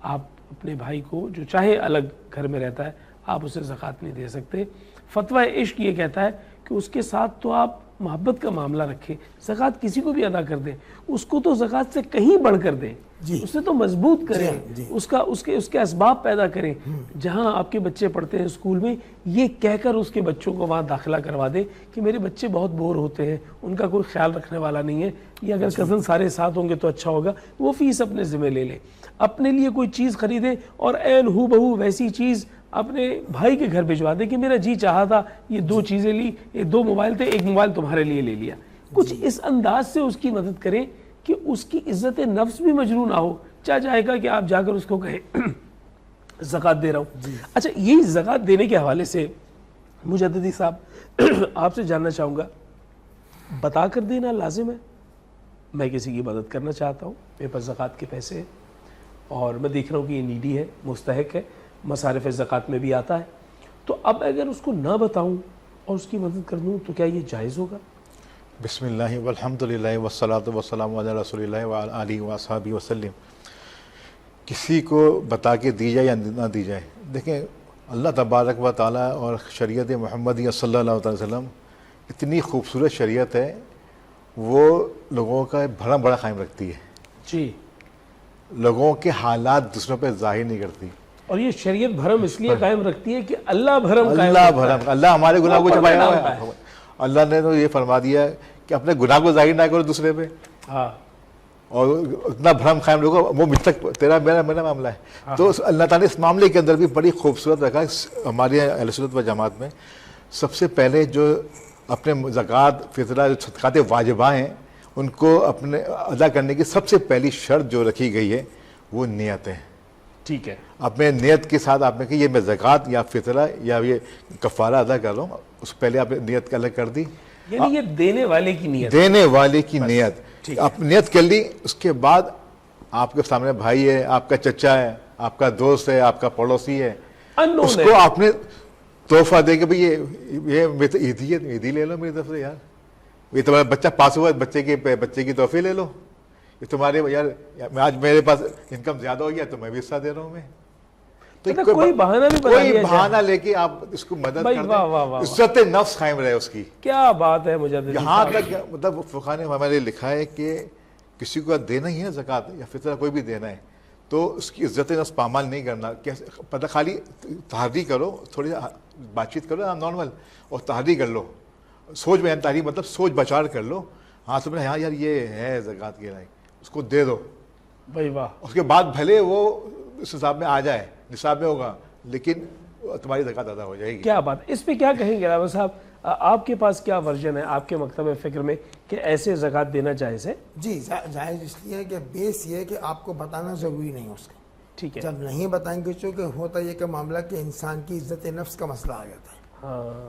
آپ اپنے بھائی کو جو چاہے الگ گھر میں رہتا ہے آپ اسے زکوٰۃ نہیں دے سکتے. فتویٰ عشق یہ کہتا ہے کہ اس کے ساتھ تو آپ محبت کا معاملہ رکھیں, زکوٰۃ کسی کو بھی ادا کر دیں, اس کو تو زکوٰۃ سے کہیں بڑھ کر دیں, اسے تو مضبوط کریں, اس کے اسباب پیدا کریں. جہاں آپ کے بچے پڑھتے ہیں اسکول میں, یہ کہہ کر اس کے بچوں کو وہاں داخلہ کروا دیں کہ میرے بچے بہت بور ہوتے ہیں, ان کا کوئی خیال رکھنے والا نہیں ہے, یہ اگر کزن سارے ساتھ ہوں گے تو اچھا ہوگا. وہ فیس اپنے ذمہ لے لیں, اپنے لیے کوئی چیز خریدیں اور عین ہو بہو ویسی چیز اپنے بھائی کے گھر بھجوا دیں کہ میرا جی چاہا تھا یہ 2 چیزیں لی, یہ 2 موبائل تھے, ایک موبائل تمہارے لیے لے لیا. کچھ اس انداز سے اس کی مدد کریں کہ اس کی عزت نفس بھی مجروح نہ ہو. چاہے گا کہ آپ جا کر اس کو کہیں زکوٰۃ دے رہا ہوں. اچھا, یہی زکوٰۃ دینے کے حوالے سے مجددی صاحب آپ سے جاننا چاہوں گا, بتا کر دینا لازم ہے؟ میں کسی کی مدد کرنا چاہتا ہوں, میرے پاس زکوٰۃ کے پیسے ہیں اور میں دیکھ رہا ہوں کہ یہ نیڈی ہے, مستحق ہے, مصارف زکوٰۃ میں بھی آتا ہے, تو اب اگر اس کو نہ بتاؤں اور اس کی مدد کر دوں تو کیا یہ جائز ہوگا؟ بسم اللہ والحمدللہ والصلاۃ والسلام علی رسول اللہ وعلی آلہ وصحبہ وسلم. کسی کو بتا کے دی جائے یا نہ دی جائے, دیکھیں اللہ تبارک و تعالیٰ اور شریعت محمدیہ صلی اللہ علیہ وسلم اتنی خوبصورت شریعت ہے, وہ لوگوں کا بھرم بڑا قائم رکھتی ہے. جی, لوگوں کے حالات دوسروں پہ ظاہر نہیں کرتی. اور یہ شریعت بھرم اس لیے قائم رکھتی ہے کہ اللہ بھرم اللہ ہمارے گناہ کو چھپایا ہوا ہے. اللہ نے تو یہ فرما دیا کہ اپنے گناہ کو ظاہر نہ کرو دوسرے پہ, اور اتنا بھرم قائم لوگوں وہ مجھ تک تیرا میرا معاملہ ہے. تو اللہ تعالیٰ نے اس معاملے کے اندر بھی بڑی خوبصورت رکھا. ہماری اہل سنت و جماعت میں سب سے پہلے جو اپنے زکوٰۃ فطرہ جو صدقات واجبہ ہیں ان کو اپنے ادا کرنے کی سب سے پہلی شرط جو رکھی گئی ہے وہ نیت ہے. ٹھیک ہے, اپنے نیت کے ساتھ آپ نے کہ یہ میں زکوٰۃ یا فطرہ یا یہ کفارہ ادا کر رہا ہوں, اس سے پہلے آپ نے نیت الگ کر دی. یعنی یہ دینے والے کی نیت, دینے والے کی نیت آپ نیت کر لی. اس کے بعد آپ کے سامنے بھائی ہے, آپ کا چچا ہے, آپ کا دوست ہے, آپ کا پڑوسی ہے, اس کو آپ نے تحفہ دے کہ بھئی یہ میں تو عیدی ہے, عیدی لے لو میری طرف سے, یار یہ تمہارا بچہ پاس ہوا ہے, بچے کی تحفے لے لو, یہ تمہارے یار آج میرے پاس انکم زیادہ ہو گیا تو میں بھی حصہ دے رہا ہوں. میں تو کوئی بہانہ لے کے آپ اس کو مدد کر دیں, عزت نفس قائم رہے اس کی. کیا بات ہے مجدد. یہاں تک مطلب فقہ نے ہمارے لکھا ہے کہ کسی کو دینا ہی ہے زکوٰۃ یا فطرہ کوئی بھی دینا ہے تو اس کی عزت نفس پامال نہیں کرنا. پتہ خالی تحری کرو, تھوڑی بات چیت کرو نارمل, اور تحری کر لو, سوچ میں تحری مطلب سوچ بچار کر لو. ہاں سب نے ہاں یار یہ ہے زکوٰۃ کے لائق, اس کو دے دو بھائی واہ. اس کے بعد بھلے وہ اس حساب میں آ جائے, نصاب میں ہوگا, لیکن تمہاری زکوٰۃ ادا ہو جائے گی. کیا بات. اس پہ کیا کہیں گے راوی صاحب, آپ کے پاس کیا ورژن ہے آپ کے مکتب فکر میں کہ ایسے زکوٰۃ دینا جائز ہے؟ جی جائز اس لیے کہ بیس یہ ہے کہ آپ کو بتانا ضروری نہیں اس کا. ٹھیک ہے, جب نہیں بتائیں گے چونکہ ہوتا یہ کہ معاملہ کہ انسان کی عزت نفس کا مسئلہ آ جاتا ہے.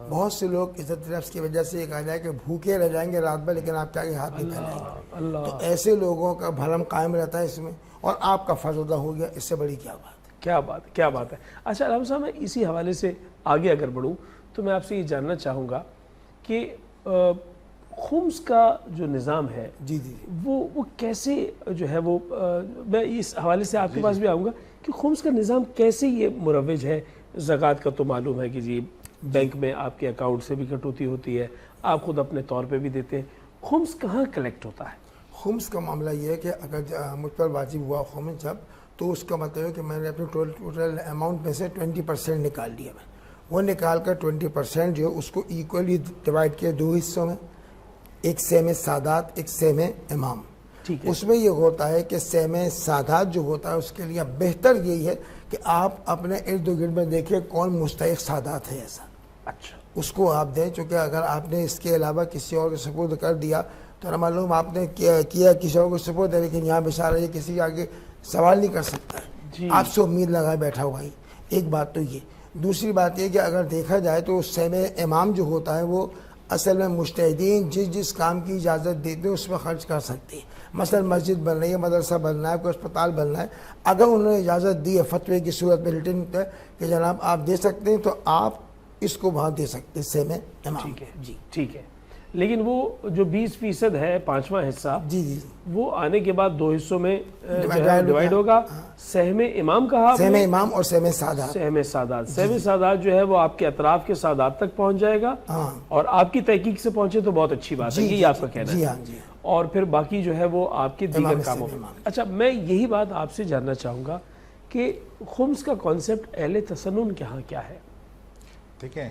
بہت سے لوگ عزت نفس کی وجہ سے یہ کہا جائے کہ بھوکے رہ جائیں گے رات بھر لیکن آپ کے آگے ہاتھ نہیں پھیلائیں گے. تو ایسے لوگوں کا بھرم قائم رہتا ہے اس میں, اور آپ کا فرض ادا ہو گیا, اس سے بڑی کیا بات ہے. کیا بات ہے, کیا بات ہے. اچھا راوی صاحب, میں اسی حوالے سے آگے اگر بڑھوں تو میں آپ سے یہ جاننا چاہوں گا کہ خمس کا جو نظام ہے جی جی وہ کیسے جو ہے وہ, میں اس حوالے سے آپ کے پاس بھی آؤں گا کہ خمس کا نظام کیسے یہ مروج ہے. زکوٰۃ کا تو معلوم ہے کہ جی بینک میں آپ کے اکاؤنٹ سے بھی کٹوتی ہوتی ہے, آپ خود اپنے طور پہ بھی دیتے ہیں. خمس کہاں کلیکٹ ہوتا ہے؟ خمس کا معاملہ یہ ہے کہ اگر مجھ پر واجب ہوا خمس جب, تو اس کا مطلب ہے کہ میں نے اپنے ٹوٹل اماؤنٹ میں سے 20% نکال دیا. میں وہ نکال کر 20% جو اس کو ایکولی ڈیوائڈ کیا 2 حصوں میں, ایک سیم سادات, ایک سیم امام. اس میں یہ ہوتا ہے کہ سیم سادات جو ہوتا ہے اس کے لیے بہتر یہی ہے کہ آپ اپنے ارد گرد میں دیکھیں کون مستحق سادات ہے ایسا، اچھا اس کو آپ دیں، چونکہ اگر آپ نے اس کے علاوہ کسی اور کو سپورٹ کر دیا تو نہ معلوم آپ نے کیا کسی اور کو سپورٹ ہے، لیکن یہاں بیچارہ یہ کسی کے آگے سوال نہیں کر سکتا ہے، آپ سے امید لگائے بیٹھا ہوا ہی. ایک بات تو یہ. دوسری بات یہ کہ اگر دیکھا جائے تو سیم امام جو ہوتا ہے وہ اصل میں مجتہدین جس کام کی اجازت دیتے ہیں اس میں خرچ کر سکتے ہیں. مثلا مسجد بن رہی ہے، مدرسہ بننا ہے، کوئی اسپتال بننا ہے، اگر انہوں نے اجازت دی ہے فتوے کی صورت میں ریٹن کہ جناب آپ دے سکتے ہیں تو آپ اس کو وہاں دے سکتے ہیں سیم امام. ٹھیک ہے جی ٹھیک ہے. لیکن وہ جو 20% ہے 5واں حصہ جی وہ آنے کے بعد 2 حصوں میں ڈیوائیڈ ہوگا. سہم امام کہا، سہم امام اور سہم سادات. سہم سادات، سہم سادات جو ہے وہ آپ کے اطراف کے سادات تک پہنچ جائے گا، اور آپ کی تحقیق سے پہنچے تو بہت اچھی بات ہے، یہی آپ کا کہنا ہے. اور پھر باقی جو ہے وہ آپ کے دیگر کاموں میں. اچھا میں یہی بات آپ سے جاننا چاہوں گا کہ خمس کا کانسیپٹ اہل تسنن کے ہاں کیا ہے؟ ٹھیک ہے،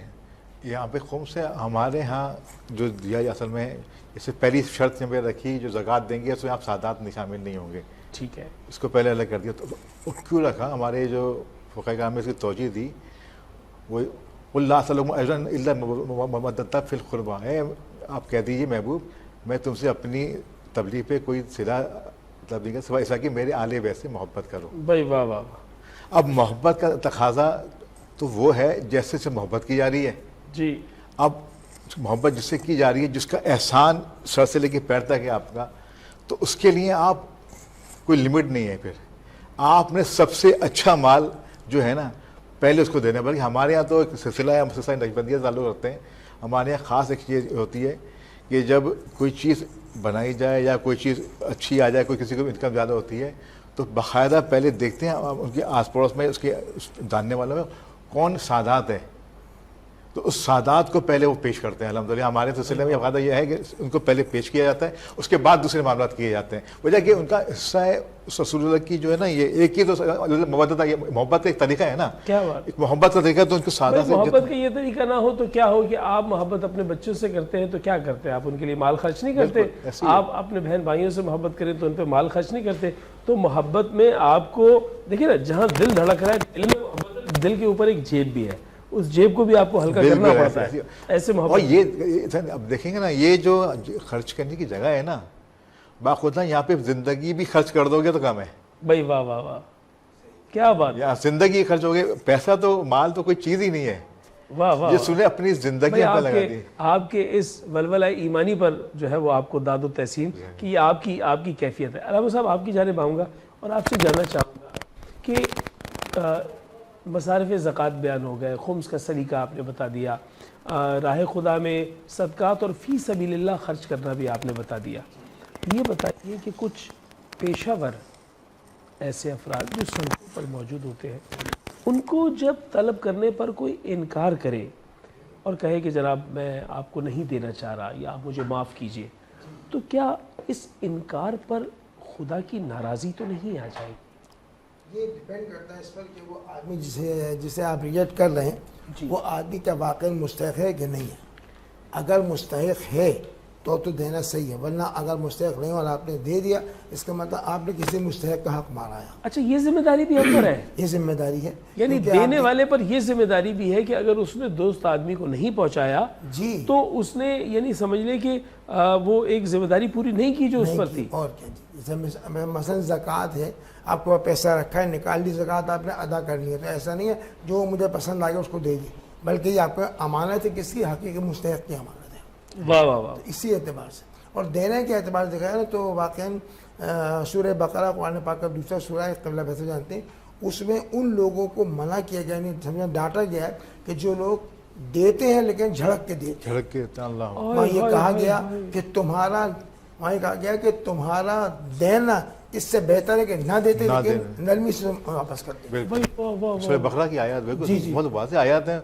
یہاں پہ خمس سے ہمارے ہاں جو دیا اصل میں اس سے پہلی شرط میں رکھی جو زکوٰۃ دیں گے اس میں آپ سادات نہیں شامل نہیں ہوں گے. ٹھیک ہے، اس کو پہلے الگ کر دیا. تو کیوں رکھا؟ ہمارے جو فقہ کرام میں اس کی توجہ دی وہ اللہ صلی اللہ مدد فی القربہ ہے. آپ کہہ دیجیے محبوب میں تم سے اپنی تبلیغ پہ کوئی صلہ نہیں کر سوائے ایسا کہ میرے آلے بیت سے محبت کرو. بھائی واہ واہ. اب محبت کا تقاضا تو وہ ہے جیسے سے محبت کی جا رہی ہے. جی اب محبت جس سے کی جا رہی ہے جس کا احسان سر سے لے کے پیر تک ہے آپ کا، تو اس کے لیے آپ کوئی لمٹ نہیں ہے. پھر آپ نے سب سے اچھا مال جو ہے نا پہلے اس کو دینا. بلکہ ہمارے یہاں تو ایک سلسلہ ہے، ہم سلسلہ نقشبندیہ تعلق رکھتے ہیں. ہمارے یہاں خاص ایک چیز ہوتی ہے کہ جب کوئی چیز بنائی جائے یا کوئی چیز اچھی آ جائے، کوئی کسی کو انکم زیادہ ہوتی ہے تو باقاعدہ پہلے دیکھتے ہیں ان کے آس پڑوس میں اس کے جاننے والوں میں کون سادات ہے، تو اس سادات کو پہلے وہ پیش کرتے ہیں. الحمدللہ ہمارے سلسلے میں فائدہ یہ ہے کہ ان کو پہلے پیش کیا جاتا ہے، اس کے بعد دوسرے معاملات کیے جاتے ہیں. وجہ کہ ان کا حصہ ہے رسول اللہ کی جو ہے نا، یہ ایک ہی تو محبت کا ایک طریقہ ہے نا. کیا بات، ایک محبت کا طریقہ. تو ان کو سادات محبت کا یہ طریقہ نہ ہو تو کیا ہو کہ آپ محبت اپنے بچوں سے کرتے ہیں تو کیا کرتے ہیں آپ؟ ان کے لیے مال خرچ نہیں کرتے. آپ اپنے بہن بھائیوں سے محبت کریں تو ان پہ مال خرچ نہیں کرتے. تو محبت میں آپ کو دیکھیں نا، جہاں دل دھڑک رہا ہے دل کے اوپر ایک جیب بھی ہے، اس جیب کو بھی آپ کو ہلکا کرنا پڑتا ہے. ایسے محبت. اور یہ اب دیکھیں گے نا، یہ جو خرچ کرنے کی جگہ ہے نا، باخودہ یہاں پہ زندگی بھی خرچ کر دو گے تو کم ہے. بھائی واہ واہ واہ، کیا بات. یہاں زندگی خرچ ہو گئی، پیسہ تو مال تو کوئی چیز ہی نہیں ہے. واہ واہ، یہ سنے اپنی زندگی پہ لگا دی. آپ کے اس ولولہ ایمانی پر جو ہے وہ آپ کو داد و تحسین کہ یہ آپ کی کیفیت ہے. علامہ صاحب آپ کی جانب آؤں گا اور آپ سے جاننا چاہوں گا کہ مصارف زکوٰۃ بیان ہو گئے، خمس کا سلیقہ آپ نے بتا دیا، راہ خدا میں صدقات اور فی سبیل اللہ خرچ کرنا بھی آپ نے بتا دیا. یہ بتائیے کہ کچھ پیشہ ور ایسے افراد جو سڑکوں پر موجود ہوتے ہیں، ان کو جب طلب کرنے پر کوئی انکار کرے اور کہے کہ جناب میں آپ کو نہیں دینا چاہ رہا یا آپ مجھے معاف کیجئے، تو کیا اس انکار پر خدا کی ناراضی تو نہیں آ جائے گی؟ یہ ڈیپینڈ کرتا ہے اس پر کہ وہ آدمی جسے آپ ریجیکٹ کر رہے ہیں وہ آدمی کیا واقعی مستحق ہے کہ نہیں ہے. اگر مستحق ہے تو دینا صحیح ہے، ورنہ اگر مستحق نہیں اور آپ نے دے دیا اس کا مطلب آپ نے کسی مستحق کا حق مارا ہے. اچھا یہ ذمہ داری بھی ہم پر ہے. یہ ذمہ داری ہے، یعنی دینے والے پر یہ ذمہ داری بھی ہے کہ اگر اس نے دوست آدمی کو نہیں پہنچایا تو اس نے یعنی سمجھ لے کہ وہ ایک ذمہ داری پوری نہیں کی جو اس پر تھی. اور کیا جی، مثلا زکوٰۃ ہے، آپ کو پیسہ رکھا ہے، نکال لی زکوٰۃ آپ نے ادا کرنی ہے، تو ایسا نہیں ہے جو مجھے پسند آ گیا اس کو دے دی، بلکہ یہ آپ کو امانت ہے، کس کی؟ حقیقی مستحق کی امانت ہے. واہ واہ واہ. اسی اعتبار سے اور دینے کے اعتبار سے دیکھا ہے تو واقعاً سورہ بقرہ قرآن پاک کا دوسرا سورہ ہے، قبلہ ویسے جانتے ہیں، اس میں ان لوگوں کو منع کیا گیا، نہیں سمجھا ڈانٹا گیا ہے کہ جو لوگ دیتے ہیں لیکن جھڑک کے دیتے ہیں. وہاں یہ کہا گیا کہ تمہارا دینا اس سے بہتر ہے کہ نہ دیتے لیکن نرمی سے واپس کرتے. سورہ بقرہ کی آیات بالکل بہت واضح آیات ہیں.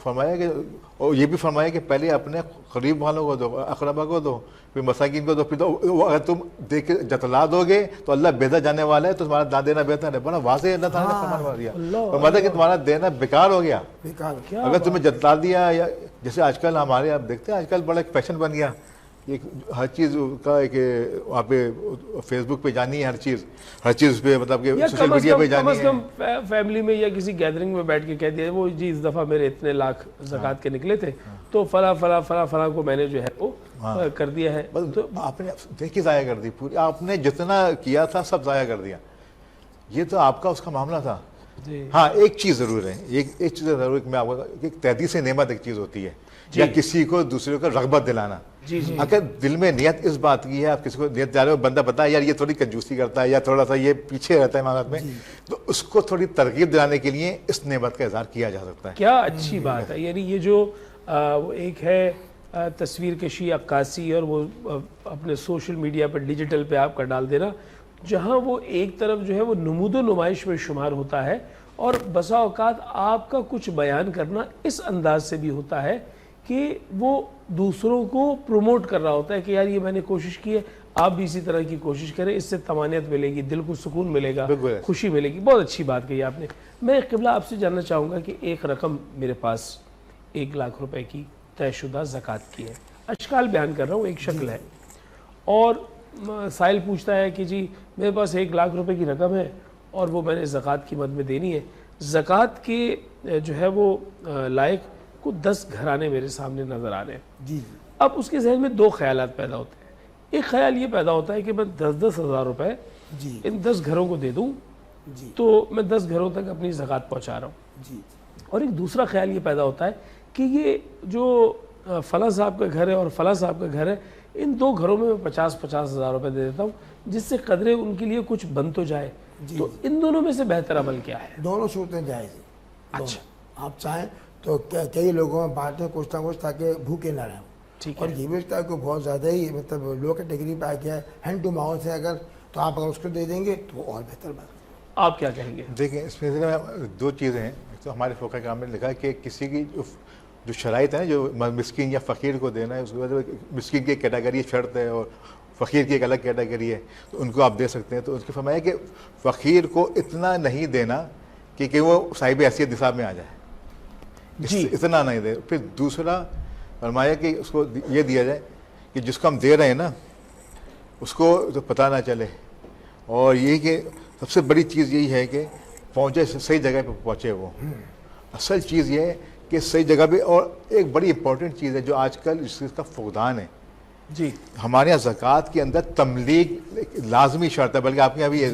فرمایا کہ اور یہ بھی فرمایا کہ پہلے اپنے قریب والوں کو دو، اقربا کو دو، پھر مساکین کو دو، پھر اگر تم دیکھ کے جتلا دو گے تو اللہ بہتر جانے والا ہے، تو تمہارا نہ دینا بہتر ہے. بڑا واضح اللہ تعالیٰ نے فرما دیا. فرمایا کہ تمہارا دینا بیکار ہو گیا اگر تمہیں جتلا دیا. یا جیسے آج کل ہمارے آپ دیکھتے ہیں آج کل بڑا ایک فیشن بن گیا ایک ہر چیز کا ایک وہاں پہ فیس بک پہ جانی ہے، ہر چیز پہ مطلب کہ سوشل میڈیا پہ جانی ہے. کم از کم فیملی میں یا کسی گیدرنگ میں بیٹھ کے کہہ دیا وہ جی اس دفعہ میرے اتنے لاکھ زکوٰۃ کے نکلے تھے تو فلاں فلاں فلاں فلاں کو میں نے جو ہے وہ کر دیا ہے. تو آپ نے دیکھیے ضائع کر دی پوری، آپ نے جتنا کیا تھا سب ضائع کر دیا. یہ تو آپ کا اس کا معاملہ تھا. ہاں ایک چیز ضرور ہے، ایک چیز ضرور میں آپ کو ایک تحدیث نعمت ایک چیز ہوتی ہے یا کسی کو دوسرے کو رغبت دلانا. اگر دل میں نیت اس بات کی ہے، آپ کسی کو نیت ڈالے بندہ پتا ہے یار یہ تھوڑی کنجوسی کرتا ہے یا تھوڑا سا یہ پیچھے رہتا ہے معاملات میں، تو اس کو تھوڑی ترغیب دلانے کے لیے اس نعمت کا اظہار کیا جا سکتا ہے. کیا اچھی بات ہے. یعنی یہ جو ایک ہے تصویر کشی، عکاسی اور وہ اپنے سوشل میڈیا پر ڈیجیٹل پہ آپ کا ڈال دینا، جہاں وہ ایک طرف جو ہے وہ نمود و نمائش میں شمار ہوتا ہے اور بسا اوقات آپ کا کچھ بیان کرنا اس انداز سے بھی ہوتا ہے کہ وہ دوسروں کو پروموٹ کر رہا ہوتا ہے کہ یار یہ میں نے کوشش کی ہے، آپ بھی اسی طرح کی کوشش کریں، اس سے طمانینت ملے گی، دل کو سکون ملے گا، خوشی ملے گی. بہت اچھی بات کہی آپ نے. میں قبلہ آپ سے جاننا چاہوں گا کہ ایک رقم میرے پاس 1 لاکھ روپے کی طے شدہ زکوٰۃ کی ہے، اشکال بیان کر رہا ہوں، ایک شکل ہے، اور سائل پوچھتا ہے کہ جی میرے پاس 1 لاکھ روپے کی رقم ہے اور وہ میں نے زکوٰۃ کی مد میں دینی ہے. زکوٰۃ کے جو ہے وہ لائق کو 10 گھرانے میرے سامنے نظر آ رہے ہیں. جی اب اس کے ذہن میں 2 خیالات پیدا ہوتے ہیں. ایک خیال یہ پیدا ہوتا ہے کہ میں 10-10 ہزار روپے ان 10 گھروں کو دے دوں تو میں 10 گھروں تک اپنی زکوٰۃ پہنچا رہا ہوں. اور ایک دوسرا خیال یہ پیدا ہوتا ہے کہ یہ جو فلاں صاحب کا گھر ہے اور فلاں صاحب کا گھر ہے، ان 2 گھروں میں 50-50 ہزار روپے دے دیتا ہوں جس سے قدرے ان کے لیے کچھ بن تو جائے. تو ان دونوں میں سے بہتر عمل کیا ہے؟ دونوں صورتیں جائز ہیں. اچھا آپ چاہیں تو کئی لوگوں میں بانٹیں کچھ نہ کچھ تاکہ بھوکے نہ رہیں. اور یہ بھی ہوتا ہے کہ بہت زیادہ ہی مطلب لو کیٹیگری پہ آ گیا ہے، ہینڈ ٹو ماؤتھ ہے، اگر تو آپ اگر اس کو دے دیں گے تو اور بہتر بات. آپ کیا کہیں گے؟ دیکھیں اس میں 2 چیزیں ہیں. تو ہمارے فقہ کرام میں لکھا ہے کہ کسی کی جو شرائط ہے جو مسکین یا فقیر کو دینا ہے، اس کے بعد مسکین کی ایک کیٹیگری شرط ہے اور فقیر کی ایک الگ کیٹیگری ہے، تو ان کو آپ دے سکتے ہیں. تو اس کی فرمایا کہ فقیر کو اتنا نہیں دینا کہ وہ صاحب حیثیت نصاب میں آ جائے، اتنا نہیں دے. پھر دوسرا فرمایا کہ اس کو یہ دیا جائے کہ جس کو ہم دے رہے ہیں نا اس کو تو پتہ نہ چلے. اور یہ کہ سب سے بڑی چیز یہی ہے کہ پہنچے صحیح جگہ پہ پہنچے. وہ اصل چیز یہ ہے کہ صحیح جگہ پہ. اور ایک بڑی امپورٹنٹ چیز ہے جو آج کل اس چیز کا فقدان ہے. جی ہمارے یہاں زکوٰۃ کے اندر تملیغ لازمی شرط ہے، بلکہ آپ کے یہاں بھی ہے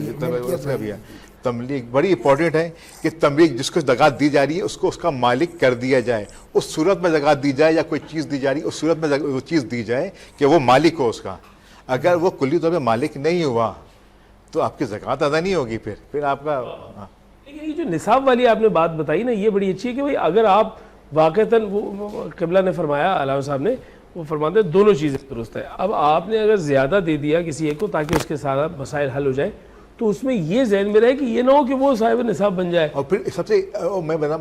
تملیغ بڑی امپورٹنٹ ہے کہ تملیغ جس کو زکوٰۃ دی جا رہی ہے اس کو اس کا مالک کر دیا جائے. اس صورت میں زکوٰۃ دی جائے یا کوئی چیز دی جا رہی ہے اس صورت میں وہ چیز دی جائے کہ وہ مالک ہو اس کا. اگر وہ کلی طور پہ مالک نہیں ہوا تو آپ کی زکوٰۃ ادا نہیں ہوگی. پھر آپ کا یہ جو نصاب والی آپ نے بات بتائی نا یہ بڑی اچھی ہے کہ بھائی اگر آپ واقعتاً وہ قبلہ نے فرمایا، علامہ صاحب نے وہ فرماتے ہیں دونوں چیزیں درست ہے. اب آپ نے اگر زیادہ دے دیا کسی ایک کو تاکہ اس کے سارا مسائل حل ہو جائے تو اس میں یہ ذہن میں رہے کہ یہ نہ ہو کہ وہ صاحب نصاب بن جائے. اور پھر سب سے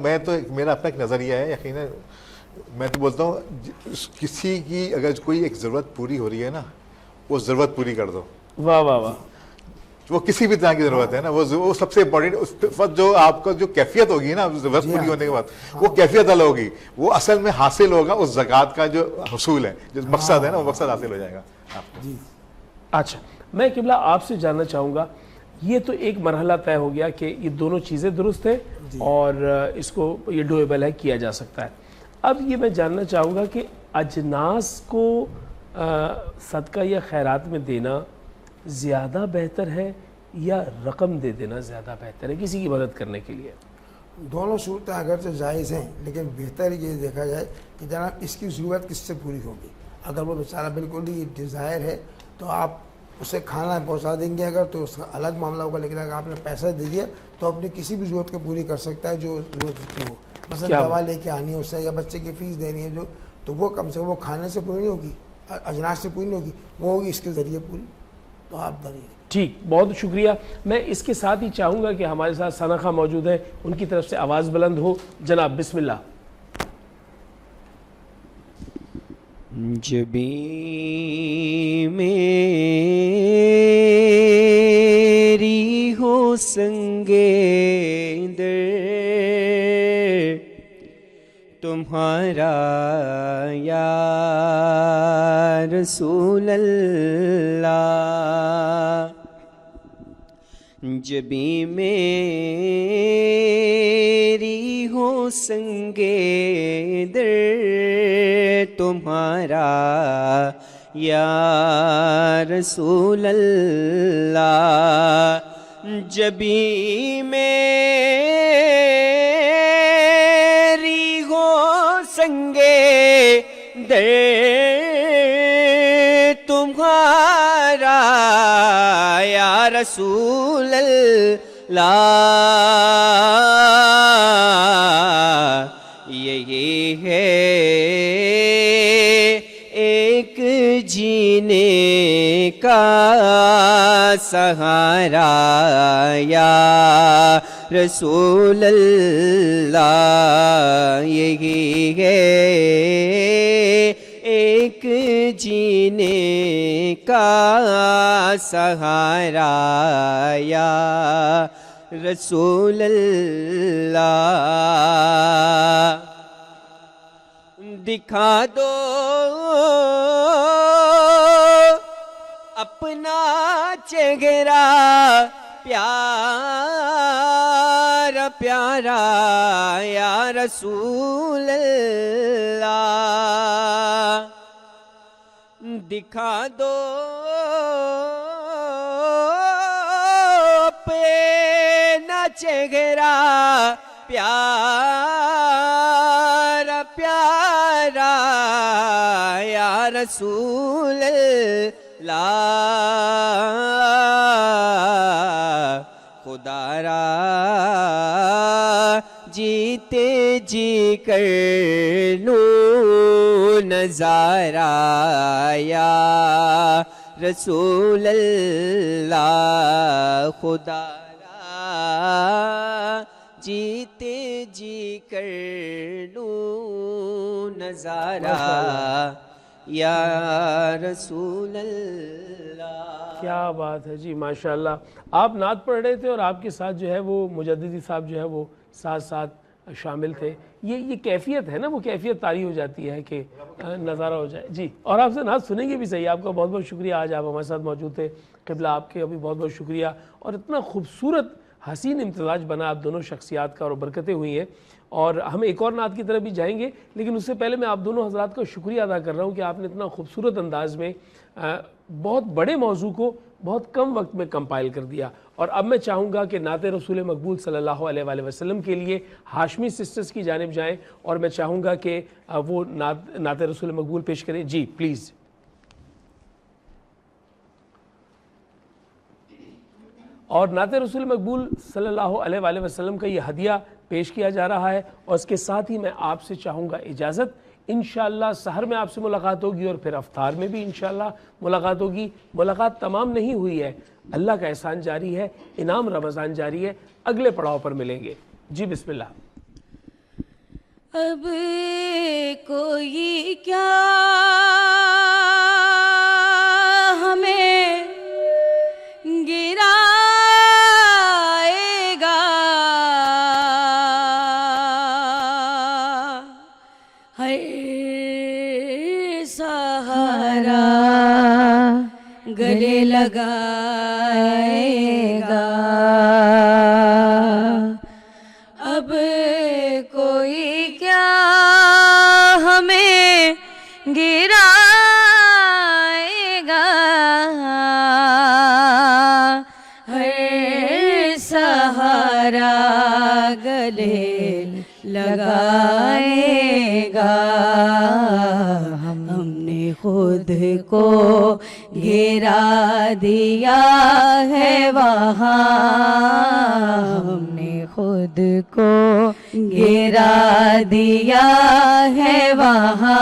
میں تو میرا اپنا ایک نظریہ ہے، یقیناً میں تو بولتا ہوں کسی کی اگر کوئی ایک ضرورت پوری ہو رہی ہے نا وہ ضرورت پوری کر دو. واہ واہ واہ. وہ کسی بھی طرح کی ضرورت ہے نا وہ سب سے امپورٹنٹ. اس وقت جو آپ کا جو کیفیت ہوگی نا ضرورت پوری ہونے کے بعد وہ کیفیت الگ ہوگی. وہ اصل میں حاصل ہوگا اس زکوٰۃ کا جو حصول ہے، جو مقصد ہے نا وہ مقصد حاصل ہو جائے گا آپ کو. اچھا میں قبلہ آپ سے جاننا چاہوں گا، یہ تو ایک مرحلہ طے ہو گیا کہ یہ دونوں چیزیں درست ہیں اور اس کو یہ ڈویبل ہے، کیا جا سکتا ہے. اب یہ میں جاننا چاہوں گا کہ اجناس کو صدقہ یا خیرات میں دینا زیادہ بہتر ہے یا رقم دے دینا زیادہ بہتر ہے کسی کی مدد کرنے کے لیے؟ دونوں صورتیں اگرچہ جائز ہیں لیکن بہتر یہ دیکھا جائے کہ جناب اس کی ضرورت کس سے پوری ہوگی. اگر وہ بیچارہ بالکل ہی ڈیزائر ہے تو آپ اسے کھانا پہنچا دیں گے اگر تو اس کا الگ معاملہ ہوگا، لیکن اگر آپ نے پیسہ دے دیا تو اپنی کسی بھی ضرورت کو پوری کر سکتا ہے جو ضرورت کی ہو. مثلا دوا لے کے آنی ہے اس سے یا بچے کی فیس دینی ہے جو، تو وہ کم سے کم وہ کھانے سے پوری نہیں ہوگی، اجناس سے پوری نہیں ہوگی، وہ ہوگی اس کے ذریعے پوری. تو آپ دلیل. ٹھیک، بہت شکریہ. میں اس کے ساتھ ہی چاہوں گا کہ ہمارے ساتھ ثنا خاں موجود ہیں، ان کی طرف سے آواز بلند ہو. جناب بسم اللہ. جبیں میری ہو سنگے در تمہارا یا رسول اللہ جبھی میری ہو سنگے در تمہارا یا رسول اللہ جبھی میری ہو سنگے در تمہارا یا رسول اللہ یہی ہے ایک جینے کا سہارا یا رسول اللہ یہی ہے ایک جینے کا سہارا یا رسول اللہ دکھا دو اپنا چہرہ پیارا پیارا یا رسول اللہ دکھا دو اپنا چہرہ پیارا پیارا یا رسول اللہ خدا را جیتے جی کر لوں نظارہ یا رسول اللہ خدا را جیتے جی کر لوں نظارہ یا رسول اللہ کیا بات ہے جی ماشاءاللہ. آپ نعت پڑھ رہے تھے اور آپ کے ساتھ جو ہے وہ مجددی صاحب جو ہے وہ ساتھ ساتھ شامل تھے. یہ کیفیت ہے نا, وہ کیفیت طاری ہو جاتی ہے کہ نظارہ ہو جائے. جی اور آپ سے نعت سنیں گے بھی صحیح. آپ کا بہت بہت شکریہ, آج آپ ہمارے ساتھ موجود تھے. قبلہ آپ کے ابھی بہت بہت شکریہ. اور اتنا خوبصورت حسین امتزاج بنا آپ دونوں شخصیات کا اور برکتیں ہوئی ہیں. اور ہم ایک اور نعت کی طرف بھی جائیں گے, لیکن اس سے پہلے میں آپ دونوں حضرات کا شکریہ ادا کر رہا ہوں کہ آپ نے اتنا خوبصورت انداز میں بہت بڑے موضوع کو بہت کم وقت میں کمپائل کر دیا. اور اب میں چاہوں گا کہ نعت رسول مقبول صلی اللہ علیہ وآلہ وسلم کے لیے ہاشمی سسٹرز کی جانب جائیں, اور میں چاہوں گا کہ وہ نعت رسول مقبول پیش کریں. جی پلیز. اور نعت رسول مقبول صلی اللہ علیہ وآلہ وسلم کا یہ ہدیہ پیش کیا جا رہا ہے. اور اس کے ساتھ ہی میں آپ سے چاہوں گا اجازت. انشاءاللہ سحر میں آپ سے ملاقات ہوگی اور پھر افطار میں بھی انشاءاللہ ملاقات ہوگی. ملاقات تمام نہیں ہوئی ہے, اللہ کا احسان جاری ہے, انعام رمضان جاری ہے. اگلے پڑاؤ پر ملیں گے. جی بسم اللہ. اب کوئی کیا ہمیں گرائے گا, ہر سہارا گلے لگائے گا. اب کوئی کیا ہمیں گرائے گا, ہر سہارا گلے لگائے گا. ہم نے خود کو گرا دیا ہے وہاں, ہم نے خود کو گرا دیا ہے وہاں,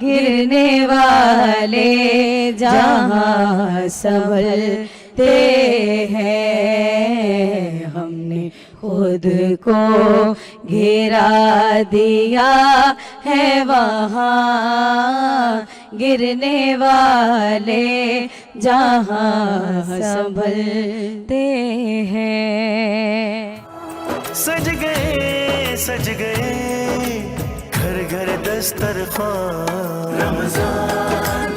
گرنے والے جہاں سنبھلتے ہیں. ہم نے خود کو گرا دیا ہے وہاں, گرنے والے جہاں سنبھلتے ہیں. سج گئے گھر گھر دسترخوان, رمضان